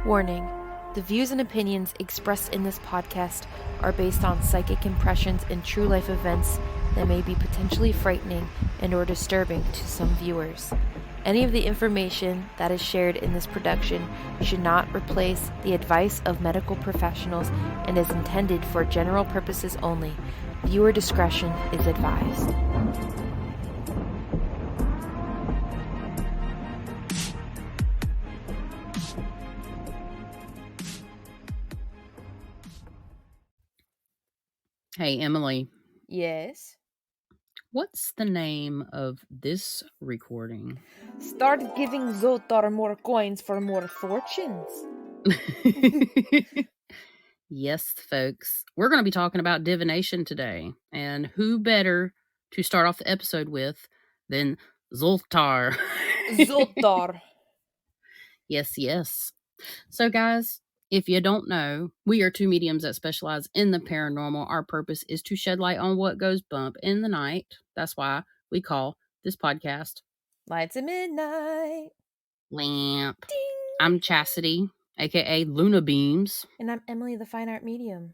Warning: the views and opinions expressed in this podcast are based on psychic impressions and true life events that may be potentially frightening and or disturbing to some viewers. Any of the information that is shared in this production should not replace the advice of medical professionals and is intended for general purposes only. Viewer discretion is advised. Hey, Emily, Yes? what's the name of this recording? Start giving Zoltar more coins for more fortunes. Yes, folks, we're going to be talking about divination today. And who better to start off the episode with than Zoltar? Zoltar. Yes. So, guys, if you don't know, we are two mediums that specialize in the paranormal. Our purpose is to shed light on what goes bump in the night. That's why we call this podcast Lights at midnight. Lamp. Ding. I'm Chastity, aka Luna Beams, And I'm Emily, the fine art medium.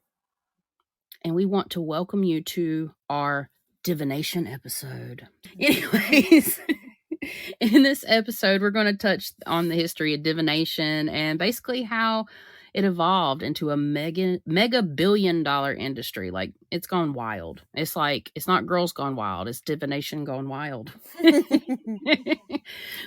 and we want to welcome you to our divination episode. Anyways, in this episode, we're going to touch on the history of divination and basically how it evolved into a mega billion-dollar industry. Like, it's gone wild. It's like, it's not Girls Gone Wild, it's divination gone wild.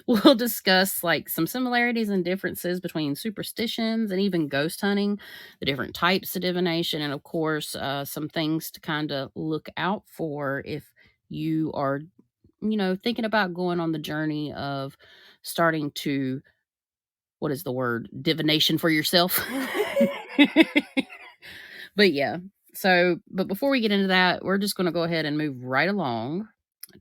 We'll discuss like some similarities and differences between superstitions and even ghost hunting, the different types of divination, and of course, some things to kind of look out for if you are, thinking about going on the journey of starting to, what is the word, divination for yourself. But yeah, but before we get into that, we're just going to go ahead and move right along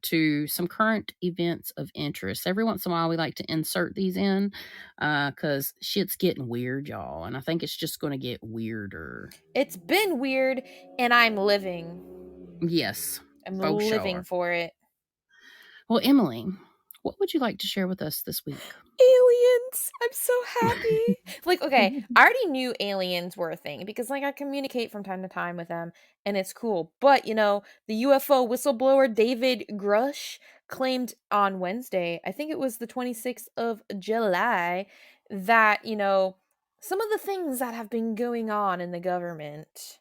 to some current events of interest. Every once in a while, we like to insert these in because shit's getting weird, y'all. And I think it's just going to get weirder. It's been weird, and I'm living. Yes. I'm for living sure. for it. Well, Emily, what would you like to share with us this week? Aliens! I'm so happy. Like, okay, I already knew aliens were a thing because, like, I communicate from time to time with them, and it's cool. But, the UFO whistleblower David Grush claimed on Wednesday, I think it was the 26th of July, that, some of the things that have been going on in the government.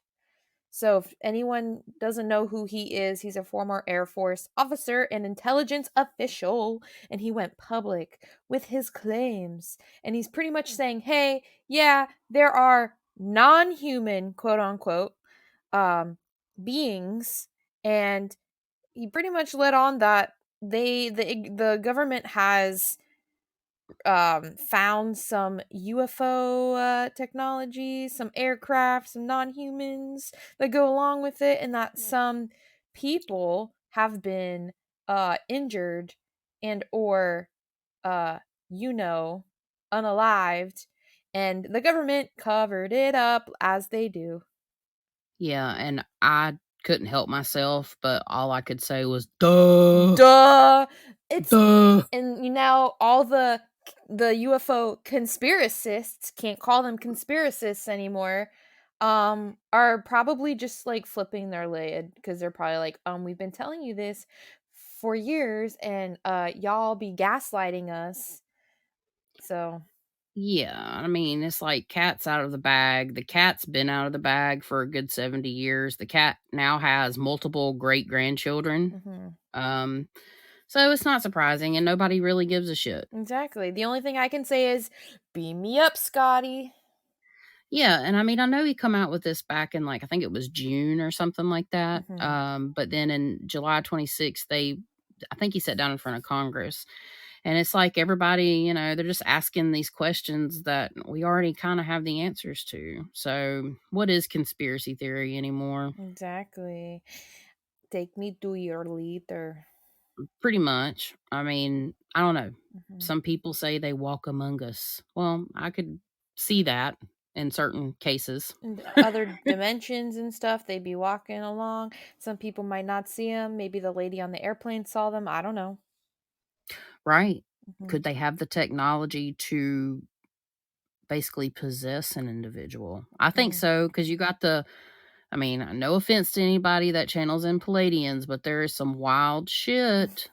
So, if anyone doesn't know who he is, he's a former Air Force officer and intelligence official, and he went public with his claims. And he's pretty much saying, hey, yeah, there are non human, quote unquote, beings. And he pretty much let on that the government has found some UFO technology, some aircraft, some non-humans that go along with it, and that some people have been injured and or unalived, and the government covered it up as they do. Yeah, and I couldn't help myself, but all I could say was, duh. It's Duh. and all the UFO conspiracists, can't call them conspiracists anymore, are probably just like flipping their lid because they're probably like, we've been telling you this for years, and y'all be gaslighting us. So Yeah, I mean, it's like cat's out of the bag. The cat's been out of the bag for a good 70 years. The cat now has multiple great grandchildren. mhm. So it's not surprising, and nobody really gives a shit. Exactly. The only thing I can say is, beam me up, Scotty. Yeah, and I mean, I know he come out with this back in like I think it was June or something like that. But then in July 26th, I think he sat down in front of Congress. And it's like everybody, they're just asking these questions that we already kind of have the answers to. So, what is conspiracy theory anymore? Exactly. Take me to your leader. Pretty much. I mean, I don't know. Mhm. Some people say they walk among us. Well, I could see that in certain cases. And other dimensions and stuff, they'd be walking along. Some people might not see them. Maybe the lady on the airplane saw them. I don't know. Right. Mhm. Could they have the technology to basically possess an individual. I think Mm. so, because you got I mean, no offense to anybody that channels in Palladians, but there is some wild shit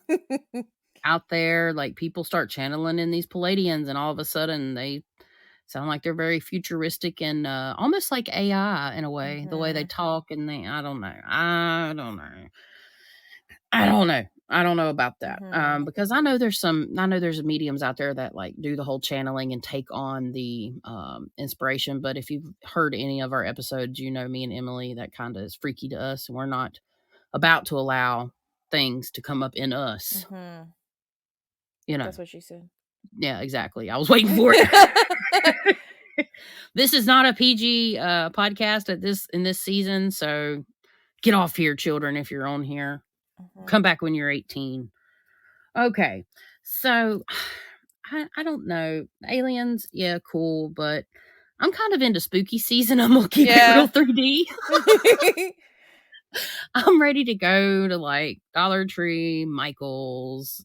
out there. Like, people start channeling in these Palladians, and all of a sudden they sound like they're very futuristic and almost like AI in a way. The way they Mhm. talk and I don't know. I don't know. I don't know. I don't know about that. Mhm. Because I know there's mediums out there that like do the whole channeling and take on the inspiration. But if you've heard any of our episodes, you know me and Emily, that kind of is freaky to us, and we're not about to allow things to come up in us. Mhm. You know. That's what she said. Yeah, exactly. I was waiting for it. This is not a PG podcast in this season, so get off here, children, if you're on here. Mhm. Come back when you're 18. Okay. So I don't know. Aliens, yeah, cool, but I'm kind of into spooky season. I'm gonna keep it real Yeah. 3D. I'm ready to go to like Dollar Tree, Michael's,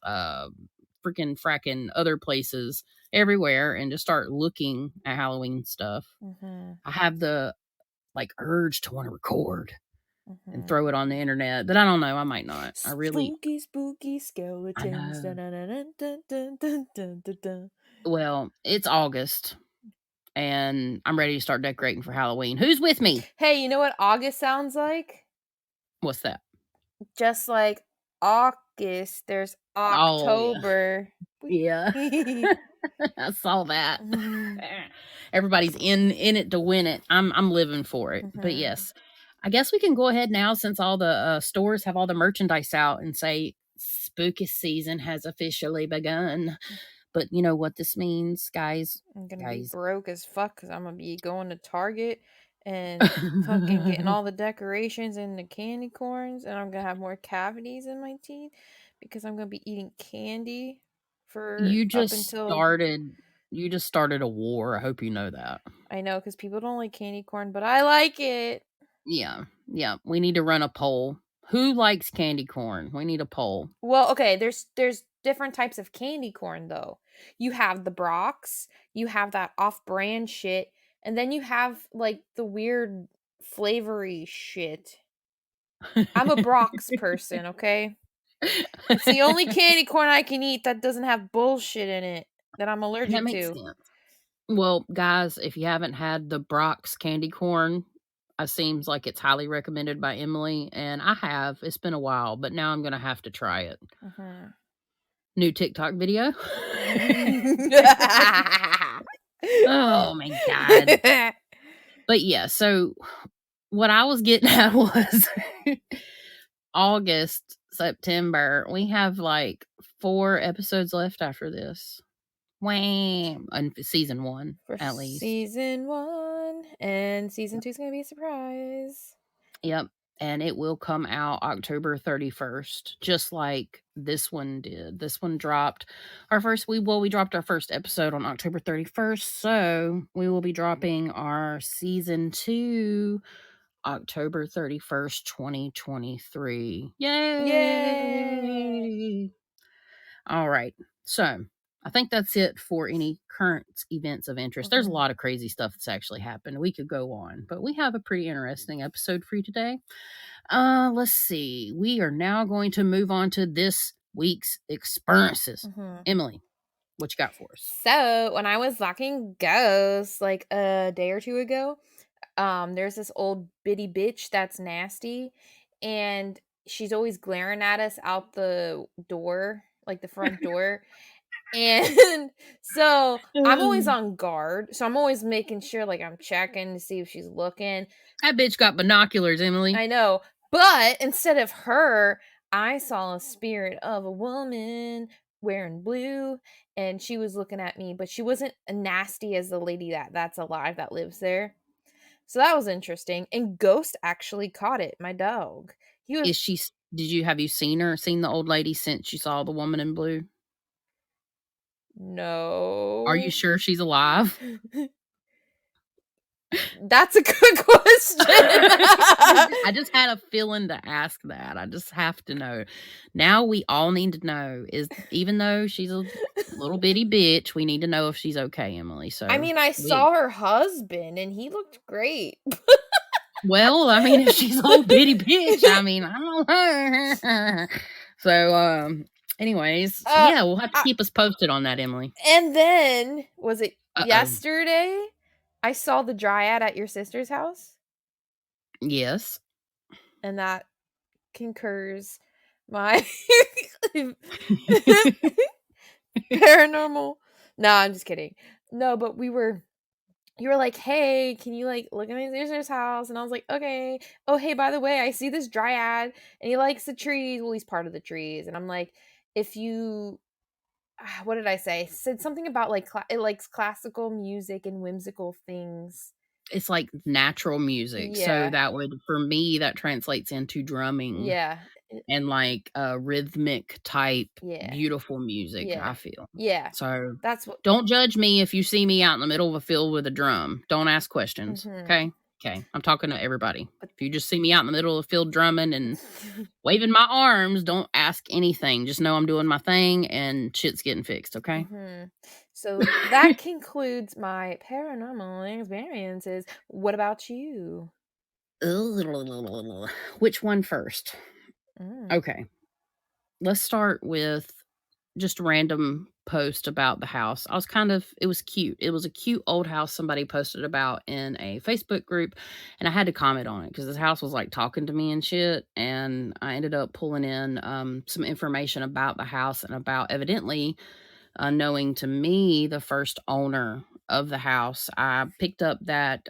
freaking fracking other places everywhere and just start looking at Halloween stuff. Mhm. I have the like urge to want to record and Mhm. throw it on the internet, but I don't know. I might not. Spooky, spooky I skeletons. know. Dun, dun, dun, dun, dun, dun, dun, dun, dun. Well, it's August and I'm ready to start decorating for Halloween. Who's with me? Hey, you know what August sounds like? What's that? Just like August, there's Oh, yeah. October. Yeah. I saw that. Mhm. Everybody's in it to win it. I'm living for it. But Mhm. yes, I guess we can go ahead now since all the stores have all the merchandise out and say spooky season has officially begun. But you know what this means, guys? I'm gonna be Guys. broke as fuck because I'm gonna be going to Target and fucking getting all the decorations and the candy corns, and I'm gonna have more cavities in my teeth because I'm gonna be eating candy for you up just until started you just started a war. I hope you know that. I know because people don't like candy corn, but I like it. Yeah. Yeah. We need to run a poll. Who likes candy corn? We need a poll. Well, okay, there's different types of candy corn though. You have the Brox, you have that off-brand shit, and then you have like the weird flavory shit. I'm a Brox person, okay? It's the only candy corn I can eat that doesn't have bullshit in it that I'm That allergic makes to. sense. Well, guys, if you haven't had the Brock's candy corn, it seems like it's highly recommended by Emily, and I have. It's been a while, but now I'm gonna have to try it. Mhm. New TikTok video. Oh my god. But yeah, so what I was getting at was August, September. We have like 4 episodes left after this. Wham! And season 1 For at least. season 1, and season 2 is gonna be a surprise. Yep, and it will come out October 31st, just like this one did. This one dropped we dropped our first episode on October 31st, so we will be dropping our season 2 October 31st, 2023. Yay! Yay! All right. So, I think that's it for any current events of interest. There's a Mhm. lot of crazy stuff that's actually happened. We could go on, but we have a pretty interesting episode for you today. Let's see. We are now going to move on to this week's experiences. Mhm. Emily, what you got for us? So, when I was locking ghosts like a day or two ago, there's this old bitty bitch that's nasty, and she's always glaring at us out the door, like the front door. And so I'm always That on guard. So I'm always making sure like I'm checking to see if she's looking. bitch got binoculars, Emily. I know. But instead of her, I saw a spirit of a woman wearing blue, and she was looking at me, but she wasn't nasty as the lady that's alive that lives there. So that was interesting. And Ghost actually caught it, my dog. He was Is she have you seen the old lady since you saw the woman in blue? Are you no. sure she's alive? That's a good question. I just had a feeling to ask that. I just have to know. Now we all need to know is even though she's a little bitty bitch, we need to know if she's okay, Emily. I So mean, I we saw her husband and he looked great. well, I mean, if she's a little bitty bitch, I mean, I don't know. So, anyways, uh, yeah, we'll have to I keep us posted on that, Emily. and then was it Uh-oh. yesterday? I saw the dryad at your sister's house, Yes. and that concurs my paranormal. No, I'm just kidding. No, but you were like, "Hey, can you like look at my sister's house?" And I was like, "Okay." Oh, hey, by the way, I see this dryad and he likes the trees. Well, he's part of the trees. And I'm like, if you what did I say? Said something about like it likes classical music and whimsical things. It's like natural music. So Yeah. that would, for me, that translates into drumming Yeah. and like rhythmic type, Yeah. beautiful music, Yeah. I feel. Yeah. So That's what don't judge me if you see me out in the middle of a field with a drum. Don't ask questions. mhm. Okay. Okay. I'm talking to everybody. But If you just see me out in the middle of the field drumming and waving my arms, don't ask anything. Just know I'm doing my thing and shit's getting fixed. Okay. mhm. So that concludes my paranormal experiences. What about you? Which one first? Mm. Okay. Let's start with just a random post about the house. I was it was cute. It was a cute old house somebody posted about in a Facebook group, and I had to comment on it because this house was like talking to me and shit. And I ended up pulling in some information about the house and about evidently knowing to me the first owner of the house. I picked up that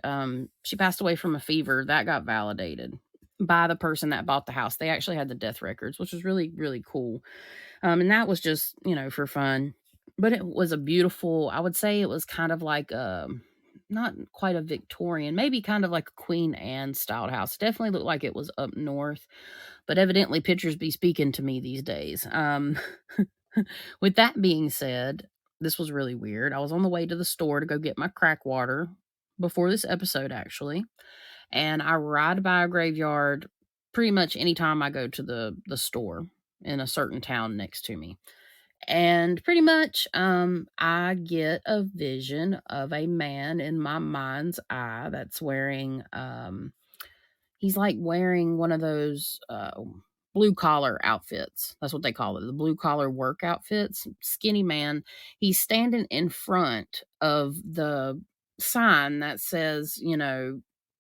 she passed away from a fever that got validated by the person that bought the house. They actually had the death records, which was really, really cool. And that was just, for fun. But it was a beautiful, I would say it was kind of like not quite a Victorian, maybe kind of like a Queen Anne styled house. Definitely looked like it was up north, but evidently pictures be speaking to me these days. With that being said, this was really weird. I was on the way to the store to go get my crack water before this episode, actually. And I ride by a graveyard pretty much anytime I go to the store in a certain town next to me. And pretty much, I get a vision of a man in my mind's eye that's wearing, he's like wearing one of those blue collar outfits. That's what they call it, the blue collar work outfits. Skinny man. He's standing in front of the sign that says,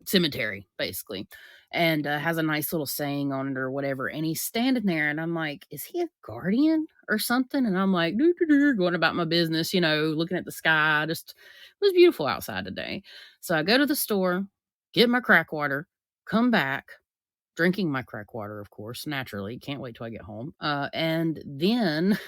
cemetery, basically, and has a nice little saying on it or whatever. And he's standing there, and I'm like, is he a guardian or something? And I'm like, doo, doo, doo, going about my business, looking at the sky. Just, it was beautiful outside today. So I go to the store, get my crack water, come back, drinking my crack water, of course, naturally. Can't wait till I get home. And then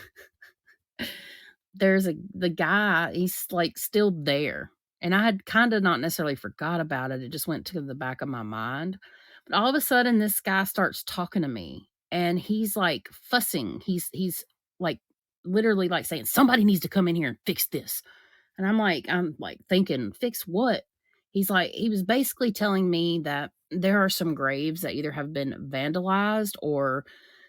there's the guy, he's like still there. And I had kind of not necessarily forgot about it. It just went to the back of my mind. But all of a sudden this guy starts talking to me and he's like fussing. He's like literally like saying, somebody needs to come in here and fix this. And I'm like thinking, fix what? He was basically telling me that there are some graves that either have been vandalized or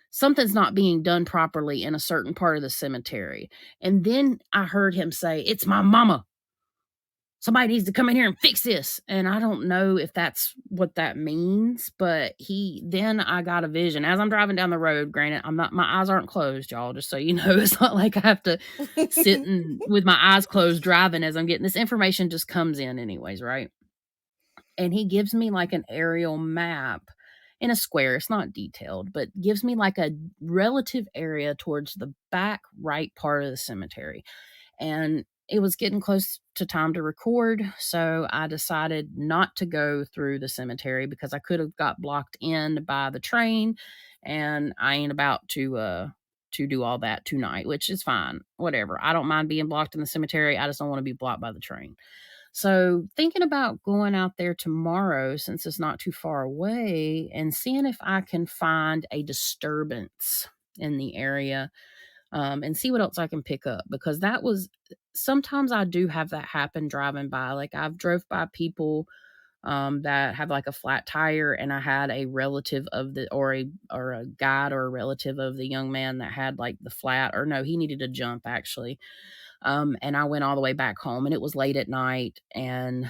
something's not being done properly in a certain part of the cemetery. And then I heard him say, it's my mama. Somebody needs to come in here and fix this. And I don't know if that's what that means, but then I got a vision as I'm driving down the road. Granted, my eyes aren't closed, y'all, just so you know. It's not like I have to sit with my eyes closed driving as I'm getting this information, just comes in anyways, right? And he gives me like an aerial map in a square. It's not detailed, but gives me like a relative area towards the back right part of the cemetery. And it was getting close to time to record, so I decided not to go through the cemetery because I could have got blocked in by the train, and I ain't about to do all that tonight, which is fine. Whatever. I don't mind being blocked in the cemetery. I just don't want to be blocked by the train. So, thinking about going out there tomorrow since it's not too far away and seeing if I can find a disturbance in the area, and see what else I can pick up, because that was sometimes I do have that happen driving by. Like I've drove by people that had like a flat tire, and I had a relative of the or a guide or a relative of the young man that had like the flat, or no, he needed a jump actually. And I went all the way back home, and it was late at night, and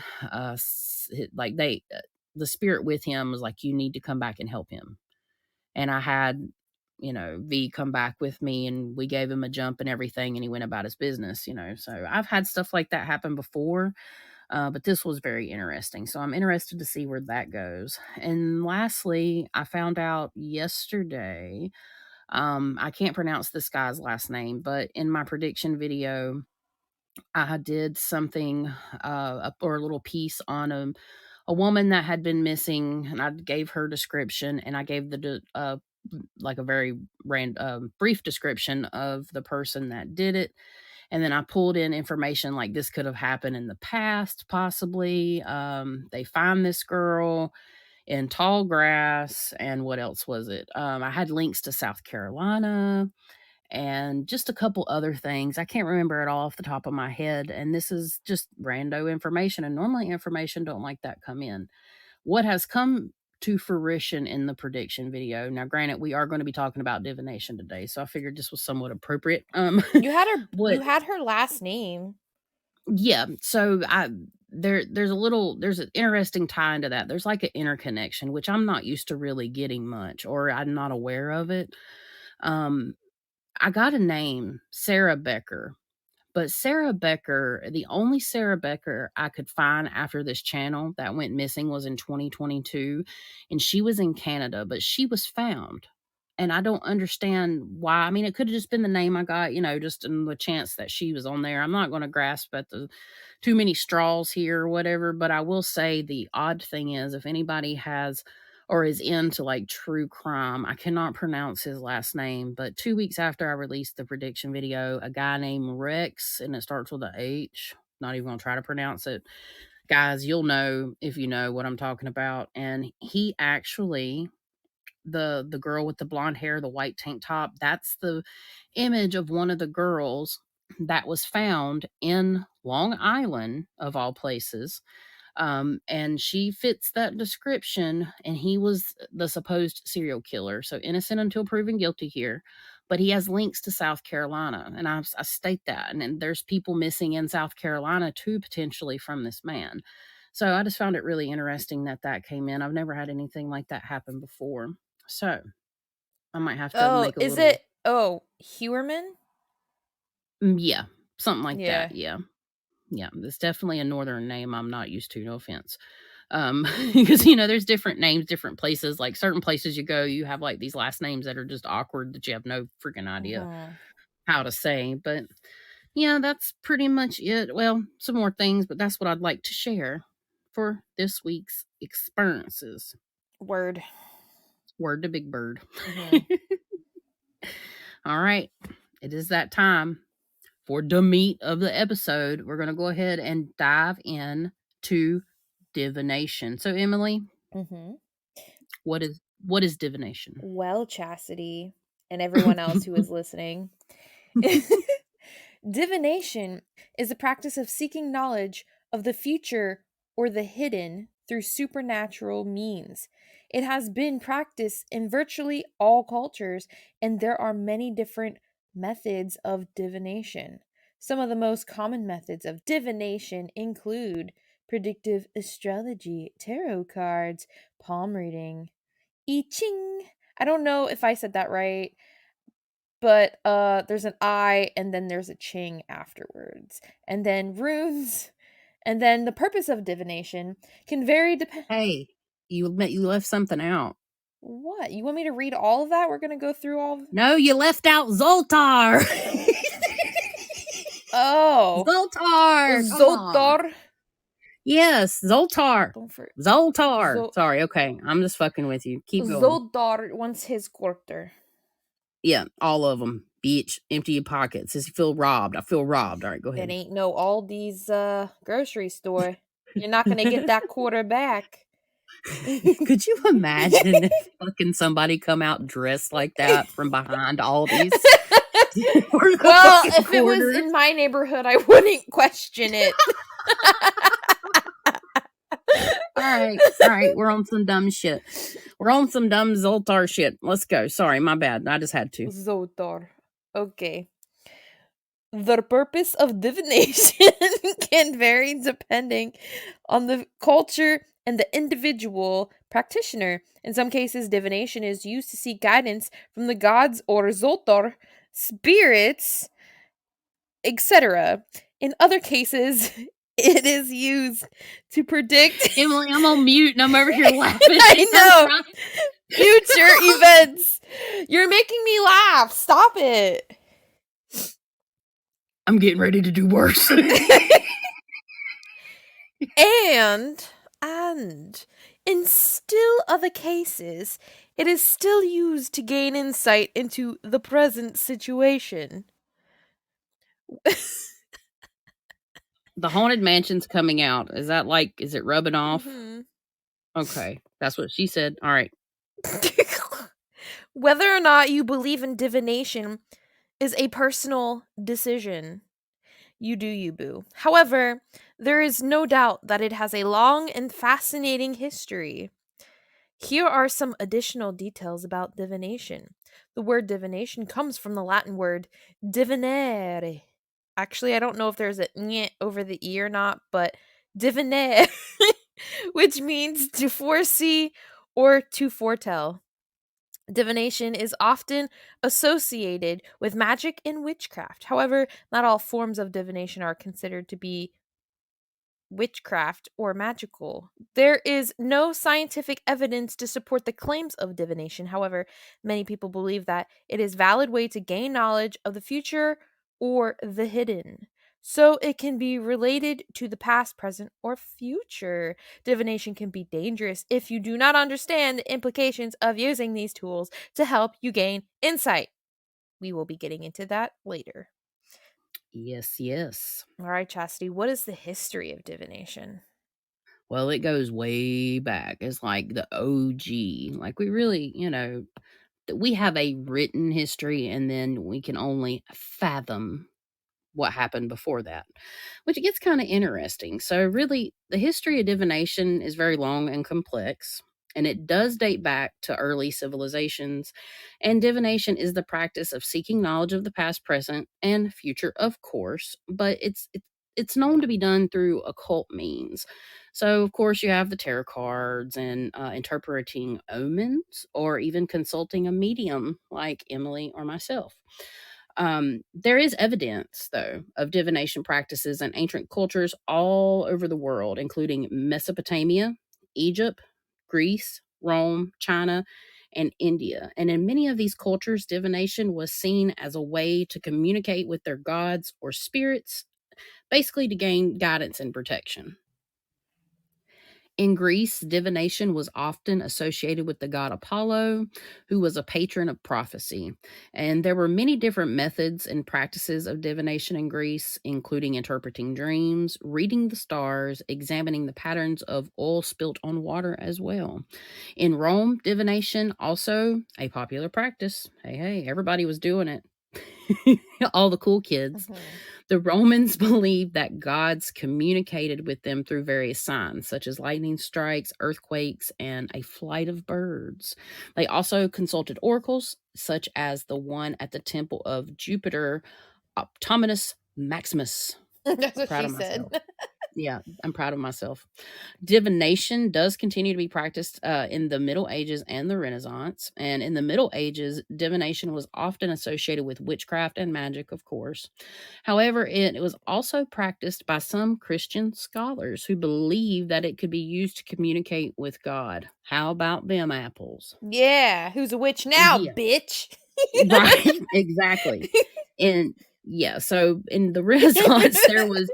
like the spirit with him was like, you need to come back and help him. And I had, V come back with me, and we gave him a jump and everything, and he went about his business. So I've had stuff like that happen before, but this was very interesting. So I'm interested to see where that goes. And lastly, I found out yesterday, I can't pronounce this guy's last name, but in my prediction video, I did something, or a little piece on a woman that had been missing, and I gave her description, and I gave like a very brief description of the person that did it. And then I pulled in information like this could have happened in the past, possibly. They find this girl in tall grass, and what else was it? I had links to South Carolina and just a couple other things. I can't remember it all off the top of my head. And this is just rando information. And normally information don't like that come in. What has come to fruition in the prediction video. Now, granted, we are going to be talking about divination today, so I figured this was somewhat appropriate. You had her What? you had her last name. Yeah. So there's an interesting tie into that. There's like an interconnection, which I'm not used to really getting much, or I'm not aware of it. I got a name, Sarah Becker. But Sarah Becker, the only Sarah Becker I could find after this channel that went missing was in 2022. And she was in Canada, but she was found. And I don't understand why. I mean, it could have just been the name I got, just in the chance that she was on there. I'm not going to grasp at the too many straws here or whatever. But I will say the odd thing is, if anybody has or is into like true crime. I cannot pronounce his last name, but 2 weeks after I released the prediction video, a guy named Rex, and it starts with a H. Not even gonna try to pronounce it. Guys, you'll know if you know what I'm talking about. And he actually, the girl with the blonde hair, the white tank top, that's the image of one of the girls that was found in Long Island, of all places. And she fits that description, and he was the supposed serial killer. So innocent until proven guilty here. But he has links to South Carolina, and I state that. And there's people missing in South Carolina too, potentially from this man. So I just found it really interesting that came in. I've never had anything like that happen before. So I might have to Oh, make a is little, it Hewerman? yeah, something like Yeah. that. Yeah. Yeah. It's definitely a northern name I'm not used to. No offense. Because there's different names, different places. Like certain places you go, you have like these last names that are just awkward that you have no freaking idea Mhm. how to say. But yeah, that's pretty much it. Well, some more things, but that's what I'd like to share for this week's experiences. Word. Word to Big Bird. Mhm. All right, it is that time for the meat of the episode. We're going to go ahead and dive in to divination. So, Emily, Mhm. what is divination? Well, Chastity and everyone else who is listening. Divination is the practice of seeking knowledge of the future or the hidden through supernatural means. It has been practiced in virtually all cultures, and there are many different methods of divination. Some of the most common methods of divination include predictive astrology, tarot cards, palm reading, I Ching. I don't know if I said that right, but there's an I and then there's a Ching afterwards. And then runes. And then the purpose of divination can vary depend. Hey, you left something out. What? You want me to read all of that? We're going to go through all of. No, you left out Zoltar. Oh. Zoltar, come on. Zoltar. Yes, Zoltar. Don't for Zoltar. Sorry, okay. I'm just fucking with you. Keep going. Zoltar wants his quarter. Yeah, all of them. Bitch, empty your pockets. Does you feel robbed? I feel robbed. All right, go It ahead. ain't no Aldi's grocery store. You're not going to get that quarter back. Could you imagine if fucking somebody come out dressed like that from behind Aldi's? Well, if it was in my neighborhood, I wouldn't question it. All All right. We're on some dumb shit. We're on some dumb Zoltar shit. Let's go. Sorry, my bad. I just had to. Zoltar. Okay. The purpose of divination can vary depending on the culture and the individual practitioner. In some cases, divination is used to seek guidance from the gods or Zoltar, spirits, etc. In other cases, it is used to predict. Emily, I'm on mute and I'm over here laughing. I I'm know. trying. Future events. You're making me laugh. Stop it. I'm getting ready to do worse. and and in still other cases, it is still used to gain insight into the present situation. The Haunted Mansion's coming out. Is that like, is it rubbing off? Mhm. Okay. That's what she said. All right. Whether or not you believe in divination is a personal decision. You do you, boo. However, there is no doubt that it has a long and fascinating history. Here are some additional details about divination. The word divination comes from the Latin word divinare. Actually, I don't know if there's a "nye" over the E or not, but divinare, which means to foresee or to foretell. Divination is often associated with magic and witchcraft. However, not all forms of divination are considered to be witchcraft or magical. There is no scientific evidence to support the claims of divination. However, many people believe that it is a valid way to gain knowledge of the future or the hidden. So it can be related to the past, present, or future. Divination can be dangerous if you do not understand the implications of using these tools to help you gain insight. We will be getting into that later. Yes, yes. All right, Chastity, what is the history of divination? Well, it goes way back. It's like the OG. Like, we really, we have a written history and then we can only fathom what happened before that, which gets kind of interesting. So, really, the history of divination is very long and complex, and it does date back to early civilizations. And divination is the practice of seeking knowledge of the past, present, and future, of course, but it's known to be done through occult means. So, of course, you have the tarot cards and interpreting omens, or even consulting a medium like Emily or myself. There is evidence, though, of divination practices in ancient cultures all over the world, including Mesopotamia, Egypt, Greece, Rome, China, and India. And in many of these cultures, divination was seen as a way to communicate with their gods or spirits, basically to gain guidance and protection. In Greece, divination was often associated with the god Apollo, who was a patron of prophecy. And there were many different methods and practices of divination in Greece, including interpreting dreams, reading the stars, examining the patterns of oil spilt on water as well. In Rome, divination also a popular practice. Hey, hey, everybody was doing it. All the cool kids. Mhm. The Romans believed that gods communicated with them through various signs, such as lightning strikes, earthquakes, and a flight of birds. They also consulted oracles, such as the one at the temple of Jupiter, Optomenus Maximus. That's I'm what proud she of said. myself. Yeah, I'm proud of myself. Divination does continue to be practiced in the Middle Ages and the Renaissance. And in the Middle Ages, divination was often associated with witchcraft and magic, of course. However, it was also practiced by some Christian scholars who believed that it could be used to communicate with God. How about them apples? Yeah, who's a witch now, Yeah, bitch? right, exactly. And yeah, so in the Renaissance, there was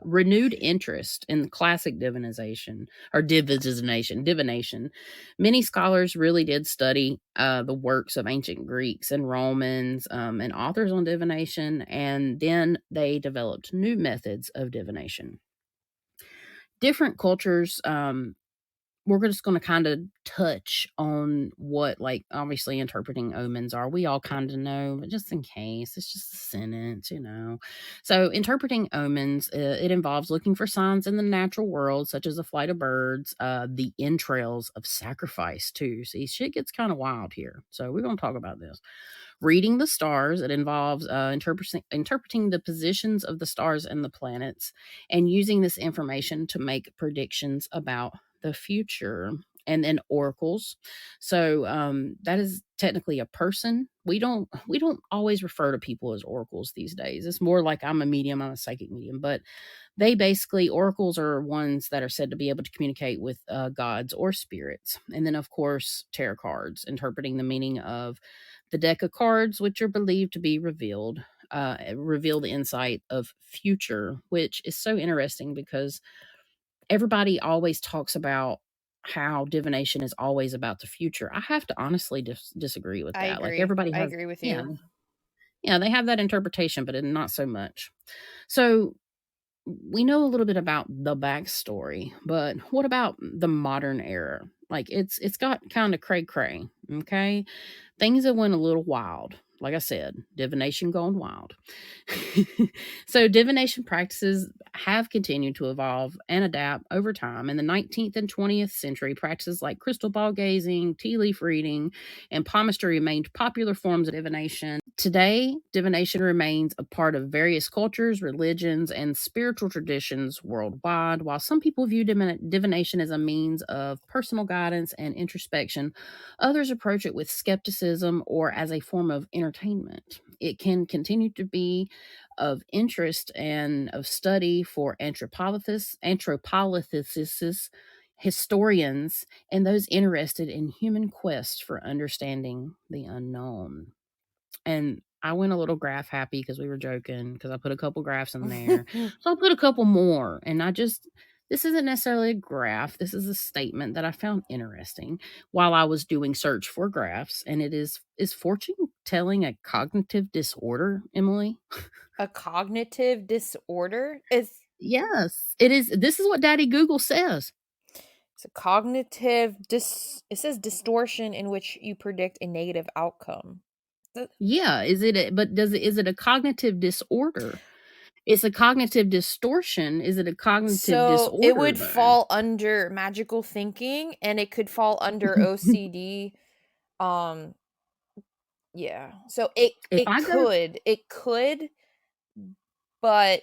renewed interest in classic divination or divination. Many scholars really did study the works of ancient Greeks and Romans and authors on divination, and then they developed new methods of divination. Different cultures we're just going to kind of touch on what, like, obviously interpreting omens are. We all kind of know, but just in case, it's just a sentence, you know. So, interpreting omens, it involves looking for signs in the natural world, such as the flight of birds, the entrails of sacrifice, too. See, shit gets kind of wild here. So, we're going to talk about this. Reading the stars, it involves interpreting the positions of the stars and the planets and using this information to make predictions about the future. And then oracles, so that is technically a person. We don't always refer to people as oracles these days. It's more like I'm a medium, I'm a psychic medium, but they basically, oracles are ones that are said to be able to communicate with gods or spirits. And then, of course, tarot cards, interpreting the meaning of the deck of cards, which are believed to be reveal the insight of future, which is so interesting because everybody always talks about how divination is always about the future. I have to honestly disagree with I that. Like, agree. everybody I has, agree with yeah, you. yeah, they have that interpretation, but not so much. So we know a little bit about the backstory, but what about the modern era? Like, it's got kind of cray cray. Okay, things that went a little wild. Like I said, divination gone wild. So, divination practices have continued to evolve and adapt over time. In the 19th and 20th century, practices like crystal ball gazing, tea leaf reading, and palmistry remained popular forms of divination. Today, divination remains a part of various cultures, religions, and spiritual traditions worldwide. While some people view divination as a means of personal guidance and introspection, others approach it with skepticism or as a form of entertainment. It can continue to be of interest and of study for anthropolythicists, historians, and those interested in human quests for understanding the unknown. And I went a little graph happy because we were joking, because I put a couple graphs in there. So I'll put a couple more. And this isn't necessarily a graph. This is a statement that I found interesting while I was doing search for graphs. And it is fortune telling a cognitive disorder, Emily? A cognitive disorder is Yes, it is. This is what Daddy Google says. it's a cognitive it says distortion in which you predict a negative outcome. Th- Yeah, is it a cognitive disorder? It's a cognitive distortion. Is it a cognitive So it disorder would though? fall under magical thinking and it could fall under OCD. Um yeah. So If I go it could, but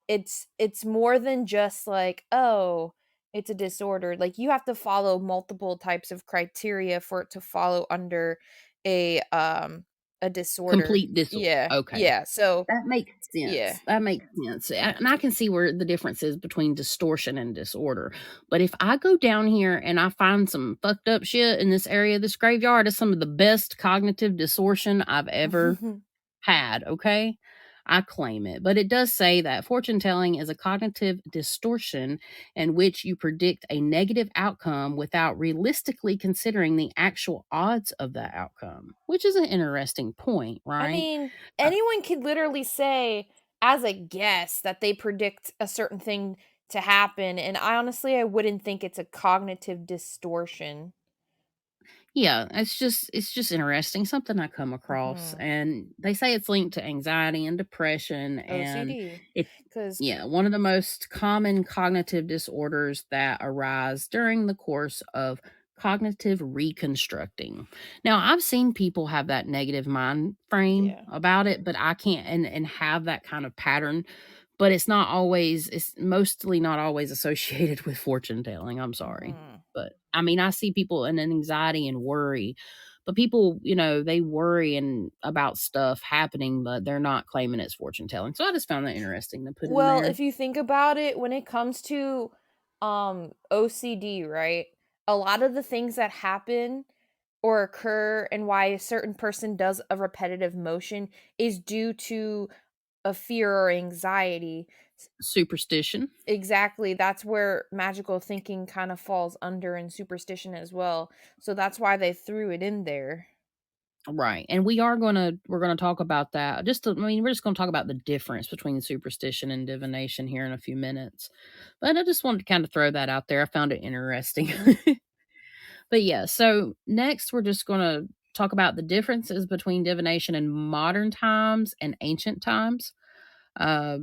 it's more than just like, oh, it's a disorder. Like you have to follow multiple types of criteria for it to follow under a disorder. complete disorder, Yeah. okay. Yeah. So, That makes yeah. sense. That makes sense. And I can see where the difference is between distortion and disorder. But if I go down here and I find some fucked up shit in this area of this graveyard, is some of the best cognitive distortion I've ever had, okay? I claim it. But it does say that fortune telling is a cognitive distortion in which you predict a negative outcome without realistically considering the actual odds of that outcome, which is an interesting point, I right? mean, Uh, anyone could literally say as a guess that they predict a certain thing to happen, and I wouldn't think it's a cognitive distortion. Yeah, it's just interesting, something I come across, Mhm. and they say it's linked to anxiety and depression, and OCD, it cuz yeah, one of the most common cognitive disorders that arise during the course of cognitive reconstructing. Now, I've seen people have that negative mind frame yeah. about it, but I can't and have that kind of pattern, but it's mostly not always associated with fortune telling, I'm sorry. Mhm. But, I mean, I see people in an anxiety and worry, but people, they worry and about stuff happening, but they're not claiming it's fortune telling. So I just found that interesting to put in Well, there. if you think about it, when it comes to OCD, right? A lot of the things that happen or occur and why a certain person does a repetitive motion is due to a fear or anxiety. Superstition. Exactly, that's where magical thinking kind of falls under and superstition as well. So that's why they threw it in there. Right, and we're gonna talk about that. We're just gonna talk about the difference between superstition and divination here in a few minutes. But I just wanted to kind of throw that out there. I found it interesting. Mhm. But yeah, so next we're just gonna talk about the differences between divination in modern times and ancient times. Uh,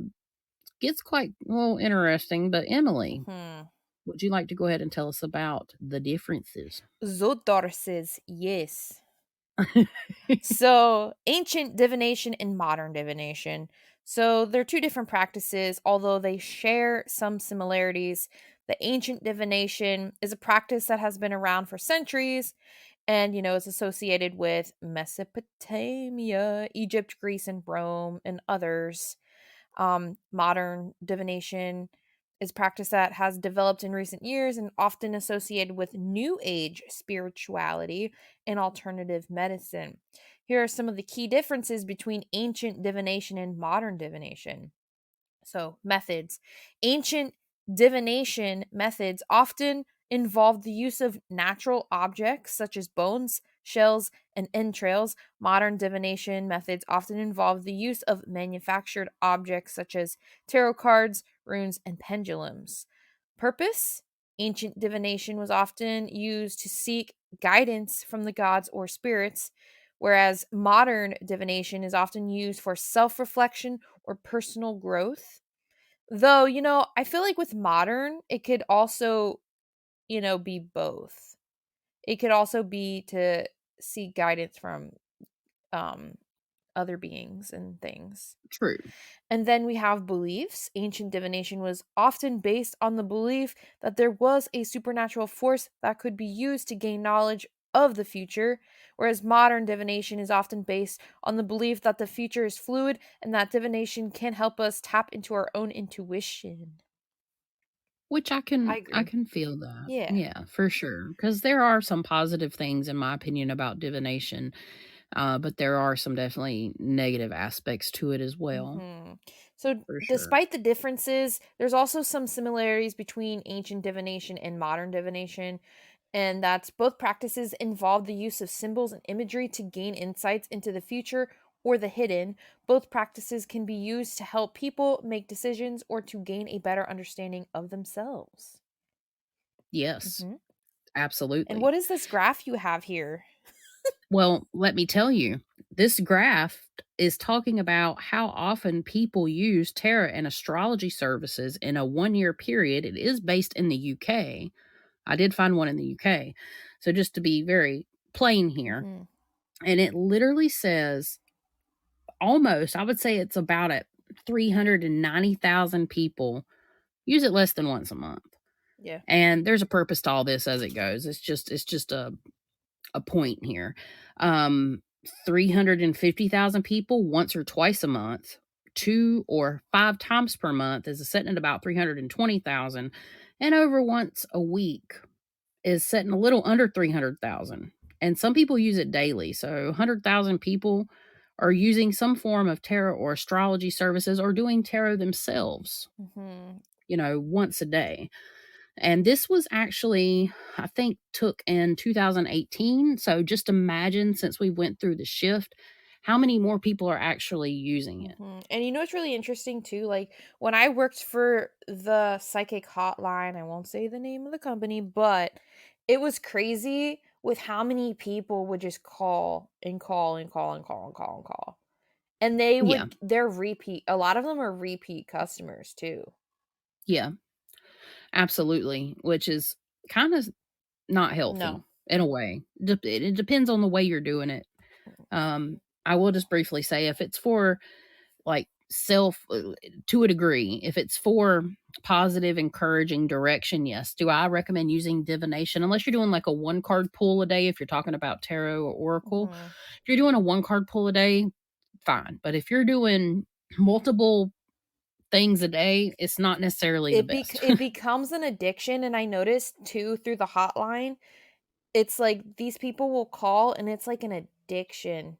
gets quite well interesting. But Emily, Mhm. would you like to go ahead and tell us about the differences? Zoltar says yes. So, ancient divination and modern divination. So, they're two different practices, although they share some similarities. The ancient divination is a practice that has been around for centuries and, is associated with Mesopotamia, Egypt, Greece, and Rome, and others. Modern divination is practice that has developed in recent years and often associated with new age spirituality and alternative medicine. Here are some of the key differences between ancient divination and modern divination. So, methods. Ancient divination methods often involved the use of natural objects such as bones, shells, and entrails. Modern divination methods often involve the use of manufactured objects such as tarot cards, runes, and pendulums. Purpose. Ancient divination was often used to seek guidance from the gods or spirits, whereas modern divination is often used for self reflection or personal growth. Though, I feel like with modern, it could also, be both. It could also be to seek guidance from um other beings and things. True. And then we have beliefs. Ancient divination was often based on the belief that there was a supernatural force that could be used to gain knowledge of the future, whereas modern divination is often based on the belief that the future is fluid and that divination can help us tap into our own intuition. Which I I agree. can feel that. Yeah. Yeah, for sure. Because there are some positive things in my opinion about divination, but there are some definitely negative aspects to it as well, So, for sure. despite the differences, there's also some similarities between ancient divination and modern divination, and that's both practices involve the use of symbols and imagery to gain insights into the future or the hidden. Both practices can be used to help people make decisions or to gain a better understanding of themselves. Yes, hmm And absolutely. what is this graph you have here? Well, let me tell you, this graph is talking about how often people use tarot and astrology services in a 1 year period. It is based in the UK. I did find one in the UK. So just to be very plain here, hmm and it literally says almost, I would say it's about at 390,000 people use it less than once a month. Yeah. And there's a purpose to all this as it goes. It's just a point here. Um 350,000 people once or twice a month, 2 or 5 times per month is sitting at about 320,000, and over once a week is sitting a little under 300,000. And some people use it daily. So 100,000 people are using some form of tarot or astrology services or doing tarot themselves, hmm once a day. And this was actually, I think, took in 2018. So just imagine, since we went through the shift, how many more people are actually using it. And it's really interesting too. Like when I worked for the psychic hotline, I won't say the name of the company, but it was crazy with how many people would just call and call and call and call and call and call. And Yeah. they're repeat, a lot of them are repeat customers too. Yeah, absolutely. Which is kind of not healthy No. in a way. It depends on the way you're doing it. I will just briefly say, if it's for like to a degree, if it's for positive, encouraging direction, yes. Do I recommend using divination? Unless you're doing like a one card pull a day, if you're talking about tarot or oracle, hmm if you're doing a one card pull a day, fine. But if you're doing multiple things a day, it's not necessarily the best. it becomes an addiction, and I noticed too through the hotline. It's like these people will call and it's like an addiction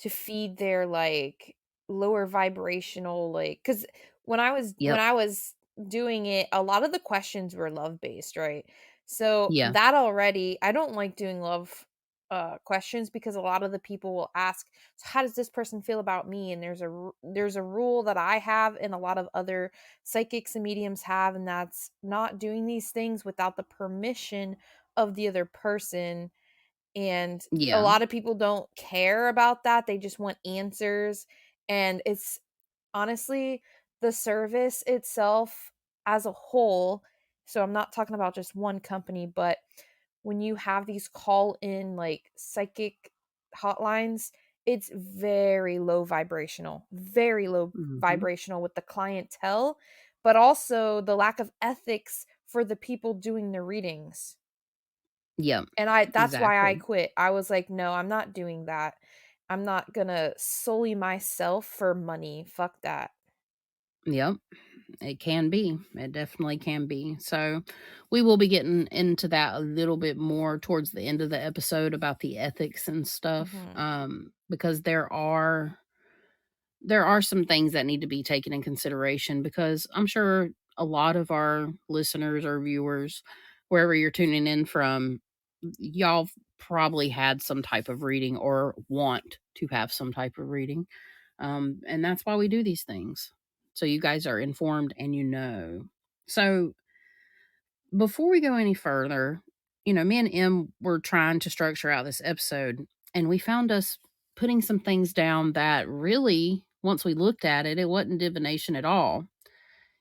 to feed their, like, lower vibrational, like, cause when Yep. I was doing it, a lot of the questions were love-based, right? So, Yeah. that already I don't like doing love, questions, because a lot of the people will ask, so how does this person feel about me? And there's a rule that I have and a lot of other psychics and mediums have, and that's not doing these things without the permission of the other person. And a Yeah. lot of people don't care about that, they just want answers. And it's honestly, the service itself as a whole, so I'm not talking about just one company, but when you have these call in like psychic hotlines, it's very low Mhm. vibrational with the clientele, but also the lack of ethics for the people doing the readings. Yep. And that's why I Exactly. quit. I was like, "No, I'm not doing that. I'm not gonna sully myself for money. Fuck that." Yep. It can be. It definitely can be. So, we will be getting into that a little bit more towards the end of the episode about the ethics and stuff, Mhm. because there are some things that need to be taken in consideration, because I'm sure a lot of our listeners or viewers, wherever you're tuning in from, y'all probably had some type of reading or want to have some type of reading. And that's why we do these things. So you guys are informed and you know. So before we go any further, me and Em were trying to structure out this episode, and we found us putting some things down that really, once we looked at it, it wasn't divination at all.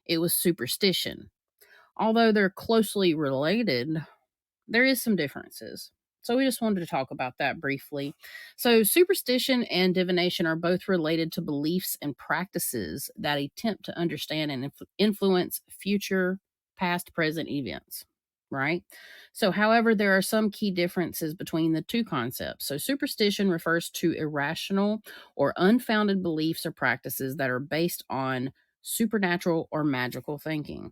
It was superstition. Although they're closely related, there is some differences. So we just wanted to talk about that briefly. So superstition and divination are both related to beliefs and practices that attempt to understand and influence future, past, present events, right? So however, there are some key differences between the two concepts. So superstition refers to irrational or unfounded beliefs or practices that are based on supernatural or magical thinking.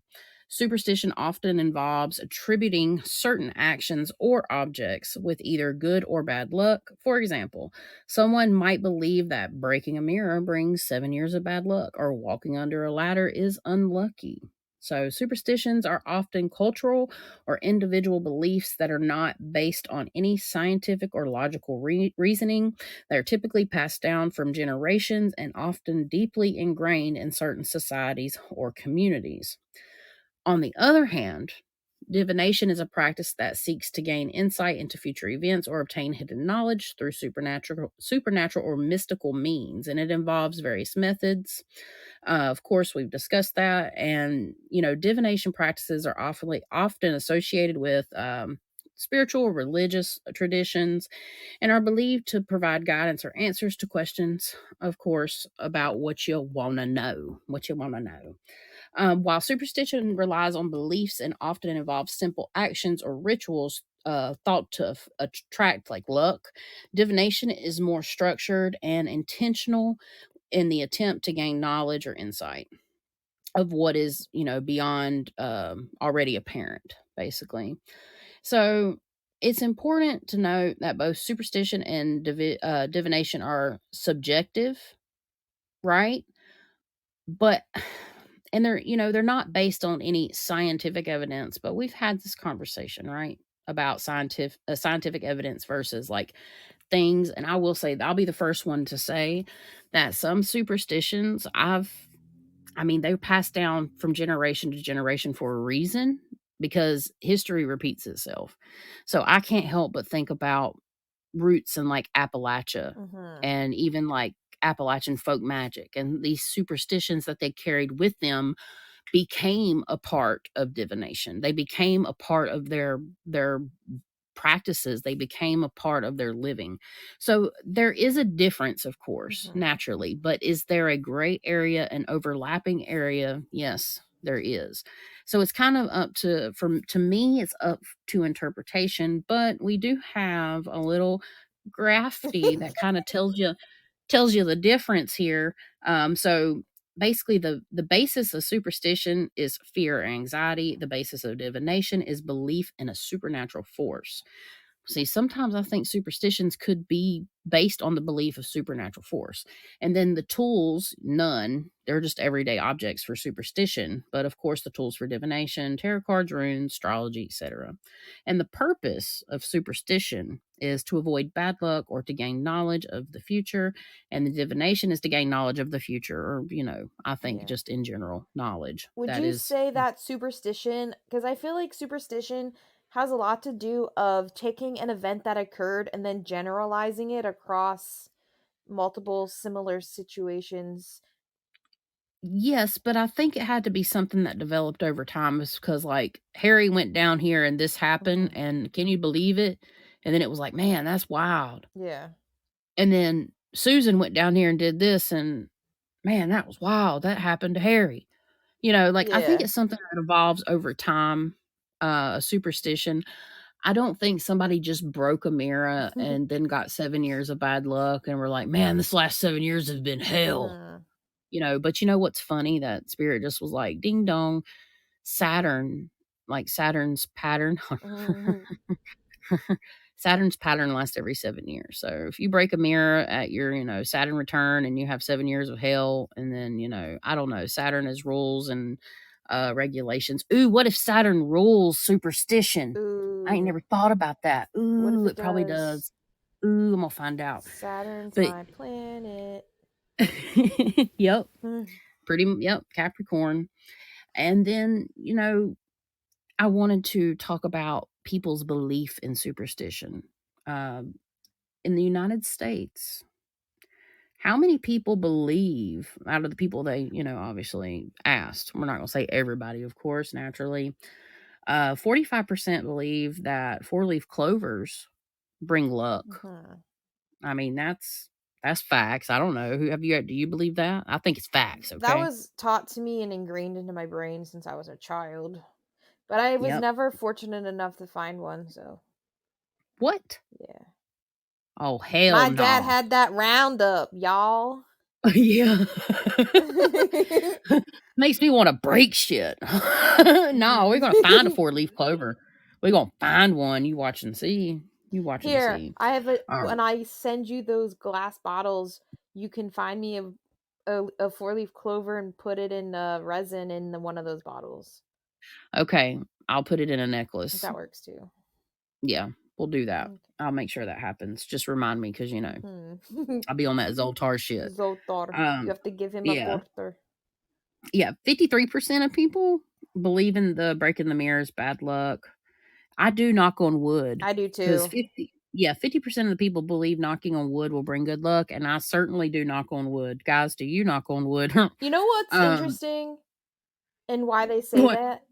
Superstition often involves attributing certain actions or objects with either good or bad luck. For example, someone might believe that breaking a mirror brings 7 years of bad luck, or walking under a ladder is unlucky. So, superstitions are often cultural or individual beliefs that are not based on any scientific or logical reasoning. They're typically passed down from generations and often deeply ingrained in certain societies or communities. On the other hand, divination is a practice that seeks to gain insight into future events or obtain hidden knowledge through supernatural or mystical means, and it involves various methods. Of course, we've discussed that, and divination practices are often associated with spiritual or religious traditions, and are believed to provide guidance or answers to questions, of course, about what you want to know. What you want to know. While superstition relies on beliefs and often involves simple actions or rituals thought to attract like luck, divination is more structured and intentional in the attempt to gain knowledge or insight of what is, beyond already apparent, basically. So it's important to note that both superstition and divination are subjective, right? But and they're not based on any scientific evidence, but we've had this conversation, right? About scientific evidence versus like things. And I will say, I'll be the first one to say that some superstitions they're passed down from generation to generation for a reason, because history repeats itself. So I can't help but think about roots in like Appalachia, Mhm. and even like Appalachian folk magic and these superstitions that they carried with them became a part of divination. They became a part of their practices. They became a part of their living. So there is a difference, of course, Mhm. naturally, but is there a gray area, an overlapping area? Yes, there is. So it's kind of up to me, it's up to interpretation, but we do have a little graphy that kind of tells you the difference here. So basically, the basis of superstition is fear or anxiety. The basis of divination is belief in a supernatural force. See, sometimes I think superstitions could be based on the belief of supernatural force. And then the tools, none. They're just everyday objects for superstition. But of course, the tools for divination, tarot cards, runes, astrology, etc. And the purpose of superstition is to avoid bad luck or to gain knowledge of the future. And the divination is to gain knowledge of the future, or, I think Yeah. just in general knowledge. Would That you is, say that superstition, because I feel like superstition has a lot to do of taking an event that occurred and then generalizing it across multiple similar situations. yes, but I think it had to be something that developed over time is because, like, Harry went down here and this happened, Mhm. and can you believe it? And then it was like, "Man, that's wild." Yeah. And then Susan went down here and did this, and, "Man, that was wild. That happened to Harry." Like, I think Yeah. it's something that evolves over time, a superstition. I don't think somebody just broke a mirror and then got 7 years of bad luck and were like, "Man, this last 7 years has been hell." Mhm. But you know what's funny? That spirit just was like, "Ding dong." Saturn, like Saturn's pattern, Mhm. Saturn's pattern lasts every 7 years. So if you break a mirror at your, Saturn return and you have 7 years of hell, and then, I don't know, Saturn has rules and regulations. Ooh, what if Saturn rules superstition? I ain't Ooh. never thought about that. What if Ooh, it it probably does? does. Ooh, I'm gonna find out. Saturn's But my planet. yep, Mm. yep, Capricorn. And then, I wanted to talk about people's belief in superstition. Um, in the United States, how many people believe out of the people they, obviously asked? We're not going to say everybody, of course, naturally. 45% believe that four-leaf clovers bring luck. Mhm. I mean, that's facts. I don't know. Who have you? Do you believe that? I think it's facts. That Okay. was taught to me and ingrained into my brain since I was a child. But I was Yep. never fortunate enough to find one, so What? yeah. Oh hell My dad no. had that roundup, y'all. Yeah. Makes me wanna break shit. No, we're gonna find a four-leaf clover. We're gonna find one, you watch and see. You watch and Here, see. I have a Alri when I send you those glass bottles, you can find me a four-leaf clover and put it in resin in one of those bottles. okay, I'll put it in a If necklace. that works too. Yeah, we'll do that. Okay. I'll make sure that happens. Just remind me, because Mhm. I'll be on that Zoltar shit. Zoltar. You Um, have to give him a yeah. quarter. Yeah, 53% of people believe in the breaking the mirrors, bad luck. I do knock on wood, I do because too. 50% of the people believe knocking on wood will bring good luck, and I certainly do knock on wood. Guys, do you knock on wood? You know what's Um, interesting and why they say what? that?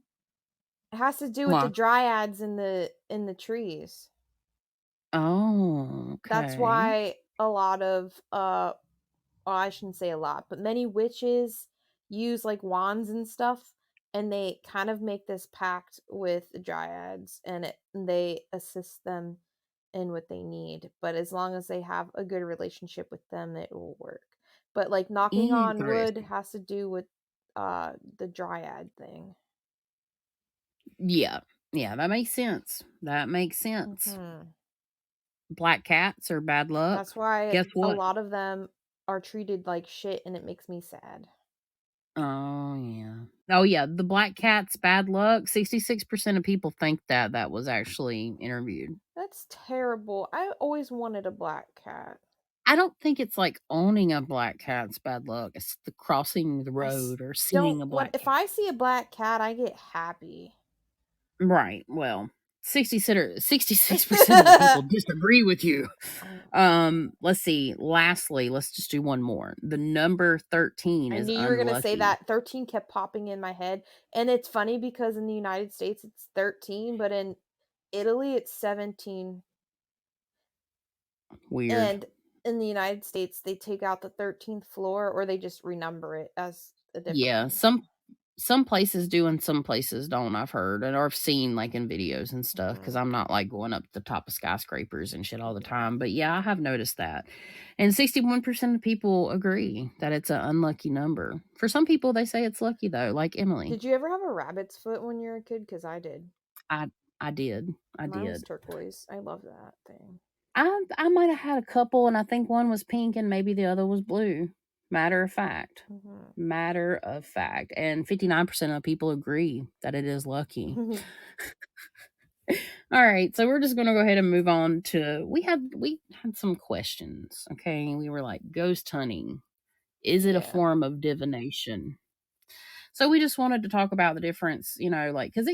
It has to do with the Why? dryads in the trees. Oh, That's okay. why a lot of well, I shouldn't say a lot, but many witches use like wands and stuff, and they kind of make this pact with the dryads, and they assist them in what they need. But as long as they have a good relationship with them, it will work. But like knocking on wood Interesting. has to do with the dryad thing. Yeah. Yeah, that makes sense. That makes sense. Hmm. Black cats are bad luck. That's why Guess a what? lot of them are treated like shit, and it makes me sad. Oh, yeah. Oh, yeah, the black cat's bad luck. 66% of people think that that was actually interviewed. That's terrible. I always wanted a black cat. I don't think it's like owning a black cat's bad luck. It's the crossing the I s- road or don't seeing a when black if cat. I see a black cat, I get happy. Right. Well, 66% of the people disagree with you. Let's see. Lastly, let's just do one more. The number 13 I is knew you were gonna say unlucky. that. 13 kept popping in my head, and it's funny because in the United States it's 13, but in Italy it's 17, Weird. and in the United States they take out the 13th floor or they just renumber it as a different Yeah, one. some places do and some places don't, I've heard, and or I've seen, like, in videos and stuff, because 'cause Mhm. I'm not, like, going up the top of skyscrapers and shit all the Yeah. time, but, yeah, I have noticed that, and 61% of people agree that it's an unlucky number. For some people, they say it's lucky, though, like Emily. Did you ever have a rabbit's foot when you were a kid? Because I did. I I did. I Mine was did. turquoise. I love that thing. I might have had a couple, and I think one was pink and maybe the other was blue. Matter of fact. Matter of fact. And 59% of people agree that it is lucky. Mhm. All right, so we're just gonna go ahead and move on to we had some questions. Okay. We were like, ghost hunting. Is it a Yeah. form of divination? So we just wanted to talk about the difference, like because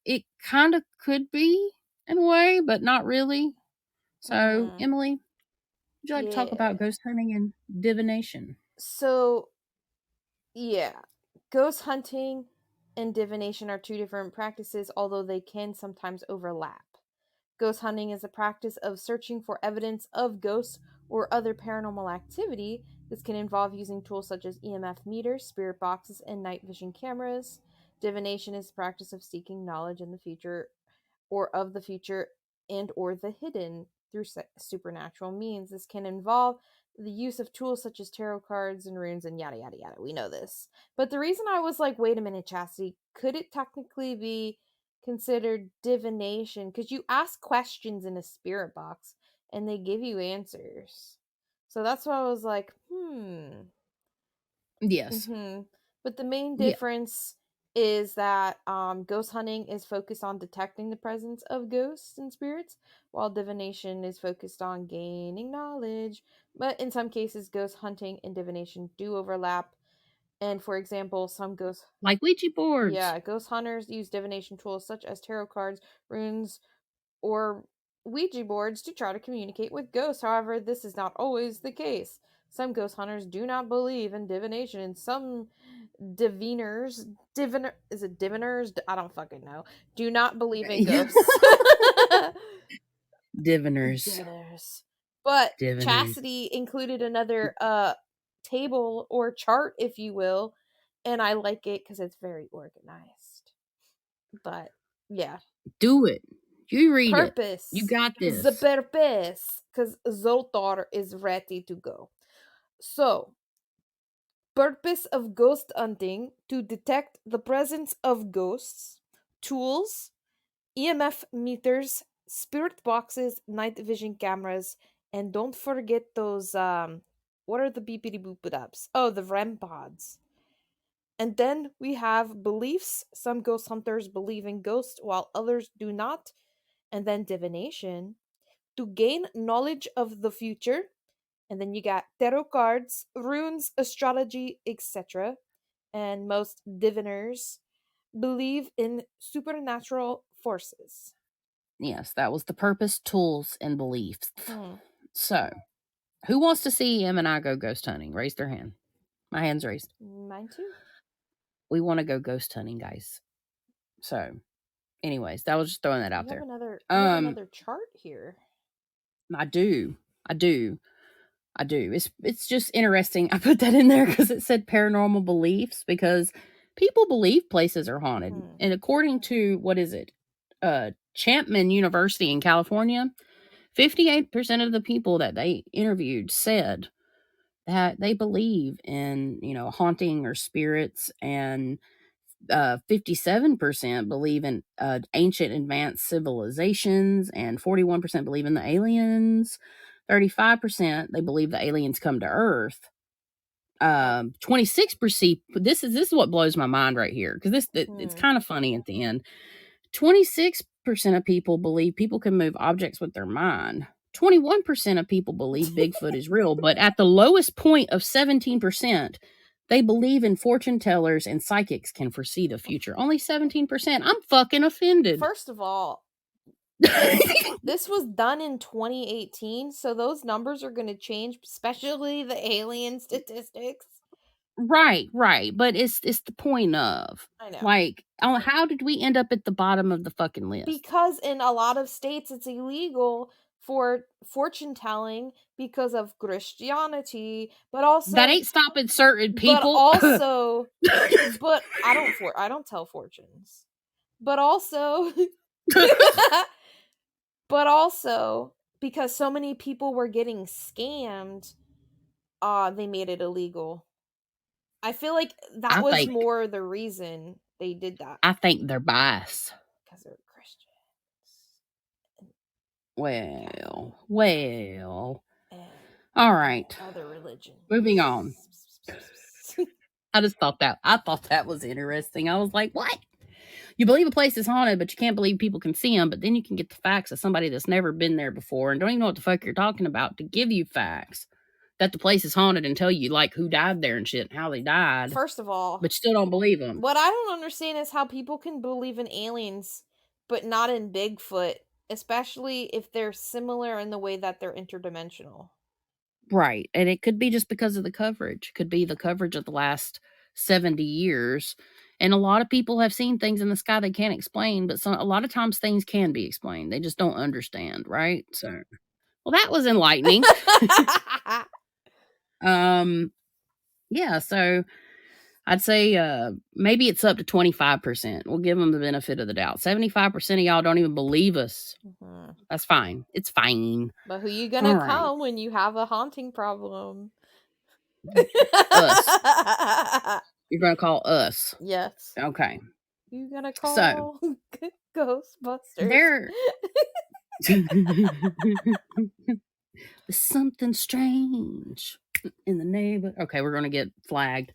it kind of could be in a way, but not really. So, Mhm. Emily, would you like to talk about Yeah. ghost hunting and divination? So, yeah. Ghost hunting and divination are two different practices, although they can sometimes overlap. Ghost hunting is a practice of searching for evidence of ghosts or other paranormal activity. This can involve using tools such as EMF meters, spirit boxes, and night vision cameras. Divination is the practice of seeking knowledge in the future or of the future and or the hidden through supernatural means. This can involve the use of tools such as tarot cards and runes and yada yada yada. We know this. But the reason I was like, wait a minute, Chastity, could it technically be considered divination? Because you ask questions in a spirit box and they give you answers. So that's why I was like, Yes. Mm-hmm. But the main Yeah. difference is that ghost hunting is focused on detecting the presence of ghosts and spirits, while divination is focused on gaining knowledge. But in some cases, ghost hunting and divination do overlap. And for example, Like Ouija boards. yeah, ghost hunters use divination tools such as tarot cards, runes, or Ouija boards to try to communicate with ghosts. However, this is not always the case. Some ghost hunters do not believe in divination, and some is it diviners? I don't fucking know. Do not believe in ghosts. Diviners. Diviners. But Diviners. Chastity included another table or chart, if you will, and I like it because it's very organized. But yeah, Do it. You read it. You purpose. got The this. purpose. Because Zoltar is ready to go. So, purpose of ghost hunting to detect the presence of ghosts, tools, EMF meters, spirit boxes, night vision cameras, and don't forget those what are the beepity boopity ups? Oh, the REM pods. And then we have beliefs. Some ghost hunters believe in ghosts while others do not. And then divination to gain knowledge of the future. And then you got tarot cards, runes, astrology, etc. And most diviners believe in supernatural forces. Yes, that was the purpose, tools, and beliefs. Hmm. So, who wants to see Em and I go ghost hunting? Raise their hand. My hand's raised. Mine too. We want to go ghost hunting, guys. So, anyways, that was just throwing that out You have there. another you have Um, another chart here. I do. I do. I do. It's just interesting. I put that in there because it said paranormal beliefs because people believe places are haunted. Hmm. And according to what is it? Chapman University in California, 58% of the people that they interviewed said that they believe in, haunting or spirits, and 57% believe in ancient advanced civilizations, and 41% believe in the aliens. 35% they believe the aliens come to Earth. Wow. 26%. This is what blows my mind right here because it's Hmm. kind of funny at the end. 26% of people believe people can move objects with their mind. 21% of people believe Bigfoot is real, but at the lowest point of 17%, they believe in fortune tellers and psychics can foresee the future. Only 17%. I'm fucking offended. First of all, this was done in 2018, so those numbers are going to change, especially the alien statistics. Right, right. But it's the point of I know. like, oh, how did we end up at the bottom of the fucking list? Because in a lot of states it's illegal for fortune telling because of Christianity, That ain't stopping certain but people. also but I don't tell fortunes. But also but also because so many people were getting scammed, they made it illegal. I feel like that I was think more the reason they did that I think they're biased. because they're Christian. Well. And All right. other religions. Moving on. I thought that was interesting. I was like, what? You believe a place is haunted, but you can't believe people can see them. But then you can get the facts of somebody that's never been there before and don't even know what the fuck you're talking about to give you facts that the place is haunted and tell you like who died there and shit and how they died, First of all, but you still don't believe them. what I don't understand is how people can believe in aliens, but not in Bigfoot, especially if they're similar in the way that they're interdimensional. Right. And it could be just because of the coverage. Could be the coverage of the last 70 years. And a lot of people have seen things in the sky they can't explain, but a lot of times things can be explained. They just don't understand, right? So, well, that was enlightening. um, yeah, so I'd say maybe it's up to 25%. We'll give them the benefit of the doubt. 75% of y'all don't even believe us. Mhm. That's fine. It's fine. But who you All gonna right. come when you have a haunting problem? Us. You're going to call us. Yes. Okay. You gonna So, call Ghostbusters? there there's something strange in the neighborhood. Okay, we're gonna get flagged.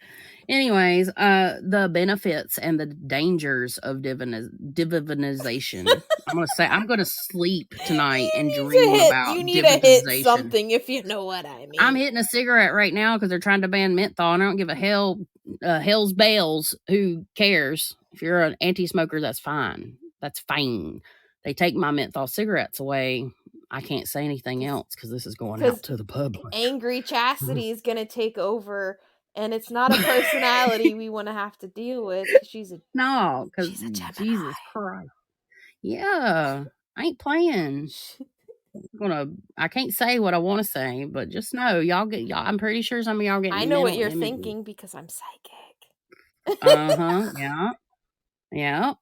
Anyways, the benefits and the dangers of divinization. I'm gonna sleep tonight and dream about You need to hit divinization. something if you know what I I'm mean. hitting a cigarette right now because they're trying to ban menthol, and I don't give a hell's bells. Who cares? If you're an anti-smoker, that's fine. That's fine. They take my menthol cigarettes away. I can't say anything else because this is going out Because to the public. Angry Chastity is gonna take over, and it's not a personality we want to have to deal with. Cause No, because she's a Gemini. Jesus Christ. Yeah, I ain't playing. I can't say what I want to say, but just know y'all. I'm pretty sure some of y'all I getting know what mental you're images. thinking because I'm psychic. Yeah, yeah.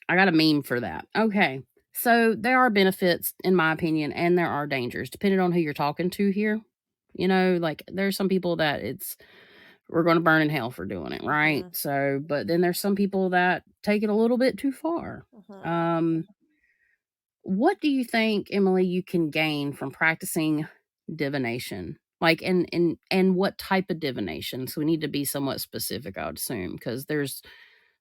I got a meme for that. Okay. So there are benefits, in my opinion, and there are dangers, depending on who you're talking to here. You know, like there's some people that we're going to burn in hell for doing it, right? Mhm, So, but then there's some people that take it a little bit too far. mhm. Um, what do you think, Emily, you can gain from practicing divination? Like, and what type of divination? So we need to be somewhat specific, I would assume, because there's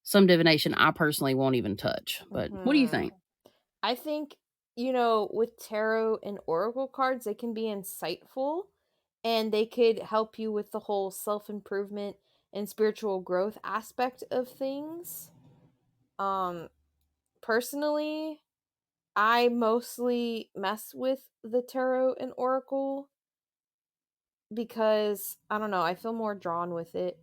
some divination I personally won't even touch. But what do you Mhm. think? I think, with tarot and oracle cards, they can be insightful and they could help you with the whole self improvement and spiritual growth aspect of things. Um, Personally, I mostly mess with the tarot and oracle because I don't know, I feel more drawn with it.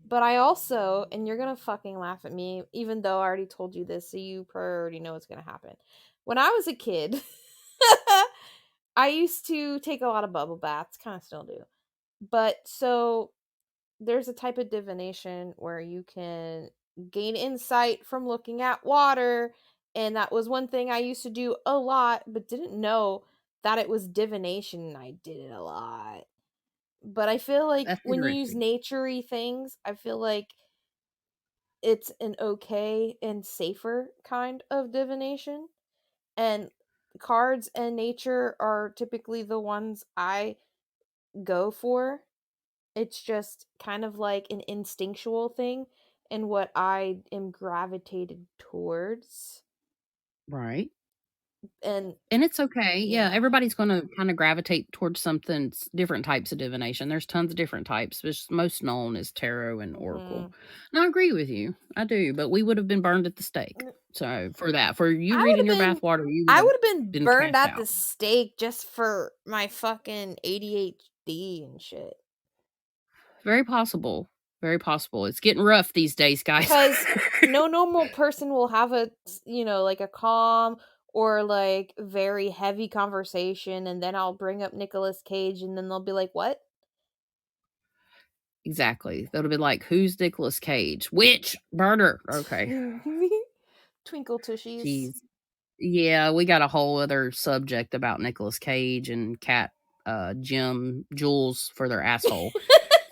But I also, and you're gonna fucking laugh at me, even though I already told you this, so you probably already know what's gonna happen. When I was a kid, I used to take a lot of bubble baths, kind of still do. But so there's a type of divination where you can gain insight from looking at water. And that was one thing I used to do a lot, but didn't know that it was divination and I did it a lot. But I feel like That's when you use interesting. naturey things, I feel like it's an okay and safer kind of divination. And cards and nature are typically the ones I go for. It's just kind of like an instinctual thing and what I am gravitated towards. Right. And And it's okay. Yeah, yeah. everybody's going to kind of gravitate towards something different types of divination. There's tons of different types. But most known is tarot and oracle. Mhm. And I agree with you. I do. But we would have been burned at the stake. Mm, So for that, for you I would reading have your been bathwater, you would I have would have been been burned cast at out. the stake just for my fucking ADHD and shit. Very possible. Very possible. It's getting rough these days, guys. Cuz no normal person will have like a calm or like very heavy conversation and then I'll bring up Nicolas Cage and then they'll be like, "What?" Exactly. That would be like, who's Nicolas Cage? Witch, murder. Okay. Twinkle tushies. Jeez. Yeah, we got a whole other subject about Nicolas Cage and Cat Jim Jules for their asshole.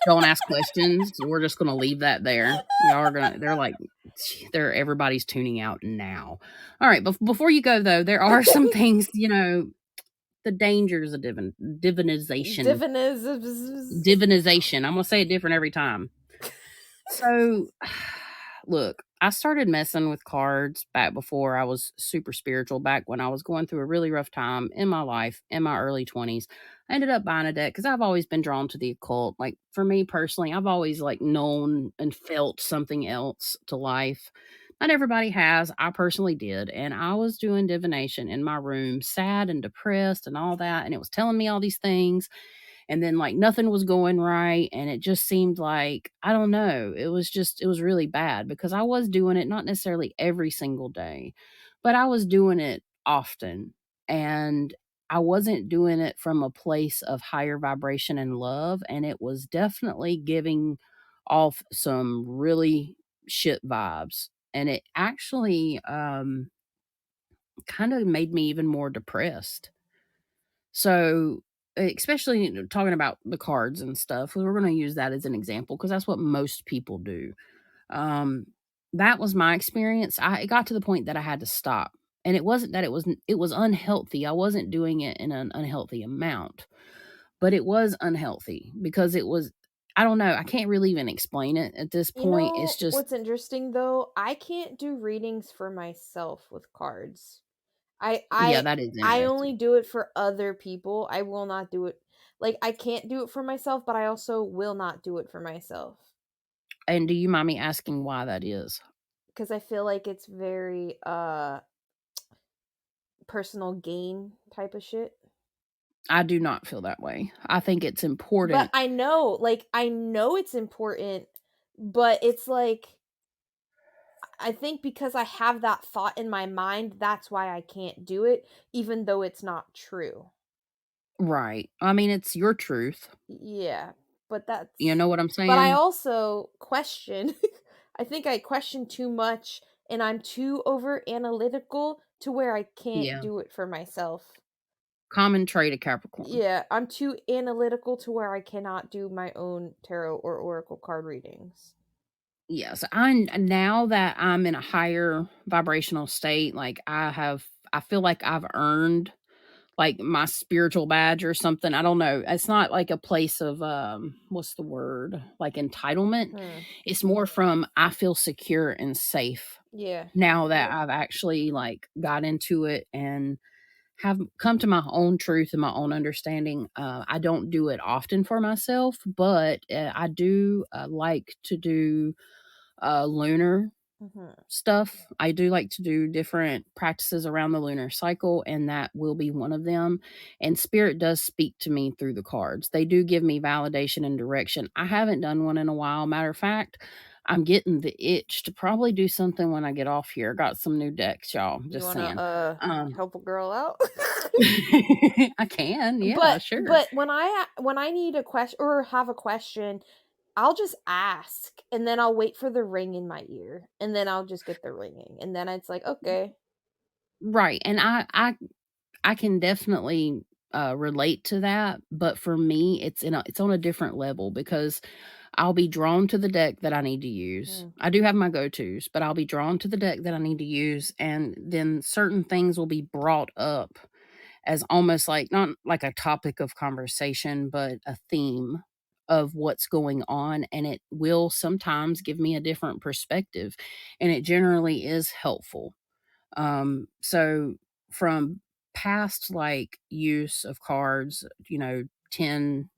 Don't ask questions. We're just gonna leave that there. Y'all are gonna they're like everybody's tuning out now. All right, before you go though, there are some things, the dangers of divinization. Divinism. Divinization. I'm gonna say it different every time. So, look, I started messing with cards back before I was super spiritual, back when I was going through a really rough time in my life in my early 20s. I ended up buying a deck because I've always been drawn to the occult. Like, for me personally, I've always like known and felt something else to life. Not everybody has. I personally did. And I was doing divination in my room, sad and depressed and all that. And it was telling me all these things, and then like nothing was going right, and it just seemed like, I don't know, it was really bad because I was doing it not necessarily every single day, but I was doing it often, and I wasn't doing it from a place of higher vibration and love, and it was definitely giving off some really shit vibes, and it actually kind of made me even more depressed. So, especially, talking about the cards and stuff, we're going to use that as an example because that's what most people do. Um, that was my experience. It got to the point that I had to stop. And it wasn't that it was unhealthy. I wasn't doing it in an unhealthy amount, but it was unhealthy because it was, I don't know, I can't really even explain it at this You point. It's know just, what's interesting though? I can't do readings for myself with cards. I yeah, I that is I only interesting. do it for other people. I will not do it, like, I can't do it for myself, but I also will not do it for myself And do you mind me asking why that is? because I feel like it's very personal gain type of shit. I do not feel that way. I think it's But important. I know it's important, but it's like I think because I have that thought in my mind, that's why I can't do it, even though it's not true. Right. I mean, it's your truth. Yeah, but You that's know what I'm but I saying? also question I think I question too much and I'm too over analytical to where I can't Yeah. do it for myself. Common trait of Capricorn. Yeah, I'm too analytical to where I cannot do my own tarot or oracle card readings. Yes. Now that I'm in a higher vibrational state, like I feel like I've earned like my spiritual badge or something. I don't know. It's not like a place of what's the word? Like entitlement. Hmm. It's more from I feel secure and safe Yeah. now that I've actually like got into it and have come to my own truth and my own understanding. I don't do it often for myself, but I do like to do lunar Mhm. stuff. I do like to do different practices around the lunar cycle, and that will be one of them. And spirit does speak to me through the cards. They do give me validation and direction. I haven't done one in a while. Matter of fact, I'm getting the itch to probably do something when I get off here. Got some new decks, y'all. You Just want to saying. Um, help a girl out? I can, yeah, sure. But when I need a question or have a question, I'll just ask and then I'll wait for the ring in my ear and then I'll just get the ringing and then it's like, okay. Right. And I can definitely relate to that, but for me it's on a different level because I'll be drawn to the deck that I need to use. Mm, I do have my go-tos, but I'll be drawn to the deck that I need to use, and then certain things will be brought up as almost like not like a topic of conversation, but a theme of what's going on, and it will sometimes give me a different perspective, and it generally is helpful. So from past like use of cards, 10,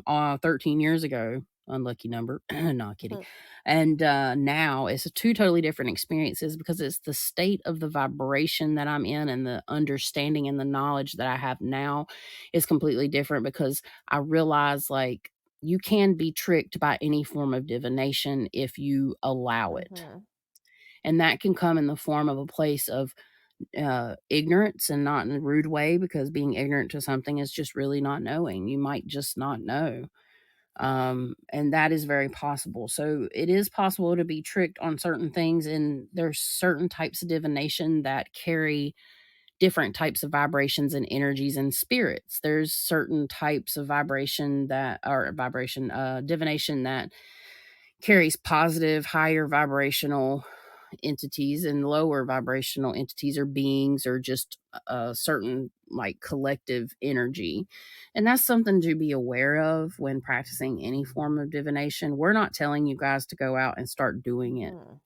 13 years ago, unlucky number, not kidding. mhm, And now it's a two totally different experiences because it's the state of the vibration that I'm in, and the understanding and the knowledge that I have now is completely different because I realize like you can be tricked by any form of divination if you allow it. mhm, And that can come in the form of a place of ignorance, and not in a rude way, because being ignorant to something is just really not knowing. You might just not know. And that is very possible. So it is possible to be tricked on certain things, and there's certain types of divination that carry different types of vibrations and energies and spirits. There's certain types of divination that carries positive, higher vibrational entities and lower vibrational entities or beings or just a certain like collective energy. And that's something to be aware of when practicing any form of divination. We're not telling you guys to go out and start doing it. Mhm.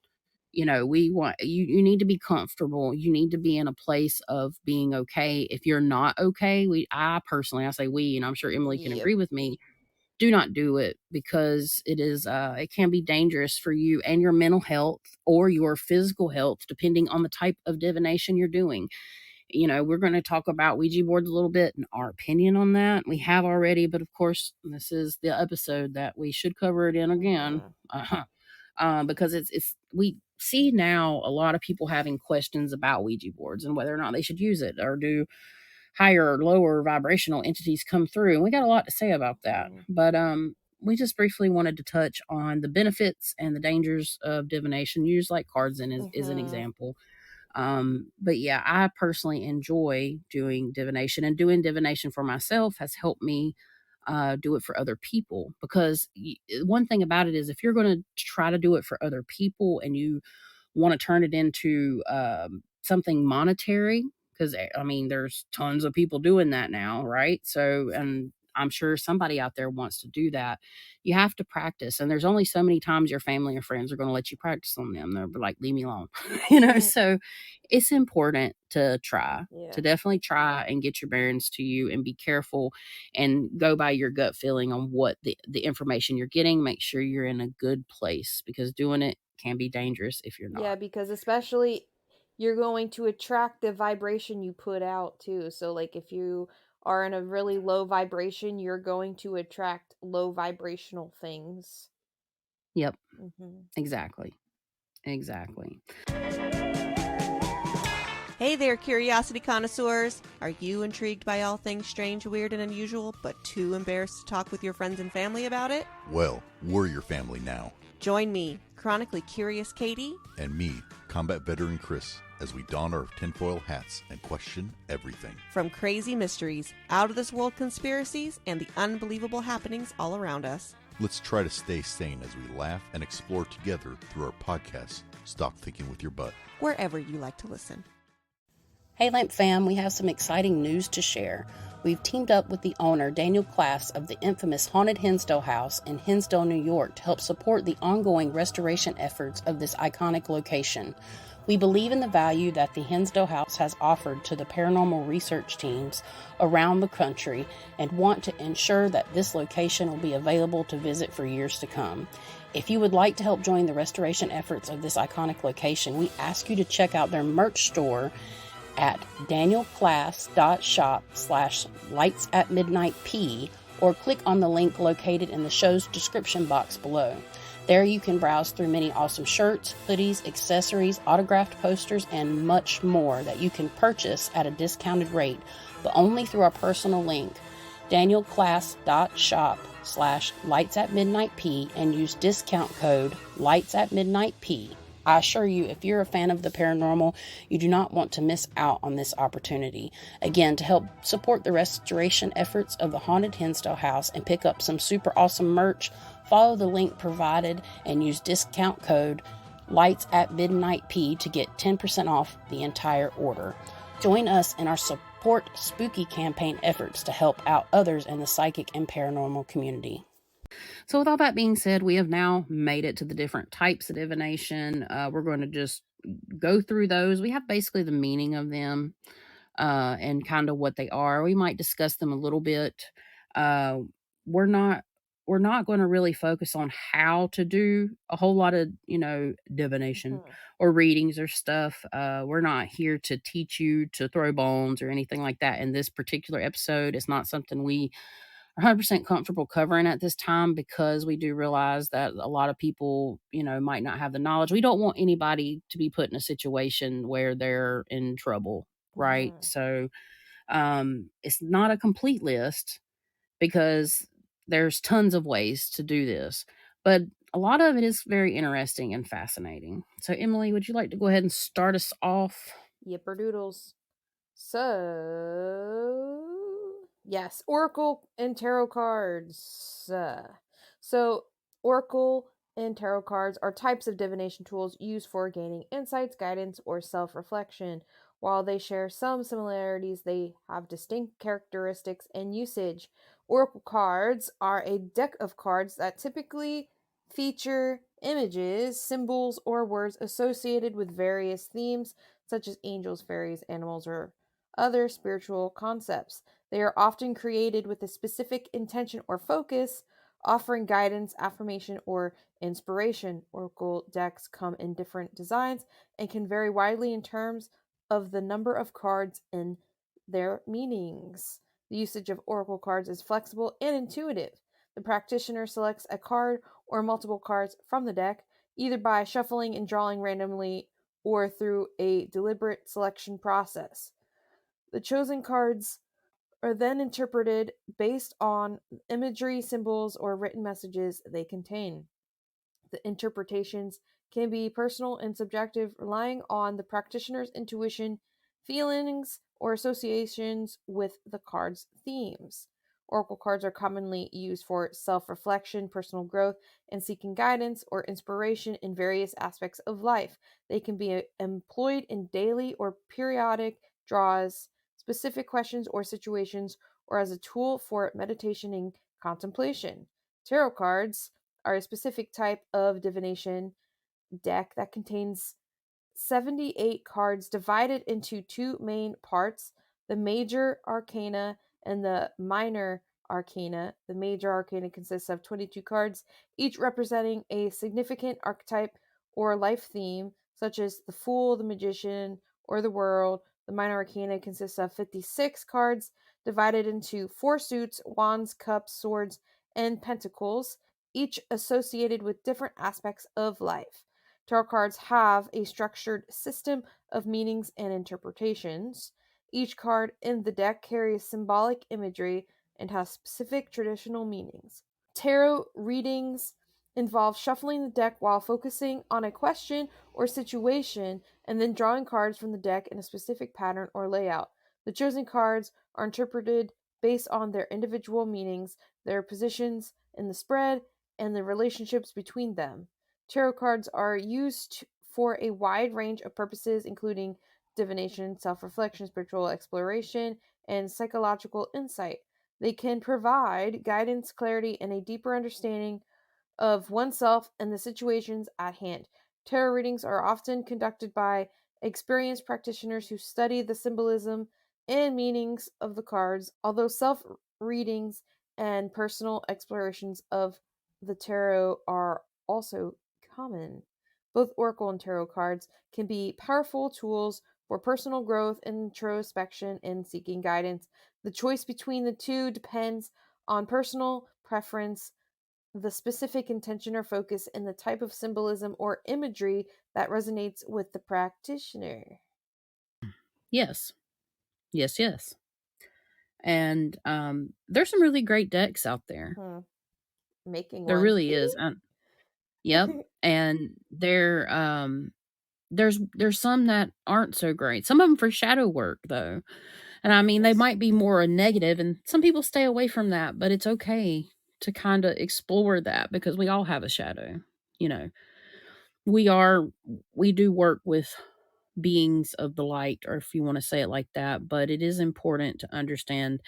We want you need to be comfortable. You need to be in a place of being okay. If you're not okay, I personally, I say we, and I'm sure Emily can Yep. agree with me, do not do it because it can be dangerous for you and your mental health or your physical health depending on the type of divination you're doing. We're going to talk about Ouija boards a little bit and our opinion on that. We have already, but of course, this is the episode that we should cover it in again. Mhm. Because we see now a lot of people having questions about Ouija boards and whether or not they should use it, or do higher or lower vibrational entities come through. And we got a lot to say about that. Mhm. But we just briefly wanted to touch on the benefits and the dangers of divination, use like cards is an Mhm. example. But yeah, I personally enjoy doing divination, and doing divination for myself has helped me do it for other people. Because one thing about it is, if you're going to try to do it for other people and you want to turn it into something monetary, because I mean, there's tons of people doing that now, right? So, and I'm sure somebody out there wants to do that. You have to practice, and there's only so many times your family or friends are going to let you practice on them. They're like, leave me alone, Mhm. So it's important to try. To Yeah. definitely try and get your bearings to you and be careful and go by your gut feeling on what the information you're getting. Make sure you're in a good place, because doing it can be dangerous if you're Yeah, not. because especially you're going to attract the vibration you put out too. So like if you are in a really low vibration, you're going to attract low vibrational things. Yep, Mhm. exactly. Exactly. Hey there, curiosity connoisseurs! Are you intrigued by all things strange, weird, and unusual, but too embarrassed to talk with your friends and family about it? Well, we're your family now. Join me, chronically curious Katie, And me, combat veteran Chris, as we don our tinfoil hats and question everything. from crazy mysteries, out of this world conspiracies, and the unbelievable happenings all around us. Let's try to stay sane as we laugh and explore together through our podcast, Stop Thinking with Your Butt. Wherever you like to listen. Hey, Lamp fam, we have some exciting news to share. We've teamed up with the owner, Daniel Class, of the infamous Haunted Hinsdale House in Hinsdale, New York, to help support the ongoing restoration efforts of this iconic location. We believe in the value that the Hinsdale House has offered to the paranormal research teams around the country and want to ensure that this location will be available to visit for years to come. If you would like to help join the restoration efforts of this iconic location, we ask you to check out their merch store at danielclass.shop/lightsatmidnightp, or click on the link located in the show's description box below. There you can browse through many awesome shirts, hoodies, accessories, autographed posters, and much more that you can purchase at a discounted rate, but only through our personal link, danielclass.shop/lightsatmidnightp, and use discount code lightsatmidnightp. I assure you, if you're a fan of the paranormal, you do not want to miss out on this opportunity. Again, to help support the restoration efforts of the Haunted Hinsdale House and pick up some super awesome merch, follow the link provided and use discount code LIGHTSATMidnightP to get 10% off the entire order. Join us in our Support Spooky campaign efforts to help out others in the psychic and paranormal community. So, with all that being said, we have now made it to the different types of divination. We're going to just go through those. We have basically the meaning of them and kind of what they are. We might discuss them a little bit. Uh, we're not we're not going to really focus on how to do a whole lot of divination Mhm. or readings or stuff. We're not here to teach you to throw bones or anything like that. In this particular episode, it's not something we 100% comfortable covering at this time, because we do realize that a lot of people, might not have the knowledge. We don't want anybody to be put in a situation where they're in trouble, right? Mhm. So, it's not a complete list, because there's tons of ways to do this, but a lot of it is very interesting and fascinating. So, Emily, would you like to go ahead and start us off? Yipper doodles. So, yes, Oracle and tarot cards. So, Oracle and tarot cards are types of divination tools used for gaining insights, guidance, or self reflection. While they share some similarities, they have distinct characteristics and usage. Oracle cards are a deck of cards that typically feature images, symbols, or words associated with various themes, such as angels, fairies, animals, or other spiritual concepts. They are often created with a specific intention or focus, offering guidance, affirmation, or inspiration. Oracle decks come in different designs and can vary widely in terms of the number of cards and their meanings. The usage of oracle cards is flexible and intuitive. The practitioner selects a card or multiple cards from the deck, either by shuffling and drawing randomly or through a deliberate selection process. The chosen cards are then interpreted based on imagery, symbols, or written messages they contain. The interpretations can be personal and subjective, relying on the practitioner's intuition, feelings, or associations with the card's themes. Oracle cards are commonly used for self reflection, personal growth, and seeking guidance or inspiration in various aspects of life. They can be employed in daily or periodic draws, specific questions or situations, or as a tool for meditation and contemplation. Tarot cards are a specific type of divination deck that contains 78 cards divided into two main parts: the major arcana and the minor arcana. The major arcana consists of 22 cards, each representing a significant archetype or life theme, such as the Fool, the Magician, or the World. The minor arcana consists of 56 cards divided into four suits: wands, cups, swords, and pentacles, each associated with different aspects of life. Tarot cards have a structured system of meanings and interpretations. Each card in the deck carries symbolic imagery and has specific traditional meanings. Tarot readings involve shuffling the deck while focusing on a question or situation and then drawing cards from the deck in a specific pattern or layout. The chosen cards are interpreted based on their individual meanings, their positions in the spread, and the relationships between them. Tarot cards are used for a wide range of purposes, including divination, self reflection, spiritual exploration, and psychological insight. They can provide guidance, clarity, and a deeper understanding of oneself and the situations at hand. Tarot readings are often conducted by experienced practitioners who study the symbolism and meanings of the cards, although self readings and personal explorations of the tarot are also common. Both oracle and tarot cards can be powerful tools for personal growth, introspection, and seeking guidance. The choice between the two depends on personal preference, the specific intention or focus, and the type of symbolism or imagery that resonates with the practitioner. Yes. Yes, yes. And there's some really great decks out there. Hmm. Making There one. really is. Yep. And there's some that aren't so great. Some of them for shadow work though. And I mean, they Yes. might be more a negative, and some people stay away from that, but it's okay to kind of explore that because we all have a shadow. You know, we are, we do work with beings of the light, or if you want to say it like that, but it is important to understand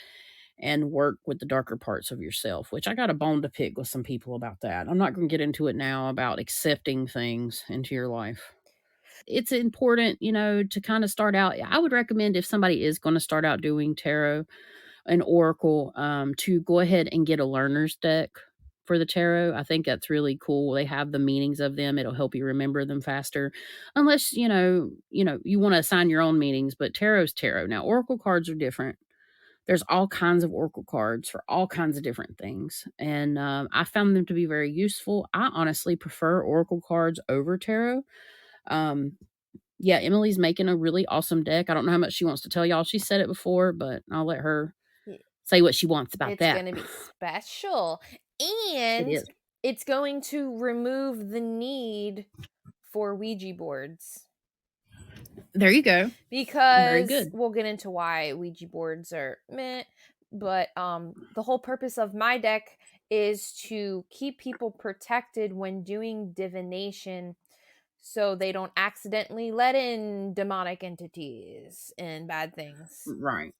and work with the darker parts of yourself, which I got a bone to pick with some people about that. I'm not going to get into it now about accepting things into your life. It's important, to kind of start out. I would recommend if somebody is going to start out doing tarot and oracle, to go ahead and get a learner's deck for the tarot. I think that's really cool. They have the meanings of them. It'll help you remember them faster. Unless, you want to assign your own meanings, but tarot's tarot. Now, oracle cards are different. There's all kinds of oracle cards for all kinds of different things. And I found them to be very useful. I honestly prefer oracle cards over tarot. Um, yeah, Emily's making a really awesome deck. I don't know how much she wants to tell y'all. She said it before, but I'll let her say what she wants about It's that. going to be special. It And is. it's going to remove the need for Ouija boards. There you go. Very Because good. we'll get into why Ouija boards are meh, but the whole purpose of my deck is to keep people protected when doing divination so they don't accidentally let in demonic entities and bad things. Right.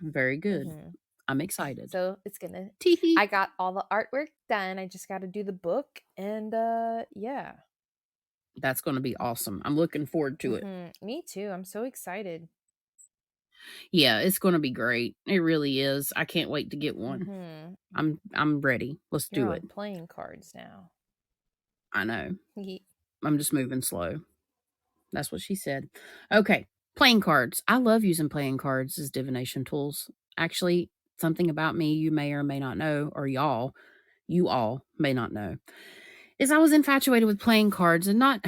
Very good. Hmm. I'm excited. So it's gonna. Teehee. I got all the artwork done. I just got to do the book, and yeah. That's going to be awesome. I'm looking forward to it. Me too. I'm so excited. Yeah, it's going to be great. It really is. I can't wait to get one. Hmm. I'm ready. Let's You're do on it. playing cards now. I know. Ye- I'm just moving slow. That's what she said. Okay, playing cards. I love using playing cards as divination tools. Actually, something about me you may or may not know, or you all may not know, is I was infatuated with playing cards and not.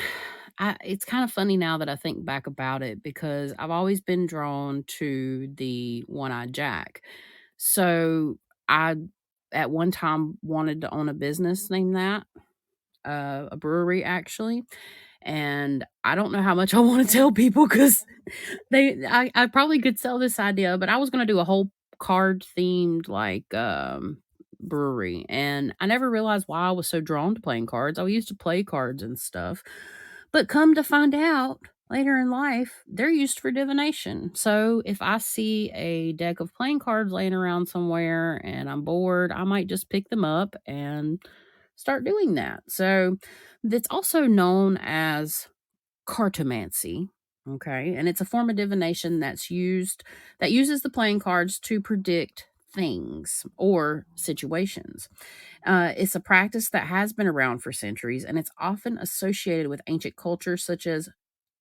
It's kind of funny now that I think back about it because I've always been drawn to the one-eyed jack. So I, at one time, wanted to own a business named that, a brewery actually. And I don't know how much I want to tell people because I probably could sell this idea, but I was going to do a whole card themed like brewery, and I never realized why I was so drawn to playing cards. I used to play cards and stuff, but come to find out later in life, they're used for divination. So if I see a deck of playing cards laying around somewhere and I'm bored, I might just pick them up and start doing that. So that's also known as cartomancy. Okay. And it's a form of divination that uses the playing cards to predict things or situations. It's a practice that has been around for centuries, and it's often associated with ancient cultures such as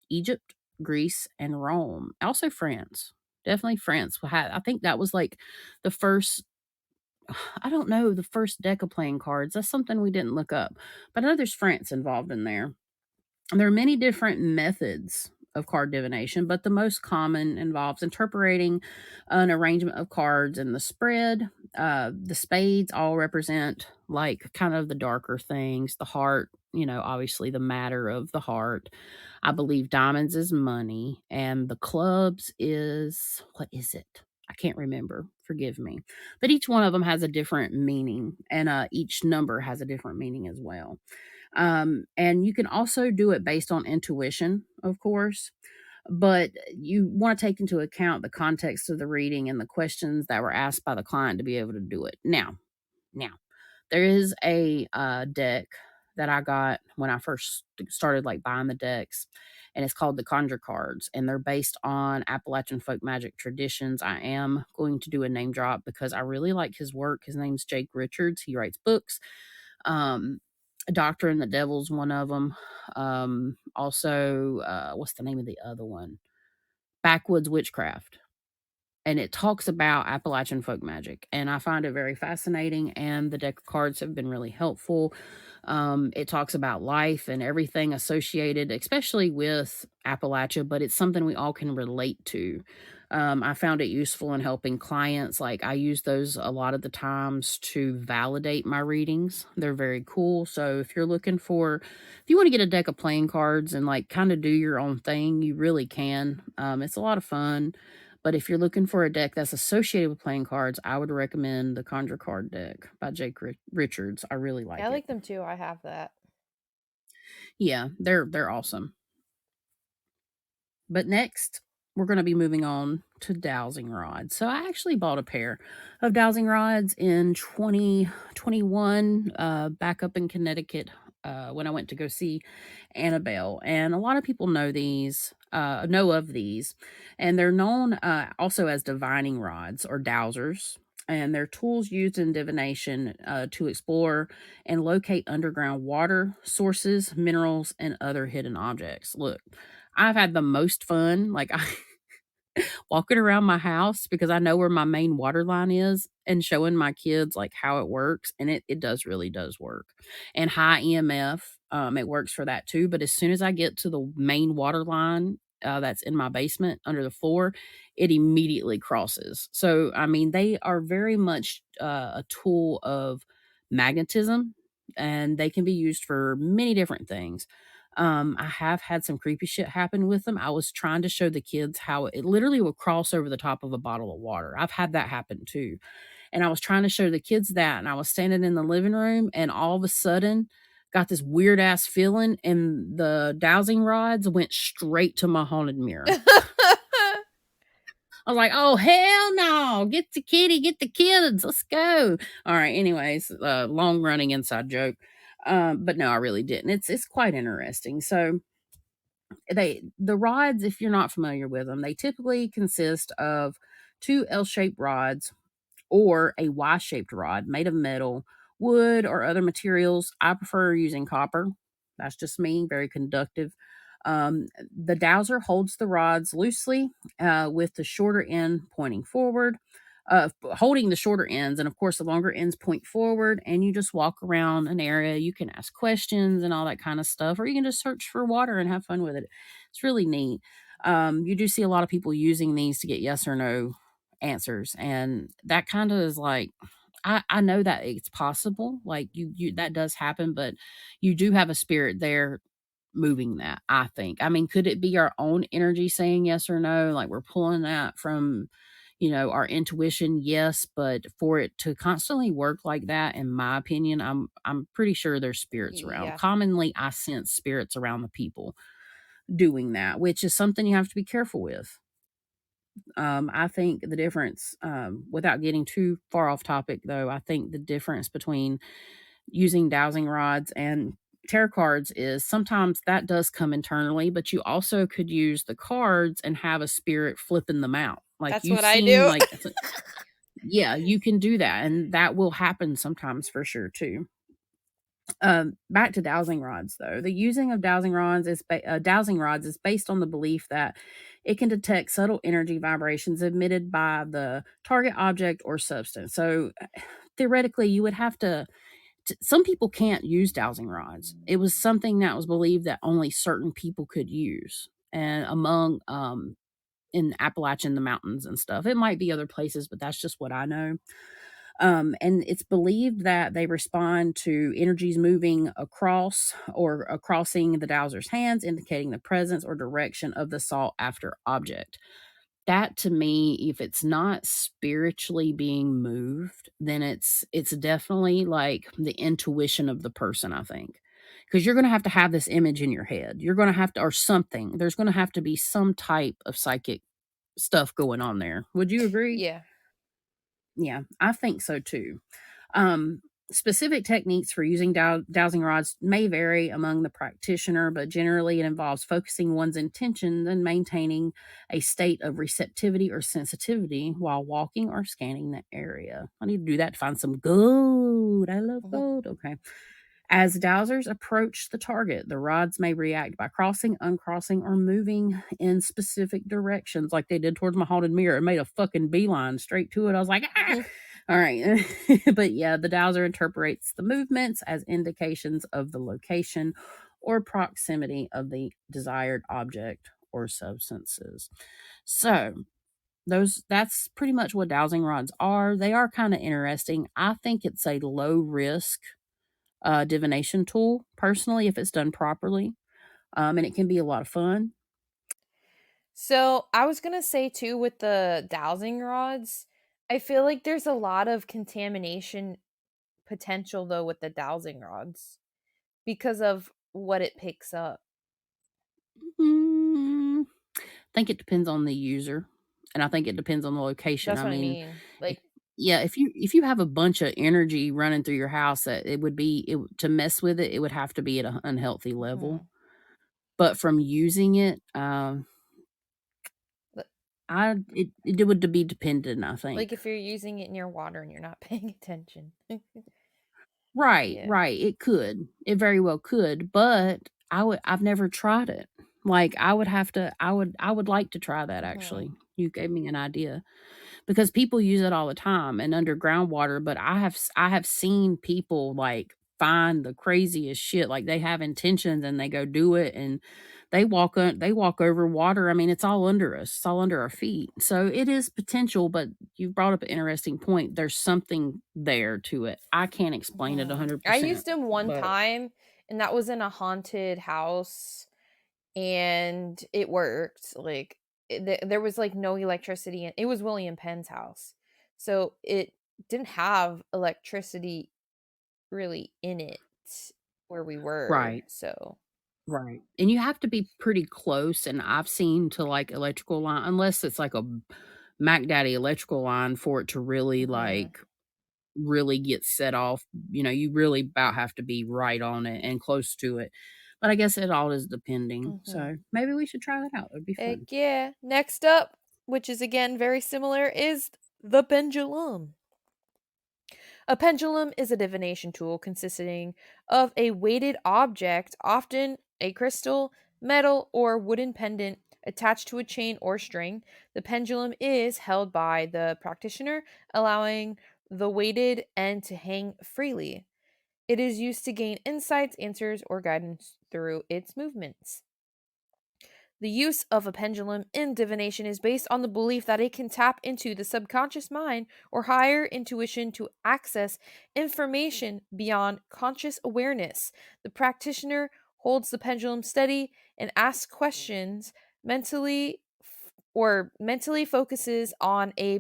Egypt, Greece, and Rome. Also, France. Definitely France. I think that was like the first, I don't know, the first deck of playing cards. That's something we didn't look up. But I know there's France involved in there. There are many different methods of card divination, but the most common involves interpreting an arrangement of cards in the spread. The spades all represent like kind of the darker things, the heart, obviously the matter of the heart. I believe diamonds is money, and the clubs is what is it? I can't remember. Forgive me. But each one of them has a different meaning, and each number has a different meaning as well. And you can also do it based on intuition, of course, but you want to take into account the context of the reading and the questions that were asked by the client to be able to do it. Now, there is a deck that I got when I first started like buying the decks, and it's called the Conjure cards, and they're based on Appalachian folk magic traditions. I am going to do a name drop because I really like his work. His name's Jake Richards. He writes books. Um, Doctor and the Devil's one of them. Also, what's the name of the other one? Backwoods Witchcraft, and it talks about Appalachian folk magic, and I find it very fascinating. And the deck of cards have been really helpful. It talks about life and everything associated, especially with Appalachia, but it's something we all can relate to. I found it useful in helping clients. Like I use those a lot of the times to validate my readings. They're very cool. So if you want to get a deck of playing cards and like kind of do your own thing, you really can. It's a lot of fun. But if you're looking for a deck that's associated with playing cards, I would recommend the Conjure Card deck by Jake Richards. I really Yeah, I like it. like them too. I have that. Yeah, they're awesome. But next, we're going to be moving on to dowsing rods. So I actually bought a pair of dowsing rods in 2021 back up in Connecticut when I went to go see Annabelle. And a lot of people know of these. And they're known also as divining rods or dowsers. And they're tools used in divination to explore and locate underground water sources, minerals, and other hidden objects. Look, I've had the most fun, like, I walking around my house because I know where my main water line is and showing my kids, like, how it works, and it really does work. And high EMF, it works for that too, but as soon as I get to the main water line, that's in my basement under the floor, it immediately crosses. So, I mean, they are very much, a tool of magnetism, and they can be used for many different things. I have had some creepy shit happen with them. I was trying to show the kids how it literally would cross over the top of a bottle of water. I've had that happen too. And I was trying to show the kids that, and I was standing in the living room, and all of a sudden, got this weird ass feeling, and the dowsing rods went straight to my haunted mirror. I was like, "Oh hell no! Get the kitty, get the kids, let's go!" All right. Anyways, long running inside joke, but no, I really didn't. It's quite interesting. So the rods, if you're not familiar with them, they typically consist of two L-shaped rods or a Y-shaped rod made of metal, wood, or other materials. I prefer using copper. That's just me, very conductive. The dowser holds the rods loosely with the shorter end pointing forward, holding the shorter ends. And of course, the longer ends point forward, and you just walk around an area. You can ask questions and all that kind of stuff, or you can just search for water and have fun with it. It's really neat. You do see a lot of people using these to get yes or no answers, and that kind of is like, I know that it's possible, like you that does happen, but you do have a spirit there moving that, I think. I mean, could it be our own energy saying yes or no, like we're pulling that from, our intuition? Yes, but for it to constantly work like that, in my opinion, I'm pretty sure there's spirits around. Yeah. Commonly I sense spirits around the people doing that, which is something you have to be careful with. I think the difference, without getting too far off topic, though, I think the difference between using dowsing rods and tarot cards is sometimes that does come internally, but you also could use the cards and have a spirit flipping them out. Like That's you've what I seen, do. like, yeah, you can do that, and that will happen sometimes for sure too. Back to dowsing rods, though. The using of dowsing rods is based on the belief that it can detect subtle energy vibrations emitted by the target object or substance. So theoretically, you would have to. Some people can't use dowsing rods. It was something that was believed that only certain people could use, and among in Appalachian, the mountains and stuff. It might be other places, but that's just what I know. And it's believed that they respond to energies moving across or crossing the dowser's hands, indicating the presence or direction of the sought after object. That to me, if it's not spiritually being moved, then it's definitely like the intuition of the person, I think. Because you're going to have this image in your head. You're going to have to, or something. There's going to have to be some type of psychic stuff going on there. Would you agree? Yeah. Yeah, I think so too. Um, Specific techniques for using dowsing rods may vary among the practitioner, but generally it involves focusing one's intention and maintaining a state of receptivity or sensitivity while walking or scanning the area. I need to do that to find some gold. I love Mhm. gold. Okay. As dowsers approach the target, the rods may react by crossing, uncrossing, or moving in specific directions, like they did towards my haunted mirror. It made a fucking beeline straight to it. I was like, ah! All right. But yeah, the dowser interprets the movements as indications of the location or proximity of the desired object or substances. So, that's pretty much what dowsing rods are. They are kind of interesting. I think it's a low risk divination tool, personally, if it's done properly. And it can be a lot of fun. So I was gonna say too, with the dowsing rods, I feel like there's a lot of contamination potential though with the dowsing rods because of what it picks up. Mm, I think it depends on the user, and I think it depends on the location. That's I what I mean, mean. if Like, yeah, if you have a bunch of energy running through your house, that it would be to mess with it, it would have to be at an unhealthy level. mhm. But from using it, Li- it would be dependent, I like think. if you're using it near water and you're not paying attention. Right, Yeah. right. It could. It very well could, but I've never tried it. Like I would like to try that Mhm. actually. You gave me an idea because people use it all the time and under groundwater, but I have seen people like find the craziest shit. Like they have intentions and they go do it, and they walk over water. I mean, it's all under us. It's all under our feet. So it is potential, but you brought up an interesting point. There's something there to it. I can't explain it Mhm. I 100%, used them one but time and that was in a haunted house and it worked. Like there was like no electricity and it was William Penn's house. So didn't have electricity really in it where we were. Right. So, Right. And you have to be pretty close, and I've seen to, like, electrical line unless it's like a Mac Daddy electrical line for it to really, mhm, like, really get set off, you really about have to be right on it and close to it. But I guess it all is depending. mhm. So, maybe we should try that out. It'd be Heck fun. yeah. Next up, which is again very similar, is the pendulum. A pendulum is a divination tool consisting of a weighted object, often a crystal, metal, or wooden pendant attached to a chain or string. The pendulum is held by the practitioner, allowing the weighted end to hang freely. It is used to gain insights, answers, or guidance through its movements. The use of a pendulum in divination is based on the belief that it can tap into the subconscious mind or higher intuition to access information beyond conscious awareness. The practitioner holds the pendulum steady and asks questions mentally focuses on a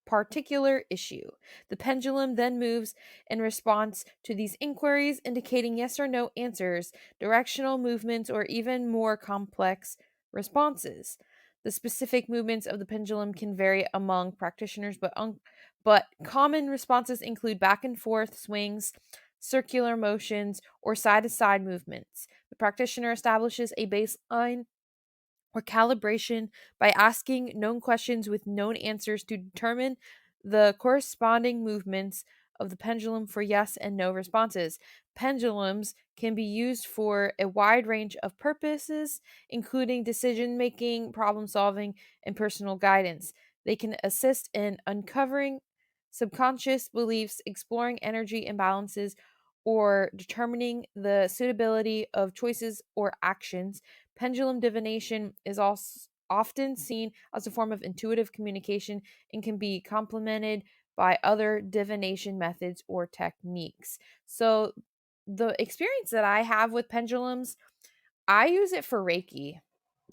particular issue. The pendulum then moves in response to these inquiries, indicating yes or no answers, directional movements, or even more complex responses. The specific movements of the pendulum can vary among practitioners, but common responses include back and forth swings, circular motions, or side to side movements. The practitioner establishes a baseline or calibration by asking known questions with known answers to determine the corresponding movements of the pendulum for yes and no responses. Pendulums can be used for a wide range of purposes, including decision making, problem solving, and personal guidance. They can assist in uncovering subconscious beliefs, exploring energy imbalances, or determining the suitability of choices or actions. Pendulum divination is also often seen as a form of intuitive communication and can be complemented by other divination methods or techniques. So, the experience that I have with pendulums, I use it for Reiki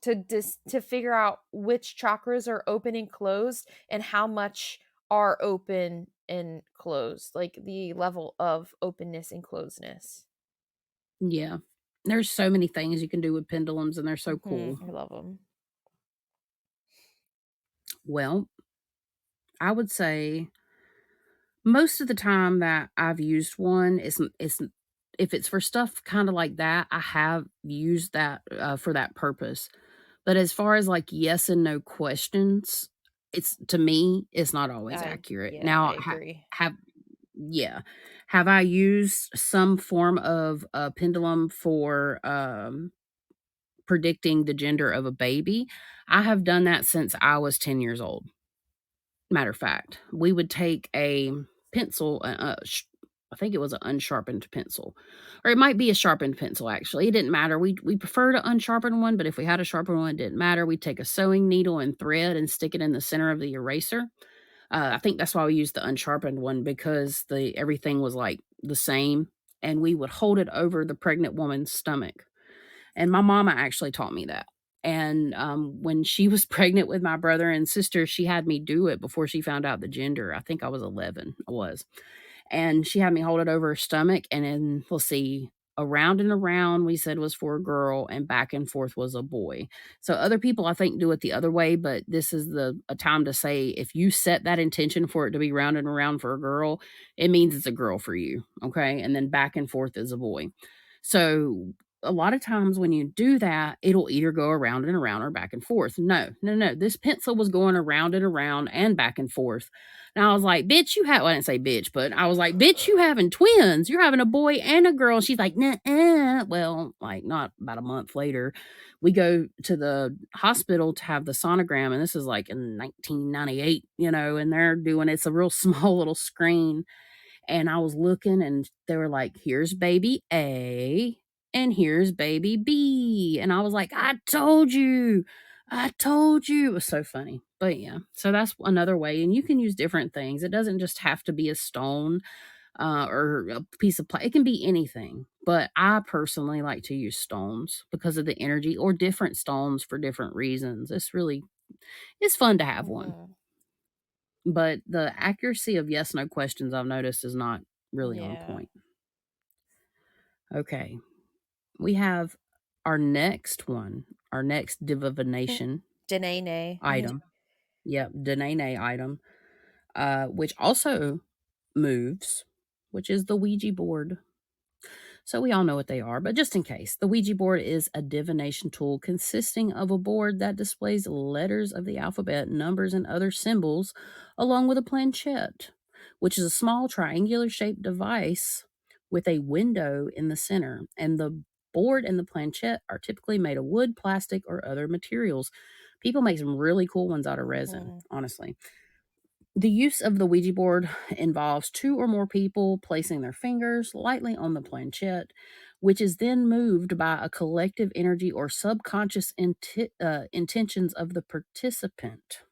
to figure out which chakras are open and closed and how much are open and closed, like the level of openness and closedness. Yeah. There's so many things you can do with pendulums, and they're so cool. I love them. Well, I would say most of the time that I've used one is if it's for stuff kinda like that, I have used that, for that purpose. But as far as, like, yes and no questions, it's to me, it's not always I accurate. Yeah, I Now, agree. have yeah. Have I used some form of a pendulum for, predicting the gender of a baby? I have done that since I was 10 years old. Matter of fact, we would take a pencil, I think it was an unsharpened pencil, or it might be a sharpened pencil. Actually, it didn't matter. We preferred an unsharpened one, but if we had a sharpened one, it didn't matter. We'd take a sewing needle and thread and stick it in the center of the eraser. I think that's why we used the unsharpened one because the everything was like the same, and we would hold it over the pregnant woman's stomach. And my mama actually taught me that. And, when she was pregnant with my brother and sister, she had me do it before she found out the gender. I think I was 11, I was. And she had me hold it over her stomach, and then, let's see, around and around we said was for a girl, and back and forth was a boy. So other people, I think, do it the other way, but this is the a time to say if you set that intention for it to be round and around for a girl, it means it's a girl for you, okay? And then back and forth is a boy. So a lot of times when you do that, it'll either go around and around or back and forth. No, no, no. This pencil was going around and back and forth. And I was like, bitch, you have, well, I didn't say bitch, but I was like, bitch, you having twins. You're having a boy and a girl. And she's like, nah. Well, like not about a month later, we go to the hospital to have the sonogram. And this is like in 1998, and they're doing, it's a real small little screen. And I was looking and they were like, here's baby A and here's baby B. And I was like, I told you. I told you. It was so funny. But yeah, so that's another way. And you can use different things. It doesn't just have to be a stone or a piece of it can be anything. But I personally like to use stones because of the energy or different stones for different reasons. It's fun to have one. Mhm. but the accuracy of yes no questions I've noticed is not really on Yeah. point. Okay. We have our next one, our next divination Danae. item. Yep, Danae item, which also moves, which is the Ouija board. So we all know what they are, but just in case, the Ouija board is a divination tool consisting of a board that displays letters of the alphabet, numbers, and other symbols, along with a planchette, which is a small triangular shaped device with a window in the center. And the board and the planchette are typically made of wood, plastic, or other materials. People make some really cool ones out of resin, honestly. The use of the Ouija board involves two or more people placing their fingers lightly on the planchette, which is then moved by a collective energy or subconscious intentions of the participant.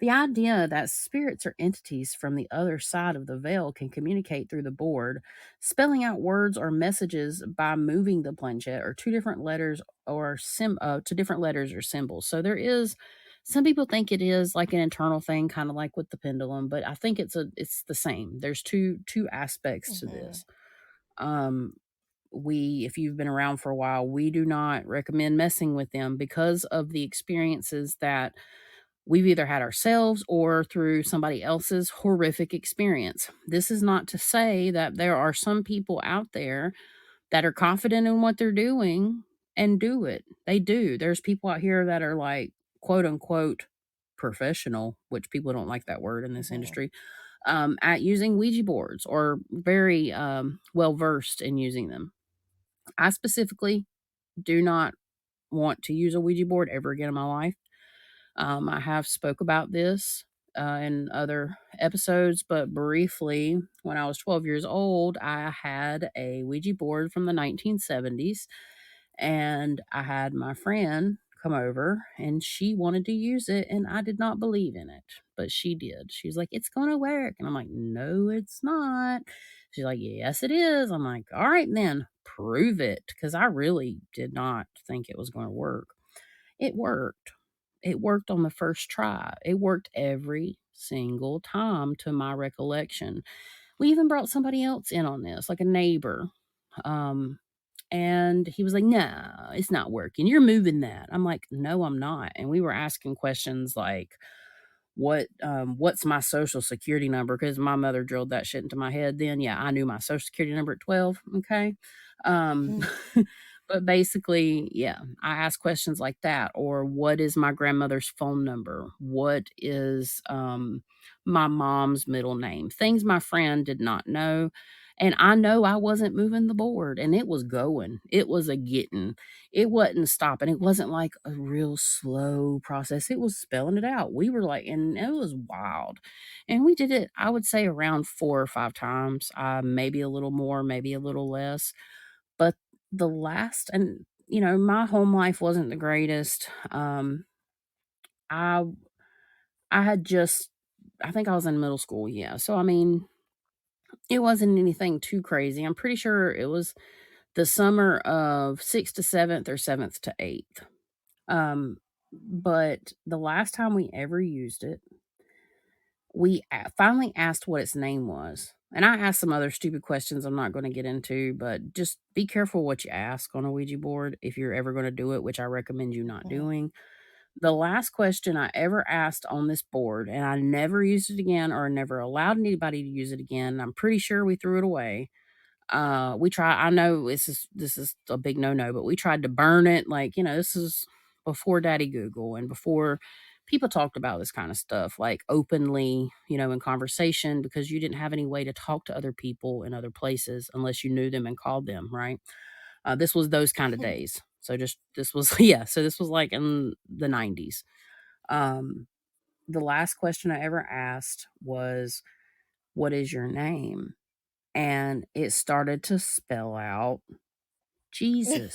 The idea that spirits or entities from the other side of the veil can communicate through the board, spelling out words or messages by moving the planchette or two different letters or to different letters or symbols. So there is some people think it is like an internal thing, kind of like with the pendulum, but I think it's the same. There's two aspects to Mhm. this. Um, we if you've been around for a while, we do not recommend messing with them because of the experiences that we've either had ourselves or through somebody else's horrific experience. This is not to say that there are some people out there that are confident in what they're doing and do it. They do. There's people out here that are like, quote unquote, professional, which people don't like that word in this Mhm. industry, at using Ouija boards or very well versed in using them. I specifically do not want to use a Ouija board ever again in my life. I have spoke about this in other episodes, but briefly, when I was 12 years old, I had a Ouija board from the 1970s, and I had my friend come over, and she wanted to use it, and I did not believe in it, but she did. She was like, "It's going to work," and I'm like, "No, it's not." She's like, "Yes, it is." I'm like, "All right, then prove it," because I really did not think it was going to work. It worked. It worked on the first try. It worked every single time to my recollection. We even brought somebody else in on this, like a neighbor. Um, and he was like, "No, it's not working. You're moving that." I'm like, "No, I'm not." And we were asking questions like, what's my social security number? Because my mother drilled that shit into my head then. Yeah, I knew my social security number at 12. Okay. Um Mhm. but basically, yeah, I ask questions like that. Or what is my grandmother's phone number? What is my mom's middle name? Things my friend did not know. And I know I wasn't moving the board, and it was going. It was a getting. It wasn't stopping. It wasn't like a real slow process. It was spelling it out. We were like, and it was wild. And we did it, I would say, around 4 or 5 times, maybe a little more, maybe a little less. But the last, and my home life wasn't the greatest. I I had just, I think I was in middle school. Yeah. So, I mean, it wasn't anything too crazy. I'm pretty sure it was the summer of 6th to 7th or 7th to 8th. But the last time we ever used it, we finally asked what its name was. And I asked some other stupid questions I'm not going to get into, but just be careful what you ask on a Ouija board if you're ever going to do it, which I recommend you not Mhm. doing. The last question I ever asked on this board, and I never used it again or never allowed anybody to use it again. I'm pretty sure we threw it away. We try, I know this is a big no-no, but we tried to burn it. Like, this is before Daddy Google and before people talked about this kind of stuff, like openly, in conversation, because you didn't have any way to talk to other people in other places unless you knew them and called them, right? This was those kind of days. So just this was yeah, so this was like in the 90s. Um, the last question I ever asked was, "What is your name?" And it started to spell out Jesus.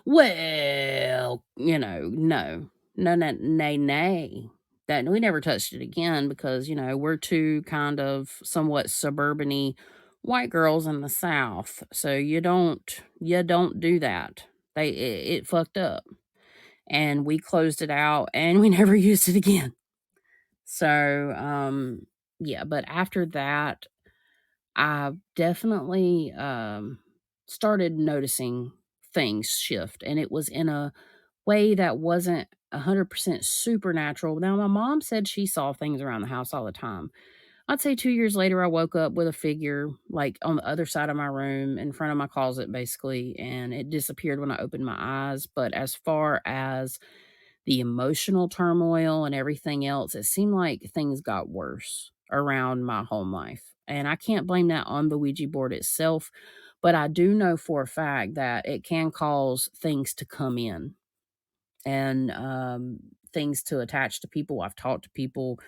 Well, no, no, no, nay, nay. That we never touched it again because we're two kind of somewhat suburban-y white girls in the South, so you don't do that. It fucked up. and we closed it out and we never used it again. So, yeah, but after that, I definitely started noticing things shift, and it was in a way that wasn't 100% supernatural. Now, my mom said she saw things around the house all the time. I'd say 2 years later, I woke up with a figure like on the other side of my room in front of my closet, basically, and it disappeared when I opened my eyes. But as far as the emotional turmoil and everything else, it seemed like things got worse around my home life. And I can't blame that on the Ouija board itself, but I do know for a fact that it can cause things to come in and things to attach to people. I've talked to people.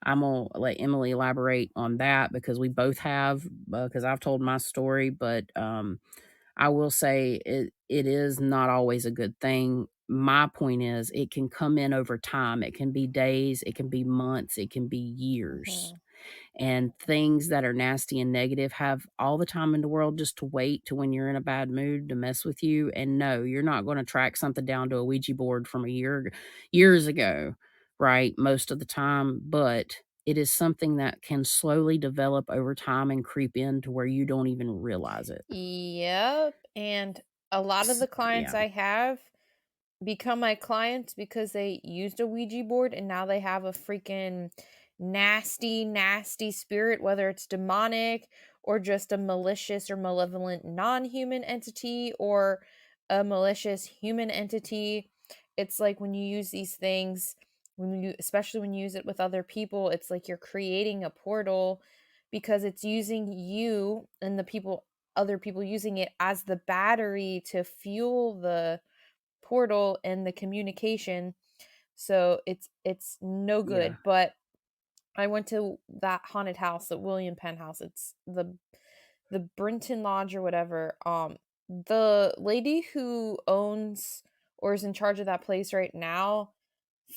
I'm gonna let Emily elaborate on that because we both have, because I've told my story, but I will say it is not always a good thing. My point is it can come in over time. It can be days, it can be months, it can be years. Mhm. And things that are nasty and negative have all the time in the world just to wait to when you're in a bad mood to mess with you. And no, you're not going to track something down to a Ouija board from years ago, right? Most of the time, but it is something that can slowly develop over time and creep in to where you don't even realize it. Yep. And a lot of the clients Yeah, I have become my clients because they used a Ouija board and now they have a freaking nasty, nasty spirit, whether it's demonic or just a malicious or malevolent non human entity or a malicious human entity. It's like when you use these things, when you, especially when you use it with other people, it's like you're creating a portal because it's using you and the people, other people using it as the battery to fuel the portal and the communication. So it's no yeah, good. But I went to that haunted house, the William Penn house. It's the Brinton Lodge or whatever. The lady who owns or is in charge of that place right now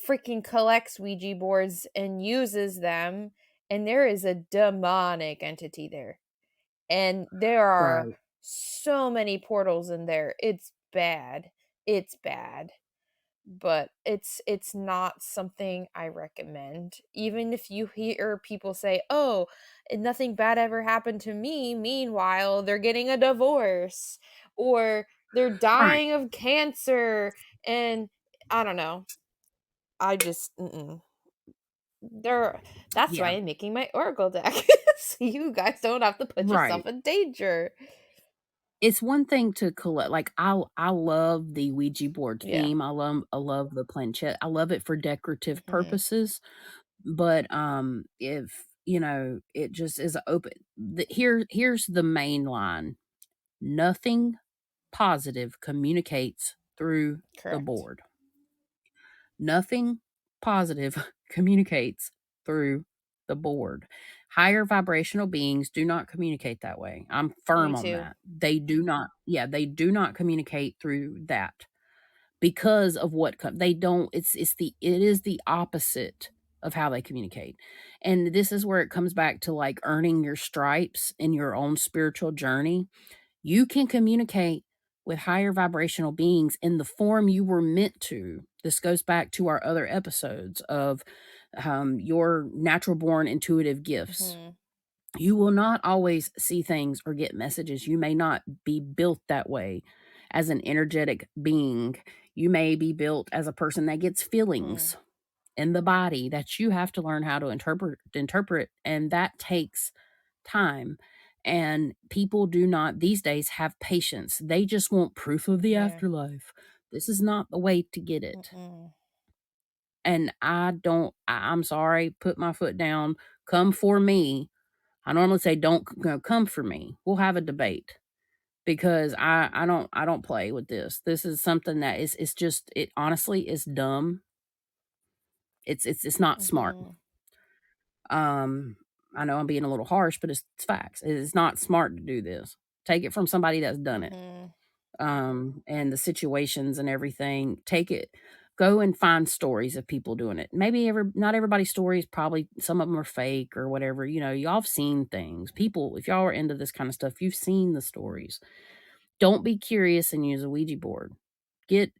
freaking collects Ouija boards and uses them, and there is a demonic entity there. And there are right. so many portals in there. It's bad. It's bad, but it's not something I recommend. Even if you hear people say, "Oh, nothing bad ever happened to me," meanwhile they're getting a divorce or they're Right. dying of cancer, and I don't know. I just there. That's why Yeah. I'm making my oracle deck, so you guys don't have to put yourself Right. in danger. It's one thing to collect, like, I love the Ouija board Yeah. theme, I love the planchette, I love it for decorative Hmm. purposes, but, if, it just is open here's the main line: "Nothing positive communicates through the Correct. board." Nothing positive communicates through the board. Higher vibrational beings do not communicate that way. I'm Me firm on too. that. They do not, yeah, they do not communicate through that because of what they don't, it is the opposite of how they communicate. And this is where it comes back to like earning your stripes in your own spiritual journey. You can communicate with higher vibrational beings in the form you were meant to. This goes back to our other episodes of your natural born intuitive gifts. Hmm. You will not always see things or get messages. You may not be built that way as an energetic being. You may be built as a person that gets Hmm. feelings in the body that you have to learn how to interpret, and that takes time. And people do not these days have patience. They just want proof of the Yeah. afterlife. This is not the way to get it. Mm-mm. And I'm sorry, put my foot down, come for me. I normally say don't come for me. We'll have a debate because I don't play with this. This is something that is it's just it honestly is dumb. It's not smart. Mhm. Um, I know I'm being a little harsh, but it's facts. It's not smart to do this. Take it from somebody that's done it. Mhm. And the situations and everything. Take it. Go and find stories of people doing it. Maybe not everybody's stories. Probably some of them are fake or whatever. Y'all have seen things. People, if y'all are into this kind of stuff, you've seen the stories. Don't be curious and use a Ouija board. Get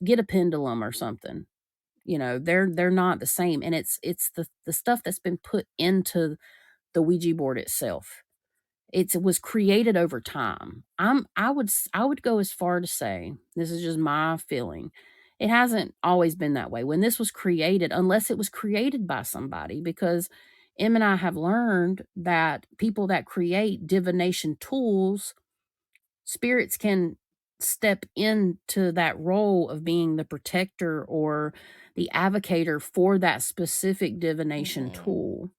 get a pendulum or something. You know, they're not the same, and it's the stuff that's been put into the Ouija board itself. It was created over time. I would go as far to say, this is just my feeling, it hasn't always been that way. When this was created, unless it was created by somebody, because Em and I have learned that people that create divination tools, spirits can step into that role of being the protector or the advocator for that specific divination Mhm. tool.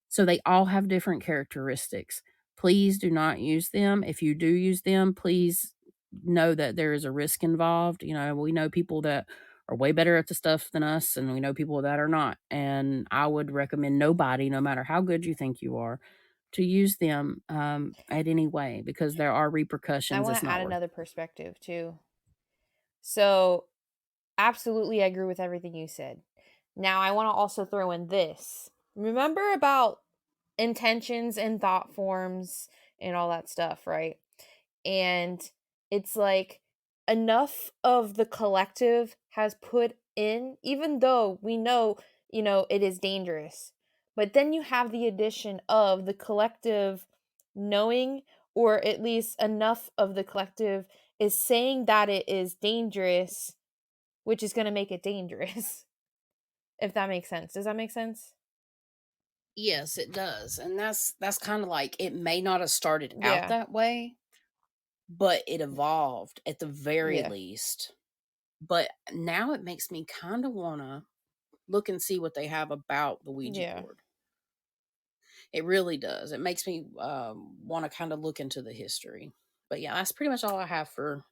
So they all have different characteristics. Please do not use them. If you do use them, please know that there is a risk involved. You know, we know people that are way better at the stuff than us, and we know people that are not. And I would recommend nobody, no matter how good you think you are, to use them at any way, because there are I repercussions. want It's to not add worth another it. perspective too. So, absolutely, I agree with everything you said. Now, I want to also throw in this. Remember about intentions and thought forms and all that stuff, right? And it's like enough of the collective has put in, even though we know, it is dangerous. But then you have the addition of the collective knowing, or at least enough of the collective is saying that it is dangerous, which is going to make it dangerous. If that makes sense. Does that make sense? Yes, it does. And that's kind of like, it may not have started out Yeah. that way, but it evolved at the very Yeah. least. But now it makes me kind of want to look and see what they have about the Ouija Yeah. board. It really does. It makes me want to kind of look into the history. But yeah, that's pretty much all I have for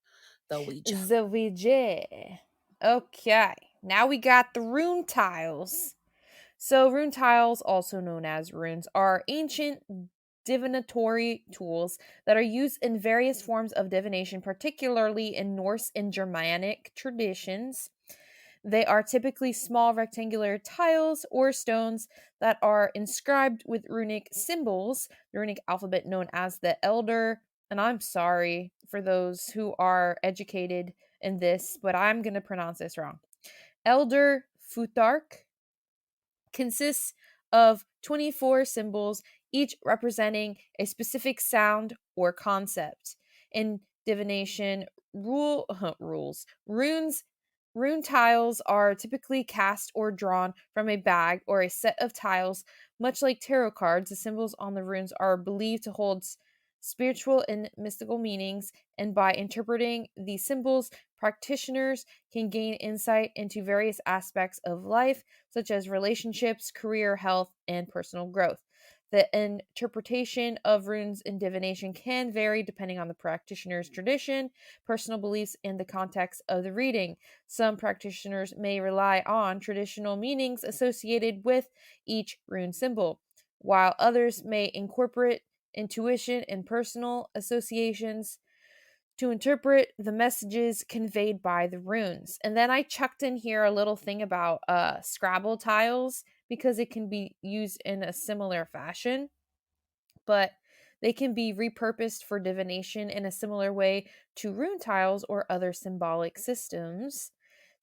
the Ouija. The Ouija. Okay. Now we got the rune tiles. So, rune tiles, also known as runes, are ancient divinatory tools that are used in various forms of divination, particularly in Norse and Germanic traditions. They are typically small rectangular tiles or stones that are inscribed with runic symbols, the runic alphabet known as the Elder. And I'm sorry for those who are educated in this, but I'm going to pronounce this wrong. Elder Futhark consists of 24 symbols, each representing a specific sound or concept. In divination rules, rune tiles are typically cast or drawn from a bag or a set of tiles. Much like tarot cards, the symbols on the runes are believed to hold spiritual and mystical meanings, and by interpreting these symbols, practitioners can gain insight into various aspects of life, such as relationships, career, health, and personal growth. The interpretation of runes in divination can vary depending on the practitioner's tradition, personal beliefs, and the context of the reading. Some practitioners may rely on traditional meanings associated with each rune symbol, while others may incorporate intuition and personal associations to interpret the messages conveyed by the runes. And then I chucked in here a little thing about Scrabble tiles because it can be used in a similar fashion, but they can be repurposed for divination in a similar way to rune tiles or other symbolic systems.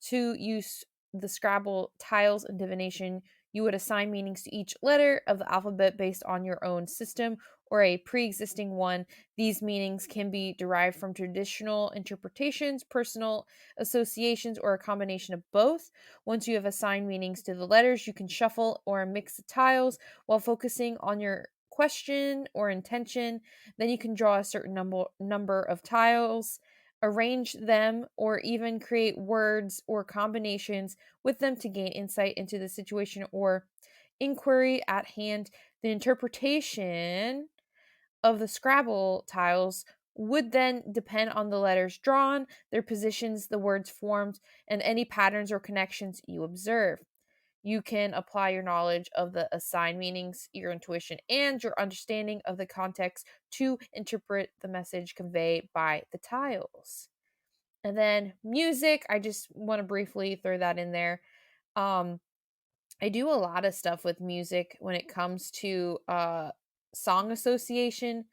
To use the Scrabble tiles in divination, you would assign meanings to each letter of the alphabet based on your own system or a pre existing one. These meanings can be derived from traditional interpretations, personal associations, or a combination of both. Once you have assigned meanings to the letters, you can shuffle or mix the tiles while focusing on your question or intention. Then you can draw a certain number of tiles, arrange them, or even create words or combinations with them to gain insight into the situation or inquiry at hand. The interpretation of the Scrabble tiles would then depend on the letters drawn, their positions, the words formed, and any patterns or connections you observe. You can apply your knowledge of the assigned meanings, your intuition, and your understanding of the context to interpret the message conveyed by the tiles. And then music, I just want to briefly throw that in there. Um, I do a lot of stuff with music when it comes to song association,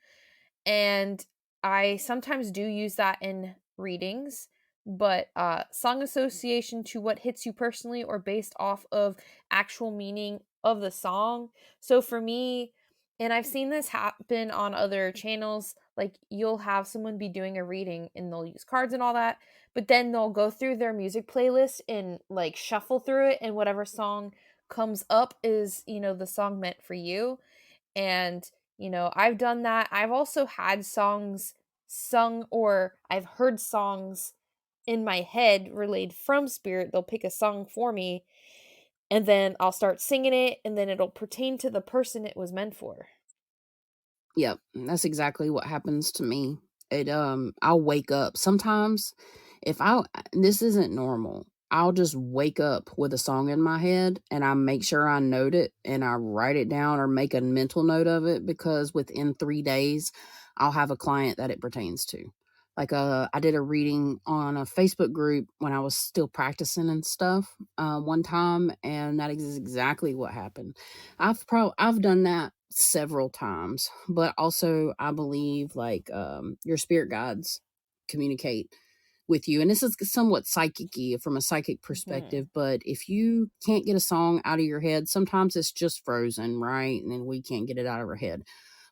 and I sometimes do use that in readings, but song association to what hits you personally or based off of actual meaning of the song. So for me, and I've seen this happen on other channels, like you'll have someone be doing a reading and they'll use cards and all that, but then they'll go through their music playlist and like shuffle through it, and whatever song comes up is, the song meant for you. And, I've done that. I've also had songs sung, or I've heard songs in my head relayed from spirit. They'll pick a song for me, and then I'll start singing it, and then it'll pertain to the person it was meant for. Yep, that's exactly what happens to me. I'll wake up. Sometimes if I this isn't normal. I'll just wake up with a song in my head and I make sure I note it and I write it down or make a mental note of it, because within 3 days I'll have a client that it pertains to. Like I did a reading on a Facebook group when I was still practicing and stuff one time, and that is exactly what happened. I've done that several times, but also I believe like your spirit guides communicate with you, and this is somewhat psychic-y from a psychic Hmm. perspective. But if you can't get a song out of your head, sometimes it's just frozen, right? And then we can't get it out of our head.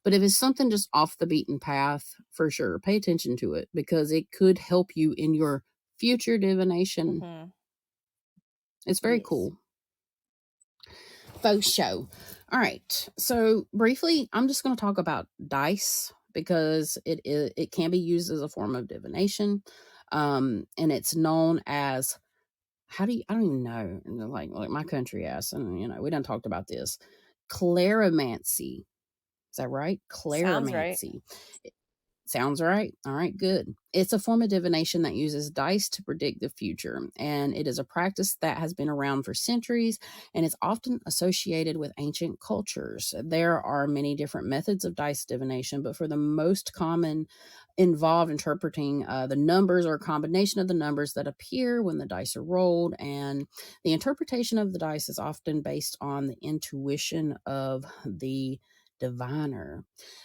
But if it's something just off the beaten path, for sure, pay attention to it, because it could help you in your future divination. Hmm. It's very Yes. cool. Faux show. All right. So briefly, I'm just going to talk about dice because it can be used as a form of divination, and it's known as, how do you, I don't even know, like my country ass, and we done talked about this, clarimancy. Is that right? Sounds right. Clarimancy. Sounds right. All right, good. It's a form of divination that uses dice to predict the future, and it is a practice that has been around for centuries and is often associated with ancient cultures. There are many different methods of dice divination, but for the most common, involve interpreting the numbers or a combination of the numbers that appear when the dice are rolled, and the interpretation of the dice is often based on the intuition of the diviner.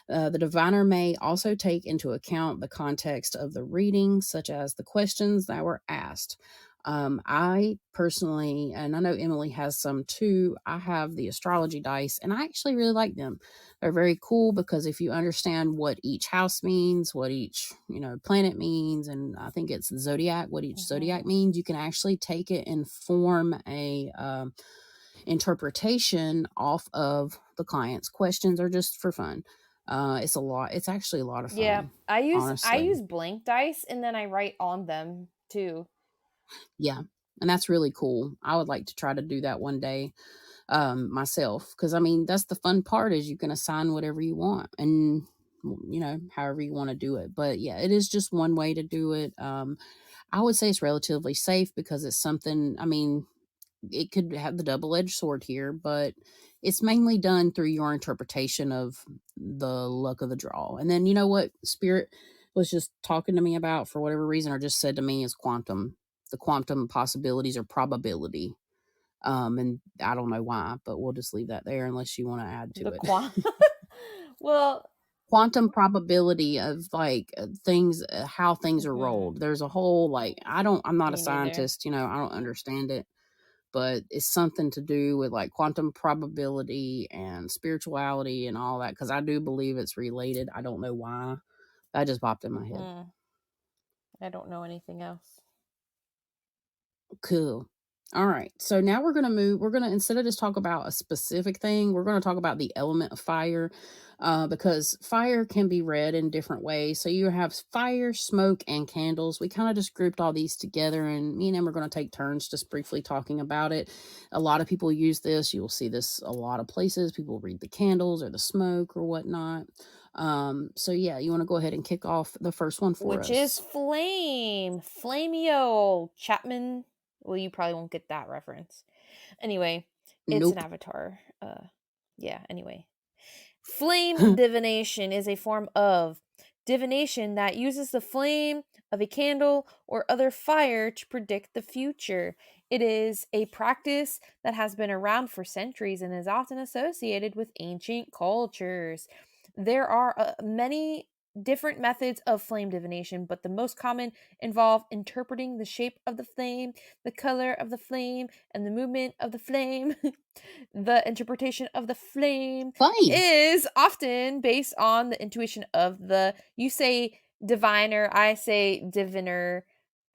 The diviner may also take into account the context of the reading, such as the questions that were asked. I personally, and I know Emily has some too, I have the astrology dice, and I actually really like them. They're very cool because if you understand what each house means, what each planet means, and I think it's zodiac, what each zodiac Hmm. means, you can actually take it and form a interpretation off of the client's questions, or just for fun. It's a lot. It's actually a lot of Yeah, fun, I honestly. use blank dice, and then I write on them too. Yeah, and that's really cool. I would like to try to do that one day myself, because I mean that's the fun part, is you can assign whatever you want, and however you want to do it. But yeah, it is just one way to do it. I would say it's relatively safe because it's something. I mean, it could have the double-edged sword here, but it's mainly done through your interpretation of the luck of the draw. And then what spirit was just talking to me about, for whatever reason, or just said to me, is quantum, the quantum possibilities or probability. And I don't know why, but we'll just leave that there unless you want to add to The it. quant. Well, Quantum probability of like things, how things are hmm, rolled. There's a whole, like, I'm not a me neither. scientist, I don't understand it, but it's something to do with like quantum probability and spirituality and all that, because I do believe it's related. I don't know why. That just popped in my head. Hmm. I don't know anything else. Cool. All right. So now we're going to move. We're going to, instead of just talk about a specific thing, we're going to talk about the element of fire, because fire can be read in different ways. So you have fire, smoke, and candles. We kind of just grouped all these together, and me and them are going to take turns just briefly talking about it. A lot of people use this. You will see this a lot of places. People read the candles or the smoke or whatnot. So yeah, you want to go ahead and kick off the first one for Which is us? Flame. Flameo Chapman. Well, you probably won't get that reference. Anyway, it's an Nope. avatar. Yeah, anyway. Flame divination is a form of divination that uses the flame of a candle or other fire to predict the future. It is a practice that has been around for centuries and is often associated with ancient cultures. There are many different methods of flame divination, but the most common involve interpreting the shape of the flame, the color of the flame, and the movement of the flame. The interpretation of the flame Flame. is often based on the intuition of you say diviner, I say diviner,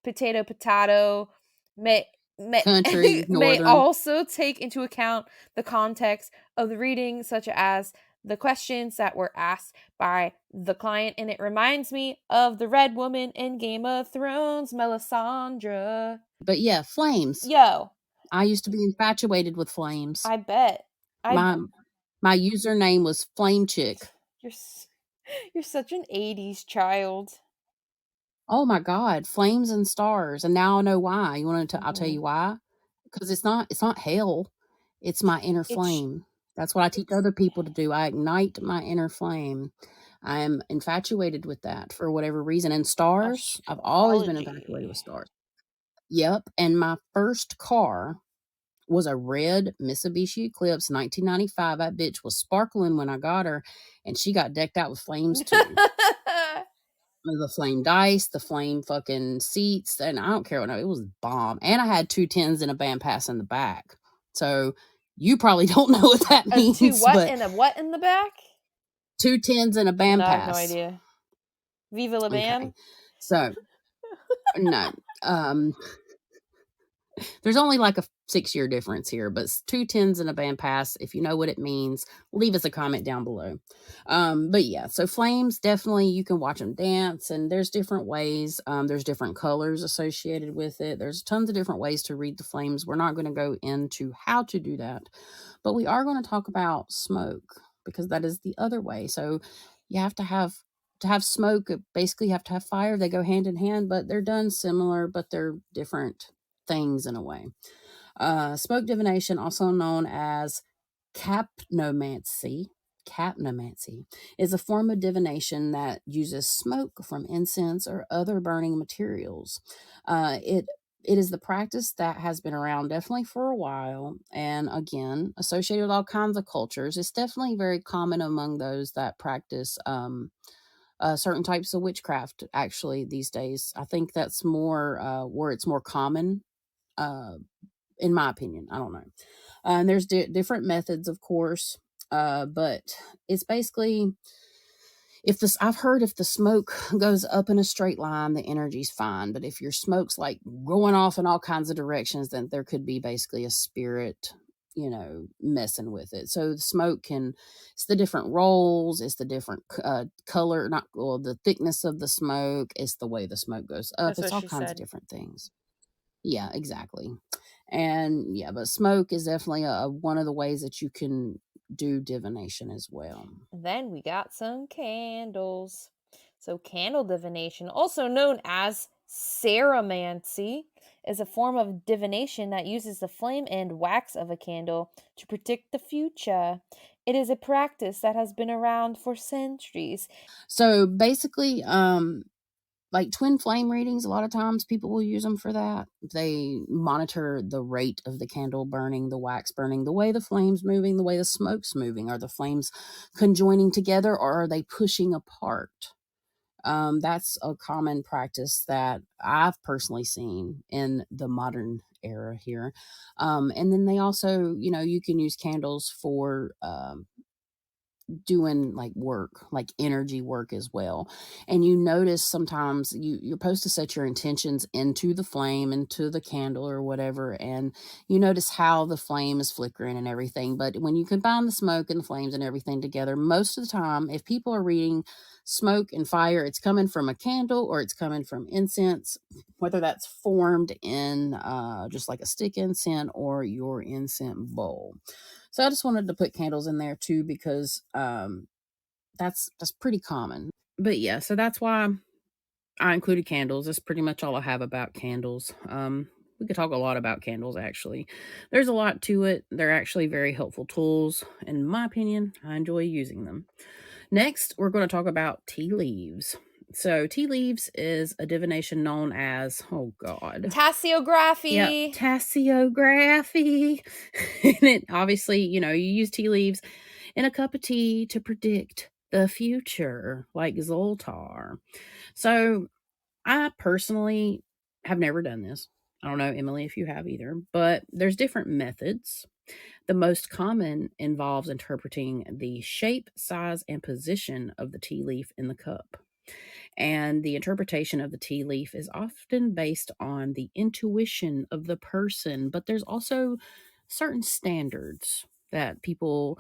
potato, may, may, Country, may northern. also take into account the context of the reading, such as the questions that were asked by the client. And it reminds me of the red woman in Game of Thrones, Melisandre. But yeah, flames. Yo, I used to be infatuated with flames. I bet. I My my username was Flame Chick. you're you're such an 80s child. Oh my God, flames and stars. And now I know why. You want to? I'll tell Mhm. you why. Because it's not hell. It's my inner It's flame. That's what I teach other people to do. I ignite my inner flame. I am infatuated with that for whatever reason. And stars, I've always been infatuated with astrology. stars. Yep. And my first car was a red Mitsubishi Eclipse 1995. That bitch was sparkling when I got her, and she got decked out with flames too. The flame dice, the flame fucking seats, and I don't care what. No, it was bomb. And I had 2 10s and a band pass in the back. So you probably don't know what that A two means, what but and a what in the back? 2 10s and a band No, I have no pass. idea. Viva la Okay. bam. So no. There's only like a 6 year difference here, but 2 10s and a band pass. If you know what it means, leave us a comment down below. But yeah, so flames, definitely you can watch them dance, and there's different ways. There's different colors associated with it. There's tons of different ways to read the flames. We're not going to go into how to do that, but we are going to talk about smoke because that is the other way. So you have to have smoke. Basically, you have to have fire. They go hand in hand, but they're done similar, but they're different things in a way. Smoke divination, also known as capnomancy, capnomancy, is a form of divination that uses smoke from incense or other burning materials. It is the practice that has been around definitely for a while, and again associated with all kinds of cultures. It's definitely very common among those that practice certain types of witchcraft. Actually, these days, I think that's more where it's more common. Uh, in my opinion, I don't know. And there's different methods, of course, but it's basically I've heard if the smoke goes up in a straight line, the energy's fine. But if your smoke's like going off in all kinds of directions, then there could be basically a spirit, messing with it. So the smoke it's the different rolls, it's the different color, not well, the thickness of the smoke, it's the way the smoke goes up, That's it's what all she kinds of said. different things. Yeah, exactly. And yeah, but smoke is definitely one of the ways that you can do divination as well. Then we got some candles. So, candle divination, also known as ceromancy, is a form of divination that uses the flame and wax of a candle to predict the future. It is a practice that has been around for centuries. So basically, like twin flame readings, a lot of times people will use them for that. They monitor the rate of the candle burning, the wax burning, the way the flame's moving, the way the smoke's moving. Are the flames conjoining together or are they pushing apart? That's a common practice that I've personally seen in the modern era here. And then they also, you can use candles for doing like work, like energy work as well. And you notice sometimes you're supposed to set your intentions into the flame, into the candle or whatever, and you notice how the flame is flickering and everything. But when you combine the smoke and the flames and everything together, most of the time, if people are reading smoke and fire, it's coming from a candle or it's coming from incense, whether that's formed in just like a stick incense or your incense bowl. So I just wanted to put candles in there too because that's pretty common. But yeah, so that's why I included candles. That's pretty much all I have about candles. We could talk a lot about candles actually. There's a lot to it. They're actually very helpful tools. In my opinion, I enjoy using them. Next, we're going to talk about tea leaves. So, tea leaves is a divination known as, oh God. Yep, Tasseography. tasseography. And it obviously, you use tea leaves in a cup of tea to predict The future, like Zoltar. So I personally have never done this. I don't know, Emily, if you have either, but there's different methods. The most common involves interpreting the shape, size, and position of the tea leaf in the cup. And the interpretation of the tea leaf is often based on the intuition of the person, but there's also certain standards that people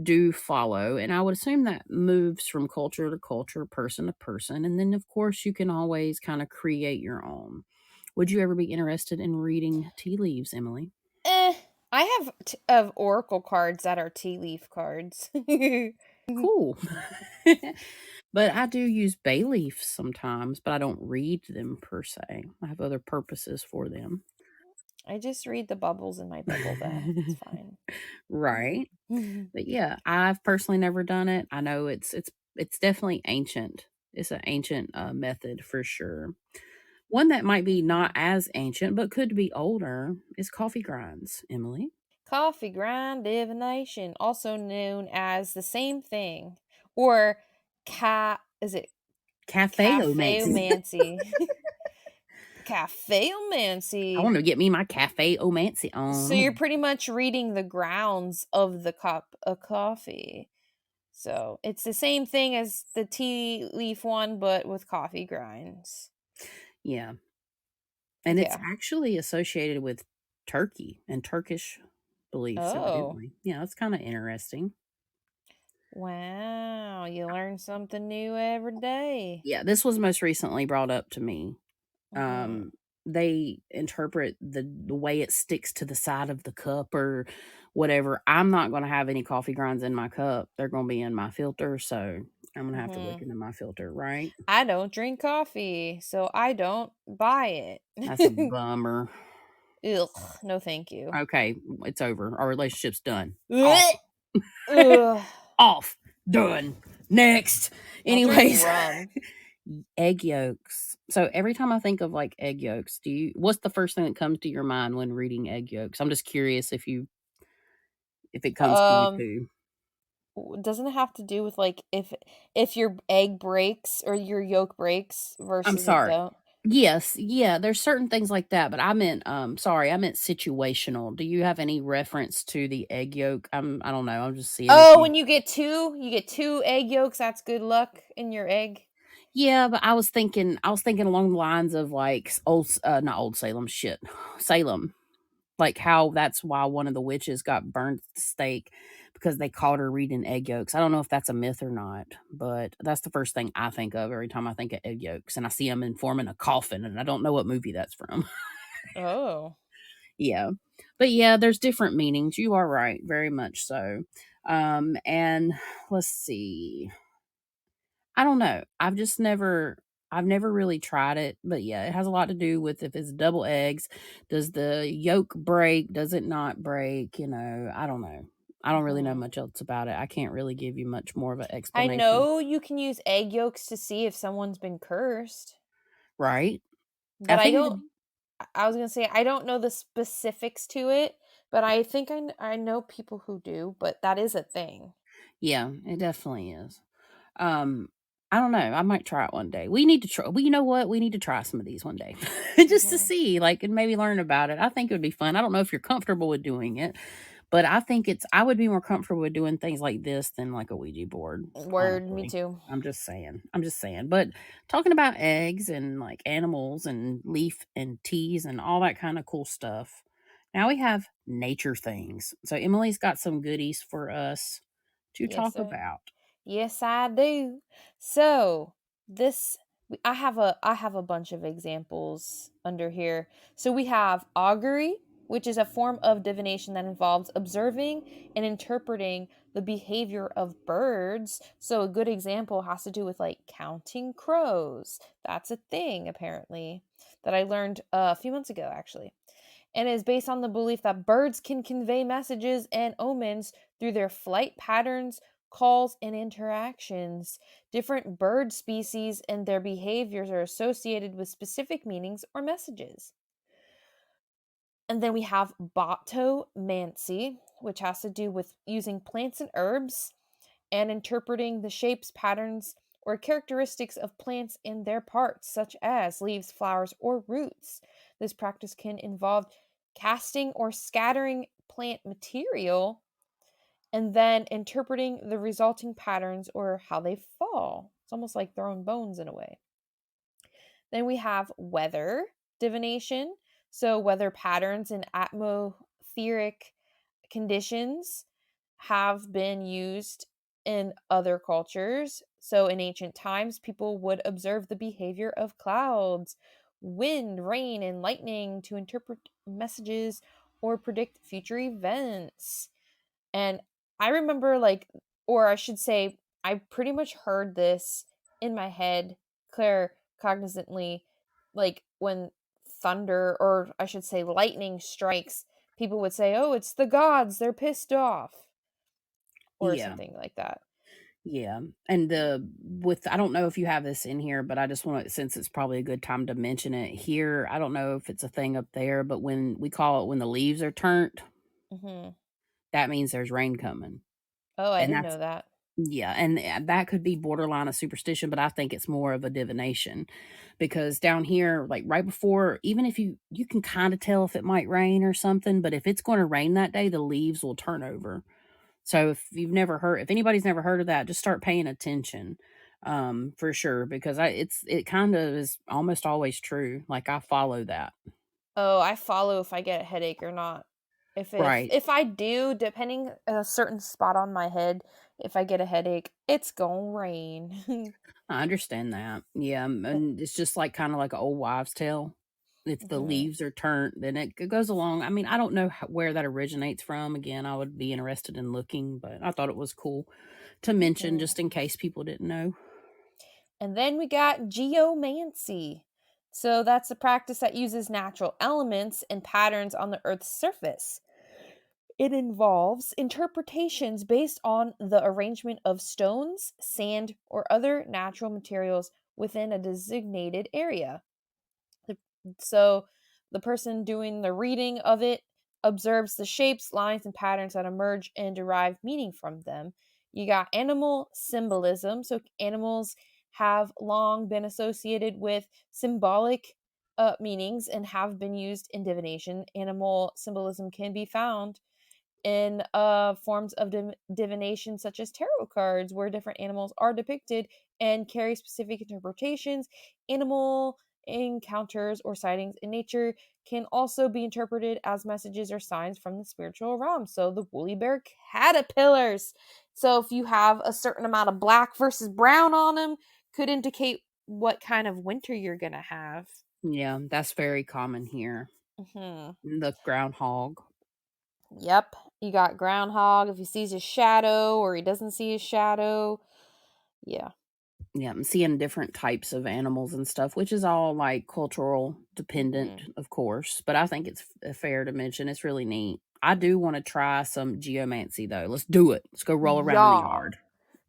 do follow. And I would assume that moves from culture to culture, person to person. And then, of course, you can always kind of create your own. Would you ever be interested in reading tea leaves, Emily? Eh, I have of oracle cards that are tea leaf cards. Cool. But I do use bay leaves sometimes, but I don't read them per se. I have other purposes for them. I just read the bubbles in my bubble bath. It's fine. Right. But yeah, I've personally never done it. I know it's definitely ancient. It's an ancient method for sure. One that might be not as ancient but could be older is coffee grinds, Emily. Coffee grind divination, also known as the same thing, or is it Cafeomancy. cafe-omancy? I want Cafe-omancy. to get me my cafeomancy So you're on. pretty much reading the grounds of the cup of coffee. So it's the same thing as the tea leaf one, but with coffee grinds. Yeah. And it's Yeah. actually associated with Turkey and Turkish beliefs, Oh. evidently. Yeah, that's kind of interesting. Wow. You learn something new every day. Yeah, this was most recently brought up to me. Mm-hmm. Um, they interpret the way it sticks to the side of the cup or whatever. I'm not going to have any coffee grinds in my cup. They're going to be in my filter, so I'm going to have to look Mm-hmm. into my filter, right? I don't drink coffee, so I don't buy That's a it. bummer. Ugh, no thank you. Okay, it's over. Our relationship's done. Off. Ugh. Ugh. Off. Done. Next. I'll drink Anyways, rum. egg yolks. So every time I think of like egg yolks, what's the first thing that comes to your mind when reading egg yolks? I'm just curious if it comes to you Um, too. doesn't it have to do with like if your egg breaks or your yolk breaks I'm versus it sorry. don't? Yes, yeah, there's certain things like that, but I meant sorry, I meant situational. Do you have any reference to the egg yolk? I don't know. I'm just seeing if Oh, you. when you get two egg yolks, that's good luck in your egg. Yeah, but I was thinking along the lines of like not old Salem shit. Salem. Like how that's why one of the witches got burned at the stake because they caught her reading egg yolks. I don't know if that's a myth or not, but that's the first thing I think of every time I think of egg yolks, and I see them in forming a coffin, and I don't know what movie that's from. Oh. Yeah, but yeah, there's different meanings. You are right, very much so. And let's see. I don't know. I've never really tried it, but yeah, it has a lot to do with if it's double eggs, does the yolk break, does it not break, I don't know. I don't really know Mhm. much else about it. I can't really give you much more of an I explanation. know you can use egg yolks to see if someone's been cursed, Right? I but I think don't. that I was gonna say I don't know the specifics to it, but I think I know people who do. But that is a thing. yeah, it definitely is. Um, I don't know. I might try it one day. We need to try. Well, you know what? We need to try some of these one day, just to Hmm. see, like, and maybe learn about it. I think it would be fun. I don't know if you're comfortable with doing it, but I think I would be more comfortable with doing things like this than like a Ouija board. Word, me Honestly, too. I'm just saying. I'm just saying. But talking about eggs and like animals and leaf and teas and all that kind of cool stuff. Now we have nature things. So Emily's got some goodies for us to Yes, talk sir. about. Yes, I do. So this I have a bunch of examples under here. So we have augury, which is a form of divination that involves observing and interpreting the behavior of birds. So a good example has to do with like counting crows. That's a thing apparently that I learned a few months ago actually. And is based on the belief that birds can convey messages and omens through their flight patterns, calls, and interactions. Different bird species and their behaviors are associated with specific meanings or messages. And then we have botomancy, which has to do with using plants and herbs and interpreting the shapes, patterns, or characteristics of plants and their parts, such as leaves, flowers, or roots. This practice can involve casting or scattering plant material and then interpreting the resulting patterns or how they fall. It's almost like throwing bones in a way. Then we have weather divination. So, weather patterns and atmospheric conditions have been used in other cultures. So, in ancient times, people would observe the behavior of clouds, wind, rain, and lightning to interpret messages or predict future events. And I remember, like, or I should say, I pretty much heard this in my head, clear cognizantly, like when thunder, or I should say, lightning strikes, people would say, "Oh, it's the gods, they're pissed off," or Yeah. something like that. Yeah. And I don't know if you have this in here, but I just want to, since it's probably a good time to mention it here. I don't know if it's a thing up there, but when we call it when the leaves are turned, Hmm. that means there's rain coming. Oh, I And didn't that's, know that. yeah, and that could be borderline a superstition, but I think it's more of a divination because down here, like right before, even if you can kind of tell if it might rain or something, but if it's going to rain that day, the leaves will turn over. So if anybody's never heard of that, just start paying attention, for sure, because it kind of is almost always true. Like I follow that. Oh, I follow if I get a headache or not. Right. If I do, depending a certain spot on my head, if I get a headache, it's gonna rain. I understand that. Yeah, and it's just like kind of like an old wives' tale. If the Mhm. leaves are turned, then it goes along. I mean, I don't know where that originates from. Again, I would be interested in looking, but I thought it was cool to mention Mhm. just in case people didn't know. And then we got geomancy. So that's a practice that uses natural elements and patterns on the Earth's surface. It involves interpretations based on the arrangement of stones, sand, or other natural materials within a designated area. The- So the person doing the reading of it observes the shapes, lines, and patterns that emerge and derive meaning from them. You got animal symbolism. So animals have long been associated with symbolic meanings and have been used in divination. Animal symbolism can be found in forms of divination such as tarot cards where different animals are depicted and carry specific interpretations. Animal encounters or sightings in nature can also be interpreted as messages or signs from the spiritual realm. So the woolly bear caterpillars, so if you have a certain amount of black versus brown on them, could indicate what kind of winter you're gonna have. Yeah, that's very common here. Hmm. The groundhog. Yep. You got groundhog if he sees his shadow or he doesn't see his shadow. Yeah. Yeah, I'm seeing different types of animals and stuff, which is all like cultural dependent, Hmm. of course. But I think it's fair to mention it's really neat. I do want to try some geomancy though. Let's do it. Let's go roll around in the Yeah. yard.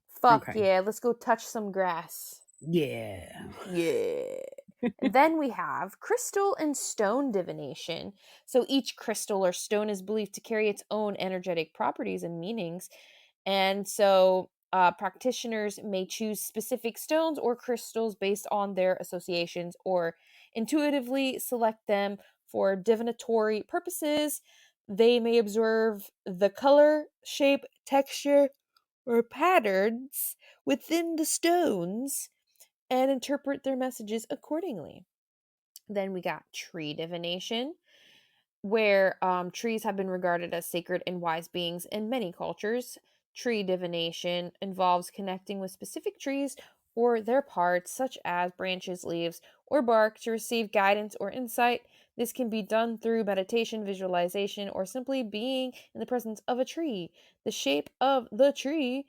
Fuck Okay. yeah. Let's go touch some grass. Yeah. Yeah. And then we have crystal and stone divination. So each crystal or stone is believed to carry its own energetic properties and meanings. And so practitioners may choose specific stones or crystals based on their associations or intuitively select them for divinatory purposes. They may observe the color, shape, texture, or patterns within the stones and interpret their messages accordingly. Then we got tree divination, where trees have been regarded as sacred and wise beings in many cultures. Tree divination involves connecting with specific trees or their parts, such as branches, leaves, or bark, to receive guidance or insight. This can be done through meditation, visualization, or simply being in the presence of a tree. The shape of the tree,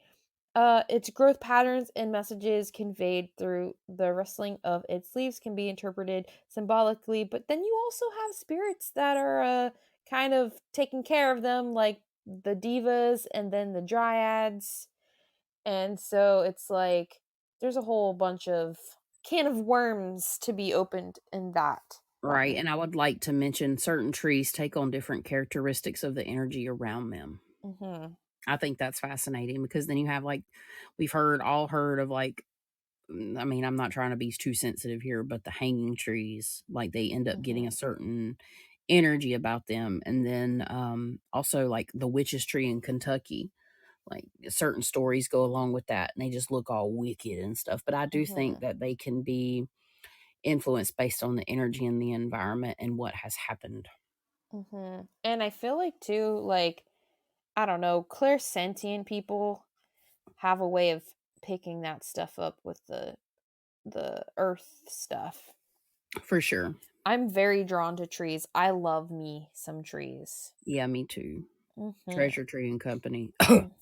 its growth patterns and messages conveyed through the rustling of its leaves can be interpreted symbolically, but then you also have spirits that are kind of taking care of them, like the divas and then the dryads. And so it's like there's a whole bunch of can of worms to be opened in that Right. realm. And I would like to mention certain trees take on different characteristics of the energy around them. Hmm. I think that's fascinating because then you have like we've all heard of like I mean, I'm not trying to be too sensitive here, but the hanging trees, like they end up getting a Mhm. certain energy about them. And then also like the witch's tree in Kentucky, like certain stories go along with that and they just look all wicked and stuff. But I do think Mhm. that they can be influenced based on the energy and the environment and what has happened. Mhm. And I feel like too, like, I don't know, clairsentient people have a way of picking that stuff up with the earth stuff. For sure. I'm very drawn to trees. I love me some trees. Yeah, me too. Mhm. Treasure Tree and Company. Mm.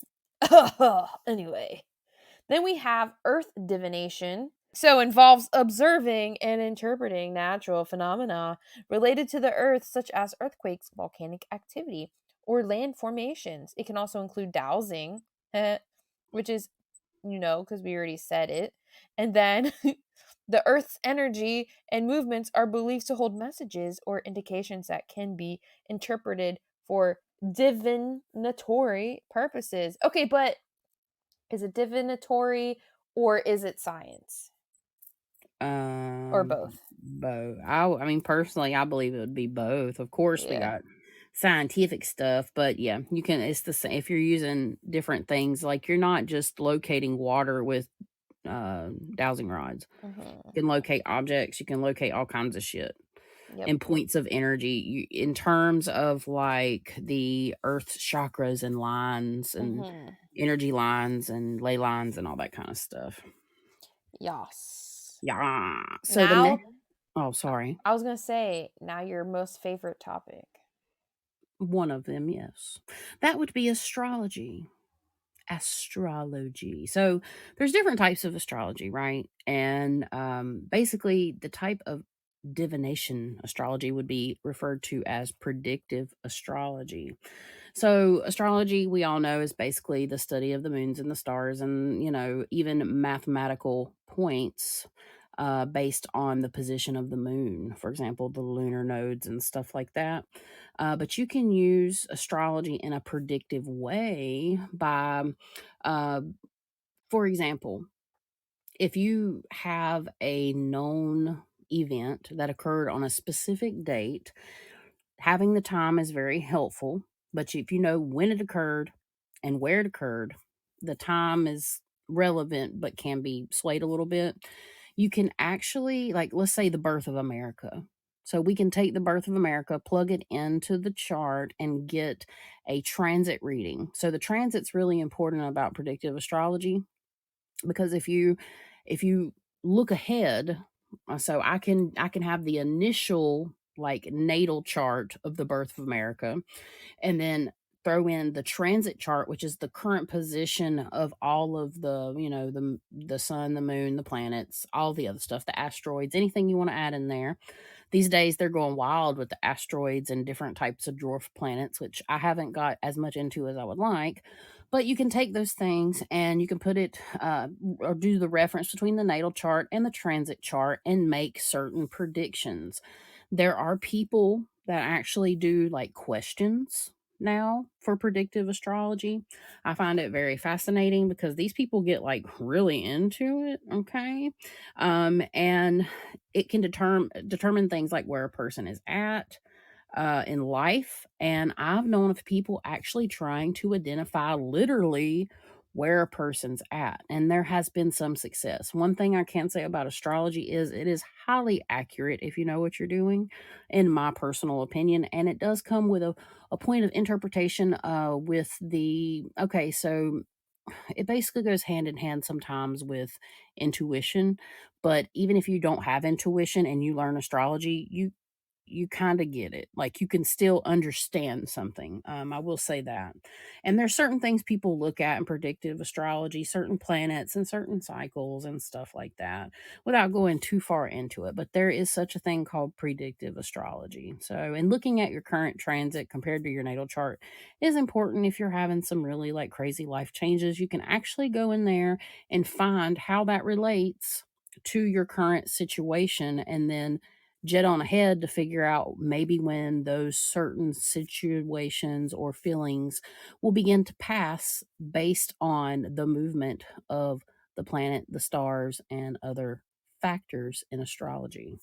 Anyway, then we have earth divination. So involves observing and interpreting natural phenomena related to the earth such as earthquakes, volcanic activity, or land formations. It can also include dowsing, which is because we already said it. And then the earth's energy and movements are believed to hold messages or indications that can be interpreted for divinatory purposes. Okay, but is it divinatory or is it science? Or Um, both? both. I mean, personally, I believe it would be both. Of course, we Yeah. got scientific stuff, but yeah, you can. It's the same if you're using different things. Like you're not just locating water with dowsing rods. Hmm. You can locate objects. You can locate all kinds of shit Yep. and points of energy. In terms of like the Earth's chakras and lines and Hmm. energy lines and ley lines and all that kind of stuff. Yes. Yeah. So the next. Now, Oh, sorry. I was going to say, now your most favorite topic. One of them, yes. That would be astrology. Astrology. So there's different types of astrology, right? And basically, the type of divination astrology would be referred to as predictive astrology. So, astrology, we all know, is basically the study of the moons and the stars and, even mathematical points based on the position of the moon. For example, the lunar nodes and stuff like that. But you can use astrology in a predictive way by, uh, for example, if you have a known event that occurred on a specific date, having the time is very helpful, but if you know when it occurred and where it occurred, the time is relevant but can be swayed a little bit. You can actually, like, let's say the birth of America. So we can take the birth of America, plug it into the chart, and get a transit reading. So the transit's really important about predictive astrology because if you look ahead, so I can have the initial like natal chart of the birth of America and then throw in the transit chart, which is the current position of all of the sun, the moon, the planets, all the other stuff, the asteroids, anything you want to add in there. These days they're going wild with the asteroids and different types of dwarf planets, which I haven't got as much into as I would like. But you can take those things and you can put it or do the reference between the natal chart and the transit chart and make certain predictions. There are people that actually do like questions now for predictive astrology. I find it very fascinating because these people get like really into it, okay? And it can determine things like where a person is at in life. And I've known of people actually trying to identify literally where a person's at. And there has been some success. One thing I can say about astrology is it is highly accurate if you know what you're doing, in my personal opinion. And it does come with a point of interpretation with the, okay, so it basically goes hand in hand sometimes with intuition. But even if you don't have intuition and you learn astrology, you kind of get it. Like you can still understand something. I will say that. And there's certain things people look at in predictive astrology, certain planets and certain cycles and stuff like that, without going too far into it. But there is such a thing called predictive astrology. So, and looking at your current transit compared to your natal chart is important if you're having some really like crazy life changes. You can actually go in there and find how that relates to your current situation and then jet on ahead to figure out maybe when those certain situations or feelings will begin to pass based on the movement of the planet, the stars, and other factors in astrology.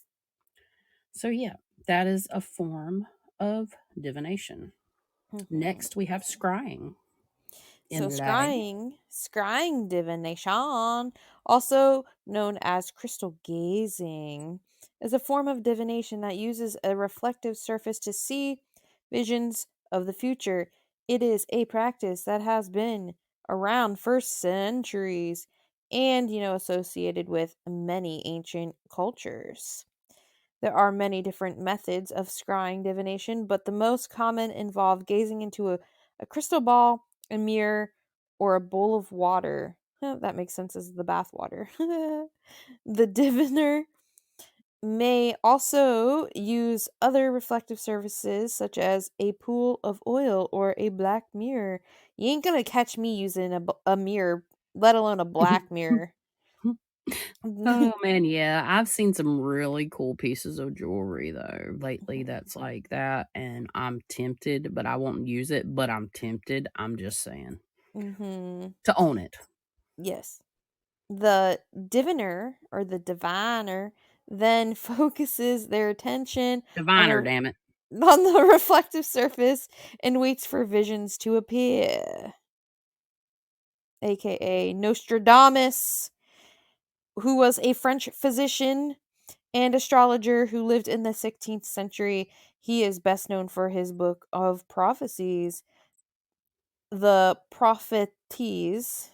So, yeah, that is a form of divination. Mhm. Next, we have scrying. So Enlighten. scrying divination, also known as crystal gazing, is a form of divination that uses a reflective surface to see visions of the future. It is a practice that has been around for centuries and, associated with many ancient cultures. There are many different methods of scrying divination, but the most common involve gazing into a crystal ball, a mirror, or a bowl of water. That makes sense as the bath water. The diviner may also use other reflective surfaces such as a pool of oil or a black mirror. You ain't gonna catch me using a mirror, let alone a black mirror. Oh man, yeah. I've seen some really cool pieces of jewelry though lately Mhm. that's like that, and I'm tempted, but I won't use it, but I'm tempted. I'm just saying. Mhm. To own it. Yes. The diviner or the diviner then focuses their attention on Diviner, the damn it. on the reflective surface and waits for visions to appear, aka Nostradamus, who was a French physician and astrologer who lived in the 16th century. He is best known for his book of prophecies, the Propheties,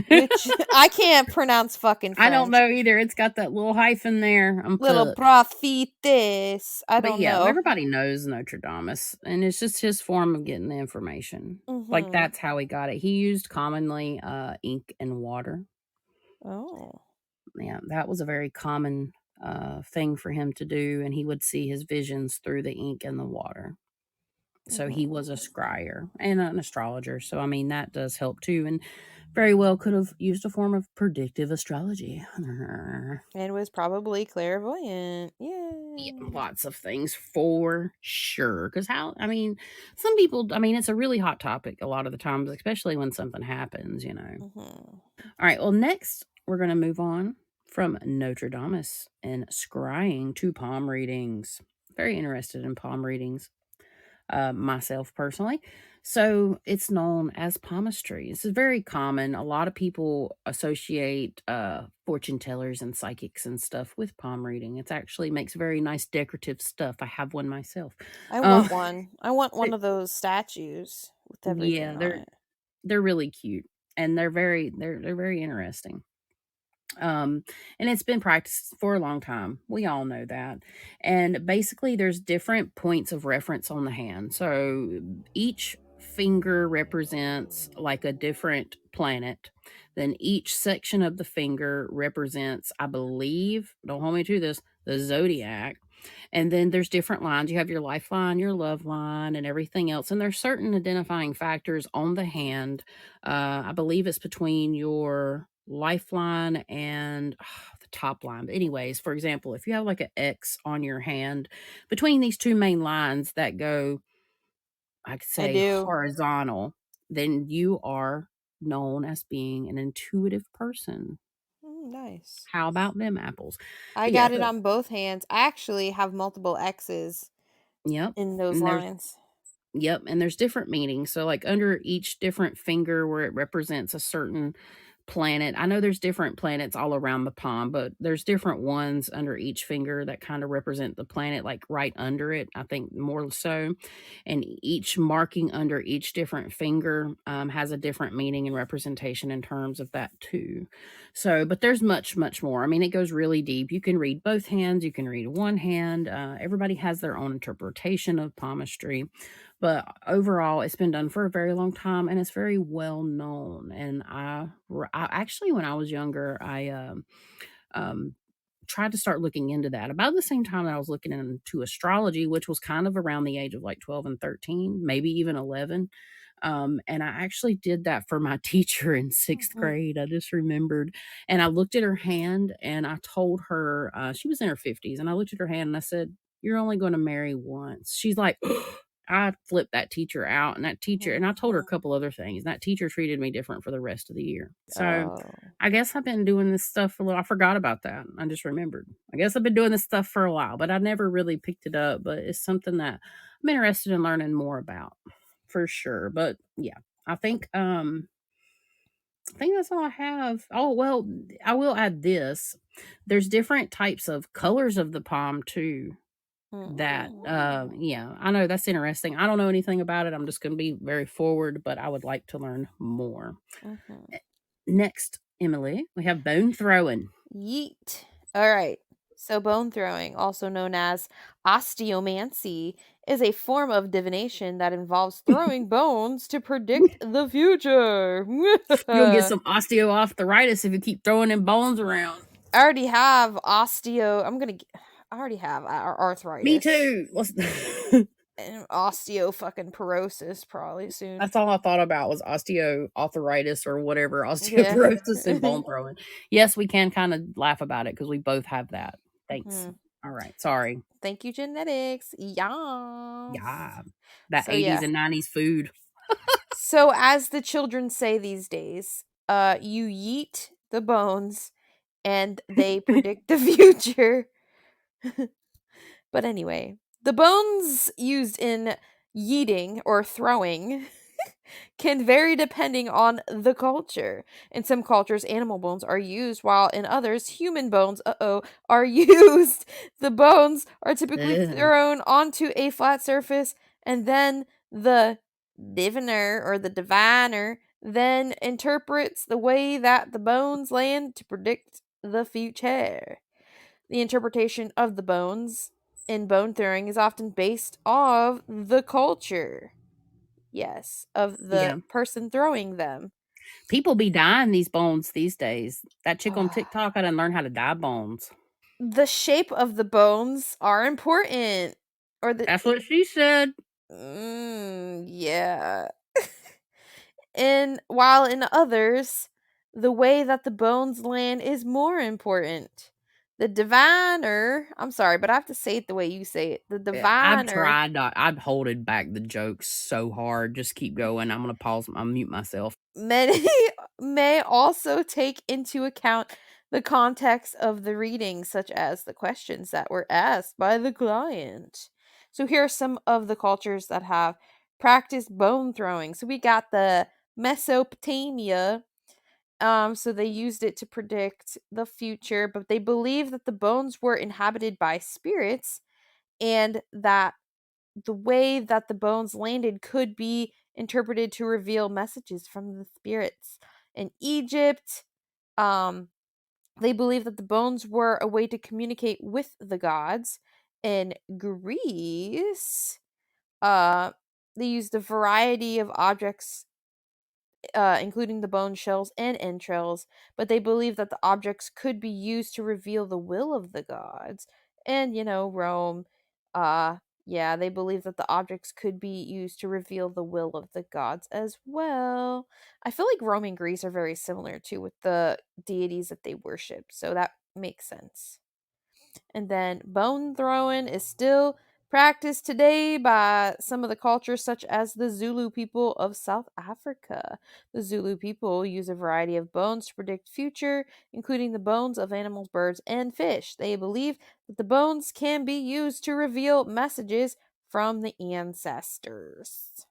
which I can't pronounce fucking I don't French. know either. It's got that little hyphen there. I'm Little cooked. prophetess. I But don't yeah, know. everybody knows Notre Dame, and it's just his form of getting the information. Like Mhm. that's how he got it. He used commonly ink and water. Oh. Yeah, that was a very common thing for him to do, and he would see his visions through the ink and the water. So he Mhm. was a scryer and an astrologer. So I mean that does help too, and very well could have used a form of predictive astrology. And was probably clairvoyant. Yeah, Yay. lots of things for sure. Because how? I mean, some people. I mean, it's a really hot topic a lot of the times, especially when something happens. Mhm. All right. Well, next we're going to move on from Notre Dame and scrying to palm readings. Very interested in palm readings, myself personally. So it's known as palmistry. This is very common. A lot of people associate fortune tellers and psychics and stuff with palm reading. It actually makes very nice decorative stuff. I have one myself. I Um, want one. I want one of those statues with yeah, everything on it. they're really cute and they're very interesting. Um, and it's been practiced for a long time. We all know that. And basically, there's different points of reference on the hand. So each finger represents like a different planet. Then each section of the finger represents, I believe, don't hold me to this, the zodiac. And then there's different lines. You have your lifeline, your love line, and everything else. And there's certain identifying factors on the hand. I believe it's between your lifeline and the top line. But anyways, for example, if you have like an X on your hand between these two main lines that go, I could I say do. horizontal, then you are known as being an intuitive person. Nice. How about them apples? I But yeah, got it so on both hands. I actually have multiple X's yep. in those And there's lines. Yep, and there's different meanings. So, like under each different finger where it represents a certain planet. I know there's different planets all around the palm, but there's different ones under each finger that kind of represent the planet, like right under it. I think more so, and each marking under each different finger has a different meaning and representation in terms of that too. So, but there's much, much more. I mean, it goes really deep. You can read both hands. You can read one hand. Everybody has their own interpretation of palmistry, but overall, it's been done for a very long time and it's very well known. And I actually, when I was younger, I um, tried to start looking into that about the same time that I was looking into astrology, which was kind of around the age of like 12 and 13, maybe even 11. And I actually did that for my teacher in sixth Mhm. grade. I just remembered. And I looked at her hand and I told her, she was in her 50s, and I looked at her hand and I said, "You're only going to marry once." She's like, I flipped that teacher out, and that teacher, and I told her a couple other things. And that teacher treated me different for the rest of the year. So Oh. I guess I've been doing this stuff for a little. I forgot about that. I just remembered. I guess I've been doing this stuff for a while, but I never really picked it up. But it's something that I'm interested in learning more about for sure. But yeah, I think that's all I have. Oh, well, I will add this. There's different types of colors of the palm too. That Mm. yeah, I know that's interesting. I don't know anything about it. I'm just going to be very forward, but I would like to learn more. Mhm. Next, Emily, we have bone throwing. Yeet. All right. So, bone throwing, also known as osteomancy, is a form of divination that involves throwing bones to predict the future. You'll get I some osteoarthritis if you keep throwing them bones around. already have osteo. I already have Me arthritis too. and osteo fucking porosis probably soon. That's all I thought about was osteoarthritis or whatever, Yeah. osteoporosis and bone throwing. Yes, we can kind of laugh about it because we both have that. Thanks. Mhm. All right. Sorry. Thank you, genetics. Yes. Yeah. That So 80s yeah. and 90s food. So as the children say these days, you yeet the bones and they predict the future. But anyway, the bones used in yeeting or throwing can vary depending on the culture. In some cultures, animal bones are used, while in others, human bones, are used. The bones are typically Ugh. thrown onto a flat surface, and then the diviner then interprets the way that the bones land to predict the future. The interpretation of the bones in bone throwing is often based off the culture. Yes, of the Yeah. person throwing them. People be dying these bones these days. That chick on Ah, TikTok, I done learned how to dye bones. the shape of the bones are important. Or the That's what she said. yeah. And while in others, the way that the bones land is more important. The diviner, I'm sorry, but I have to say it the way you say it. The Yeah, I've diviner tried not. I've holded back the jokes so hard. Just keep going. I'm gonna pause. I'll mute myself. many may also take into account the context of the reading, such as the questions that were asked by the client. So here are some of the cultures that have practiced bone throwing. So we got the Mesopotamia. So they used it to predict the future, but they believe that the bones were inhabited by spirits and that the way that the bones landed could be interpreted to reveal messages from the spirits. In Egypt, um, they believe that the bones were a way to communicate with the gods. In Greece, uh, they used a variety of objects, including the bone shells and entrails, but they believe that the objects could be used to reveal the will of the gods. And, Rome, uh, yeah, they believe that the objects could be used to reveal the will of the gods as well. I feel like Rome and Greece are very similar too with the deities that they worship, so that makes sense. And then bone throwing is still practiced today by some of the cultures, such as the Zulu people of South Africa. The Zulu people use a variety of bones to predict future, including the bones of animals, birds, and fish. They believe that the bones can be used to reveal messages from the ancestors.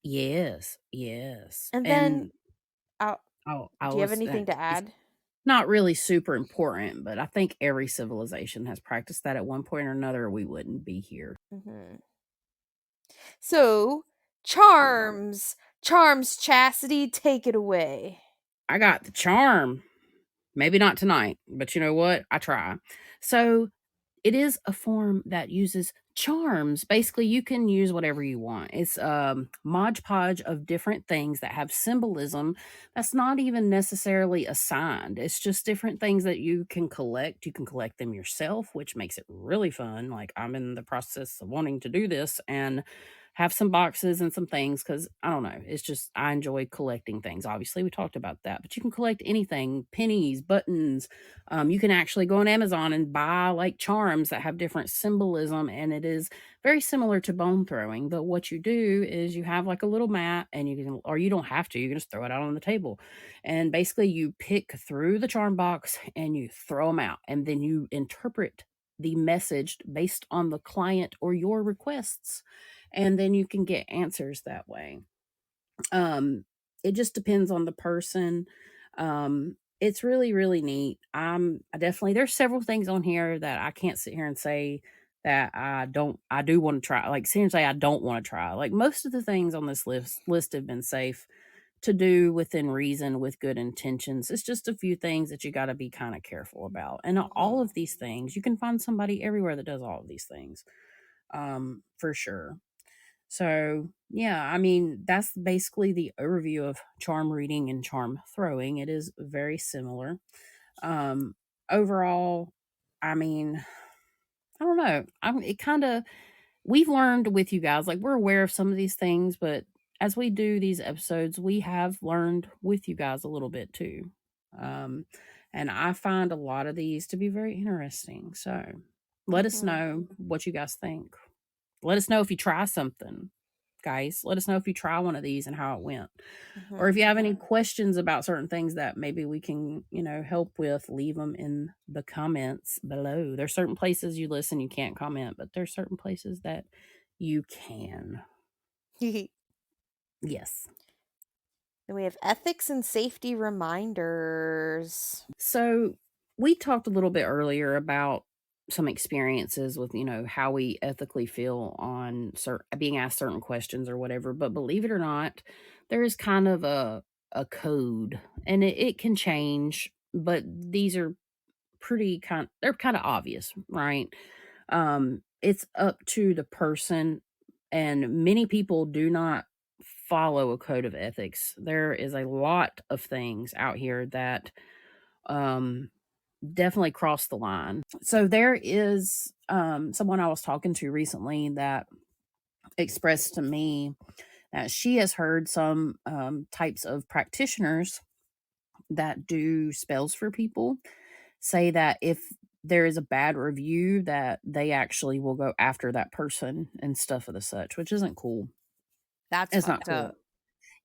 Yes, yes, And then, and uh, I do you have was. anything to It's add? not really super important, but I think every civilization has practiced that at one point or another. Or we wouldn't be here. Hmm. So, charms, Chastity, take it away. I got the charm. Maybe not tonight, but you know what? I try. So it is a form that uses charms. Basically, you can use whatever you want. It's Mod Podge of different things that have symbolism that's not even necessarily assigned. It's just different things that you can collect. You can collect them yourself, which makes it really fun. Like I'm in the process of wanting to do this and have some boxes and some things because I don't know. It's just I enjoy collecting things. Obviously, we talked about that, but you can collect anything, pennies, buttons. You can actually go on Amazon and buy like charms that have different symbolism, and it is very similar to bone throwing. But what you do is you have like a little mat, and you can, or you don't have to. You can just throw it out on the table, and basically you pick through the charm box and you throw them out, and then you interpret the message based on the client or your requests, and then you can get answers that way. It just depends on the person. It's really really neat. I definitely, there's several things on here that I can't sit here and say that I do want to try. Like seriously, I don't want to try. Like most of the things on this list have been safe to do within reason with good intentions. It's just a few things that you got to be kind of careful about. And all Mhm. of these things, you can find somebody everywhere that does all of these things. For sure. So, yeah, I mean, that's basically the overview of charm reading and charm throwing. It is very similar. Um, Overall, I mean, I don't know. It kind of, we've learned with you guys, like we're aware of some of these things, but as we do these episodes, we have learned with you guys a little bit too. Um, and I find a lot of these to be very interesting. So let us Mhm. know what you guys think. Let us know if you try something, guys. Let us know if you try one of these and how it went. Or if Mhm. you have any questions about certain things that maybe we can, help with, leave them in the comments below. There's certain places you listen, you can't comment, but there's certain places that you can. Then Yes. we have ethics and safety reminders. So we talked a little bit earlier about some experiences with, how we ethically feel on being asked certain questions or whatever. But believe it or not, there is kind of a code, and it can change, but these are they're kind of obvious, right? It's up to the person, and many people do not follow a code of ethics. There is a lot of things out here that um definitely cross the line. So there is someone I was talking to recently that expressed to me that she has heard some types of practitioners that do spells for people say that if there is a bad review that they actually will go after that person and stuff of the such, which isn't cool. That's It's not fucked cool. up.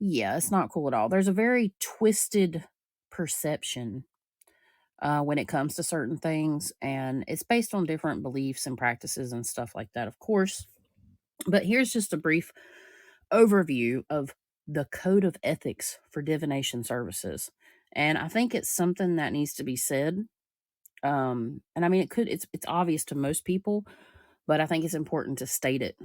Yeah, it's not cool at all. There's a very twisted perception when it comes to certain things, and it's based on different beliefs and practices and stuff like that, of course. But here's just a brief overview of the code of ethics for divination services. And I think it's something that needs to be said. And I mean, it's obvious to most people, but I think it's important to state it.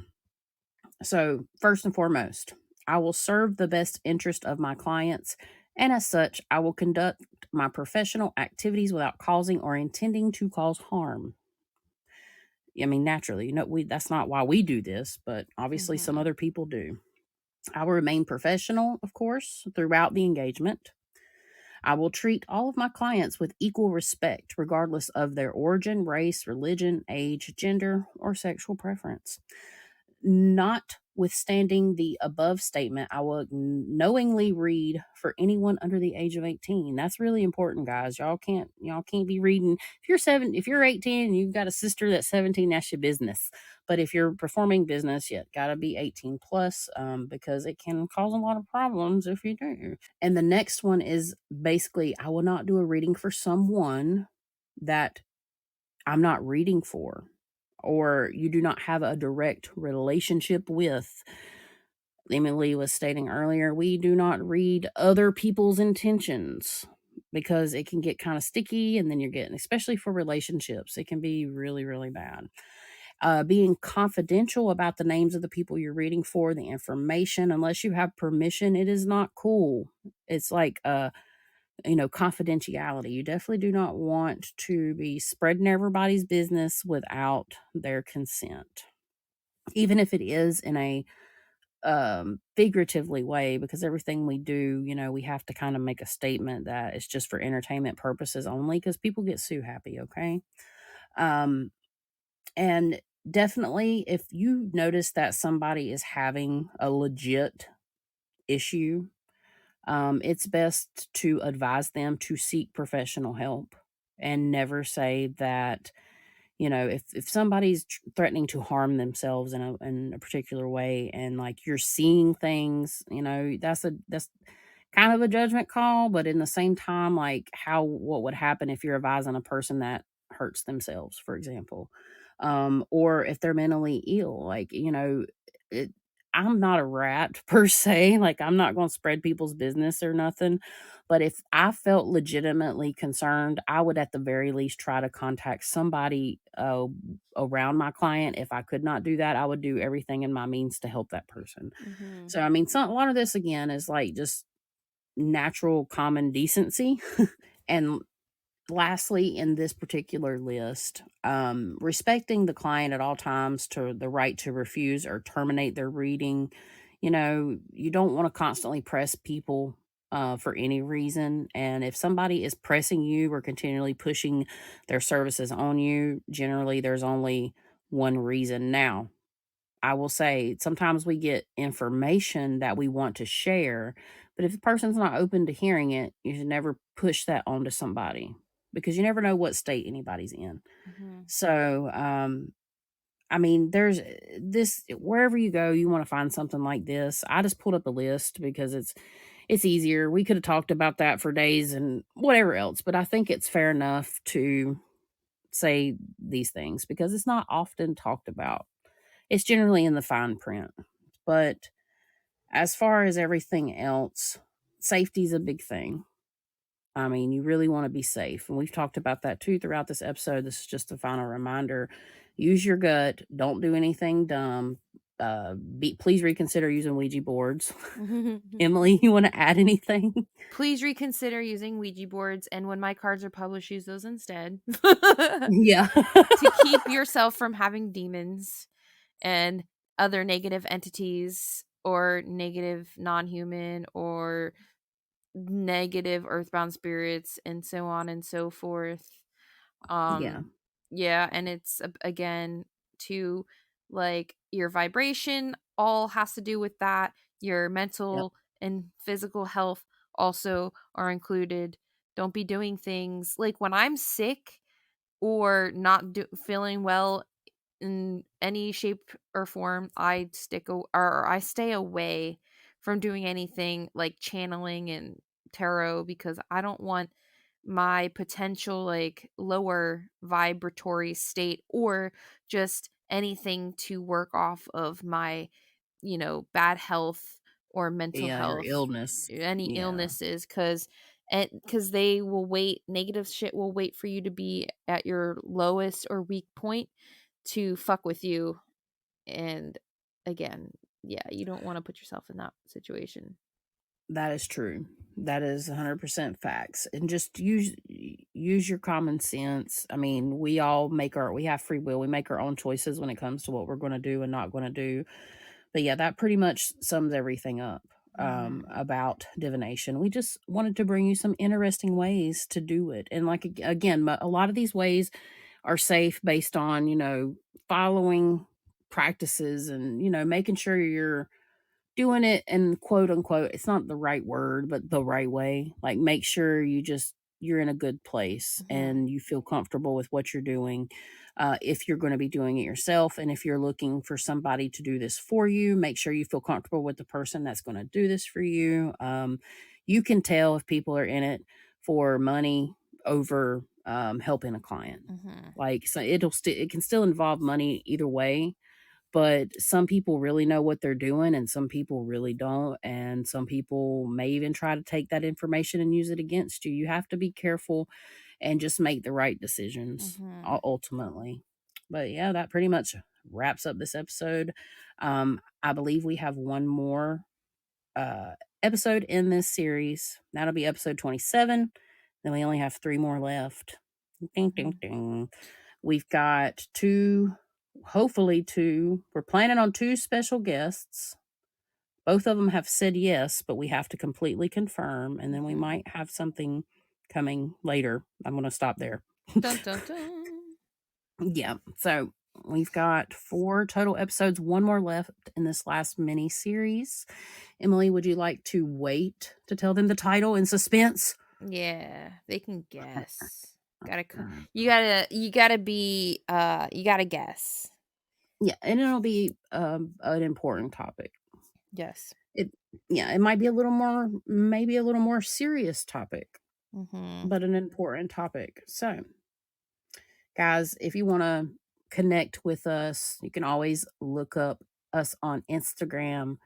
So, first and foremost, I will serve the best interest of my clients, and as such, I will conduct my professional activities without causing or intending to cause harm. I mean, naturally, that's not why we do this, but obviously some Mhm. other people do. I will remain professional, of course, throughout the engagement. I will treat all of my clients with equal respect, regardless of their origin, race, religion, age, gender, or sexual preference. Notwithstanding the above statement, I will knowingly read for anyone under the age of 18. That's really important, guys. Y'all can't be reading. If you're 18 and you've got a sister that's 17, that's your business. But if you're performing business, you gotta be 18 plus, because it can cause a lot of problems if you do. And the next one is basically, I will not do a reading for someone that I'm not reading for, or you do not have a direct relationship with. Emily was stating earlier, we do not read other people's intentions because it can get kind of sticky, and then you're getting, especially for relationships, it can be really, really bad. Being confidential about the names of the people you're reading for, the information, unless you have permission, it is not cool. It's like confidentiality. You definitely do not want to be spreading everybody's business without their consent, even if it is in a figuratively way, because everything we do, we have to kind of make a statement that it's just for entertainment purposes only, because people get sue happy. Okay. um and definitely, if you notice that somebody is having a legit issue, it's best to advise them to seek professional help and never say that, if somebody's threatening to harm themselves in a particular way, and like you're seeing things, that's kind of a judgment call, but in the same time, like what would happen if you're advising a person that hurts themselves, for example, or if they're mentally ill, like, it, I'm not a rat per se, like I'm not going to spread people's business or nothing, but if I felt legitimately concerned, I would at the very least try to contact somebody around my client. If I could not do that, I would do everything in my means to help that person. Mhm. So I mean, a lot of this again is like just natural common decency. And lastly, in this particular list, respecting the client at all times to the right to refuse or terminate their reading. You don't want to constantly press people for any reason. And if somebody is pressing you or continually pushing their services on you, generally there's only one reason. Now, I will say sometimes we get information that we want to share, but if the person's not open to hearing it, you should never push that onto somebody because you never know what state anybody's in. Mhm. So, I mean, there's this wherever you go, you want to find something like this. I just pulled up a list because it's easier. We could have talked about that for days and whatever else, but I think it's fair enough to say these things because it's not often talked about. It's generally in the fine print. But as far as everything else, safety's a big thing. I mean, you really want to be safe. And we've talked about that too throughout this episode. This is just a final reminder. Use your gut. Don't do anything dumb. Please reconsider using Ouija boards. Emily, you want to add anything? Please reconsider using Ouija boards, and when my cards are published, use those instead. Yeah. To keep yourself from having demons and other negative entities or negative non-human or negative earthbound spirits and so on and so forth. Yeah. Yeah, and it's again to like your vibration all has to do with that. Your Yep. mental and physical health also are included. Don't be doing things like when I'm sick or not feeling well in any shape or form, or I stay away from doing anything like channeling and tarot because I don't want my potential like lower vibratory state or just anything to work off of my, bad health or mental Yeah. Your health, illness. any Yeah. illnesses, because they will wait, negative shit will wait for you to be at your lowest or weak point to fuck with you. And again, yeah, you don't want to put yourself in that situation. That is true. That is 100% facts. And just use your common sense. I mean, we have free will. We make our own choices when it comes to what we're going to do and not going to do. But yeah, that pretty much sums everything up Mhm. about divination. We just wanted to bring you some interesting ways to do it. And like again, a lot of these ways are safe based on, following practices and, making sure you're doing it and quote unquote, it's not the right word, but the right way. Like make sure you're in a good place Mhm. and you feel comfortable with what you're doing. If you're going to be doing it yourself, and if you're looking for somebody to do this for you, make sure you feel comfortable with the person that's going to do this for you. You can tell if people are in it for money over helping a client. Mhm. Like so, it can still involve money either way, but some people really know what they're doing and some people really don't, and some people may even try to take that information and use it against you. You have to be careful and just make the right decisions Mhm. ultimately. But yeah, that pretty much wraps up this episode. I believe we have one more uh episode in this series. That'll be episode 27. Then we only have 3 more left. Ding ding Mhm. ding. We've got two, hopefully two. We're planning on two special guests. Both of them have said yes, but we have to completely confirm, and then we Mhm. might have something coming later. I'm going to stop there. Dun dun dun. Yeah. So We've got 4 total episodes, 1 more left in this last mini series. Emily, would you like to wait to tell them the title in suspense? Yeah, they can guess. Gotta Uh, you gotta be you gotta guess. Yeah, and it'll be an important topic. Yes. It it might be a little more, maybe a little more serious topic, Mm-hmm. but an important topic. So, guys, if you want to connect with us, you can always look up us on Instagram,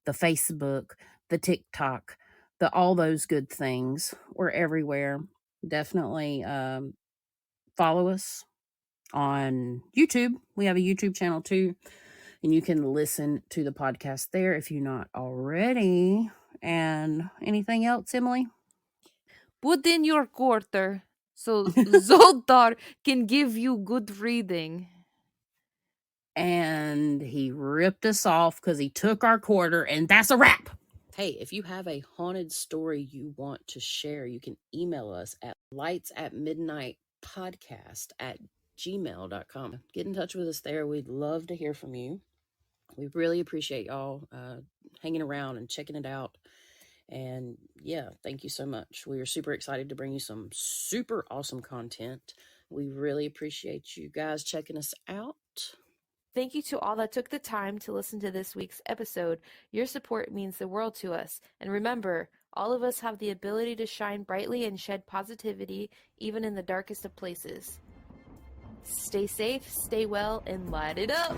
the Facebook, the TikTok, the all those good things. We're everywhere. Definitely follow us on YouTube. We have a YouTube channel too, and you can listen to the podcast there if you're not already. And anything else, Emily? Put in your quarter so Zoltar can give you good reading. And he ripped us off because he took our quarter, and that's a wrap. Hey, if you have a haunted story you want to share, you can email us at lightsatmidnightpodcast@gmail.com. Get in touch with us there. We'd love to hear from you. We really appreciate y'all hanging around and checking it out. And yeah, thank you so much. We are super excited to bring you some super awesome content. We really appreciate you guys checking us out. Thank you to all that took the time to listen to this week's episode. Your support means the world to us. And remember, all of us have the ability to shine brightly and shed positivity, even in the darkest of places. Stay safe, stay well, and light it up!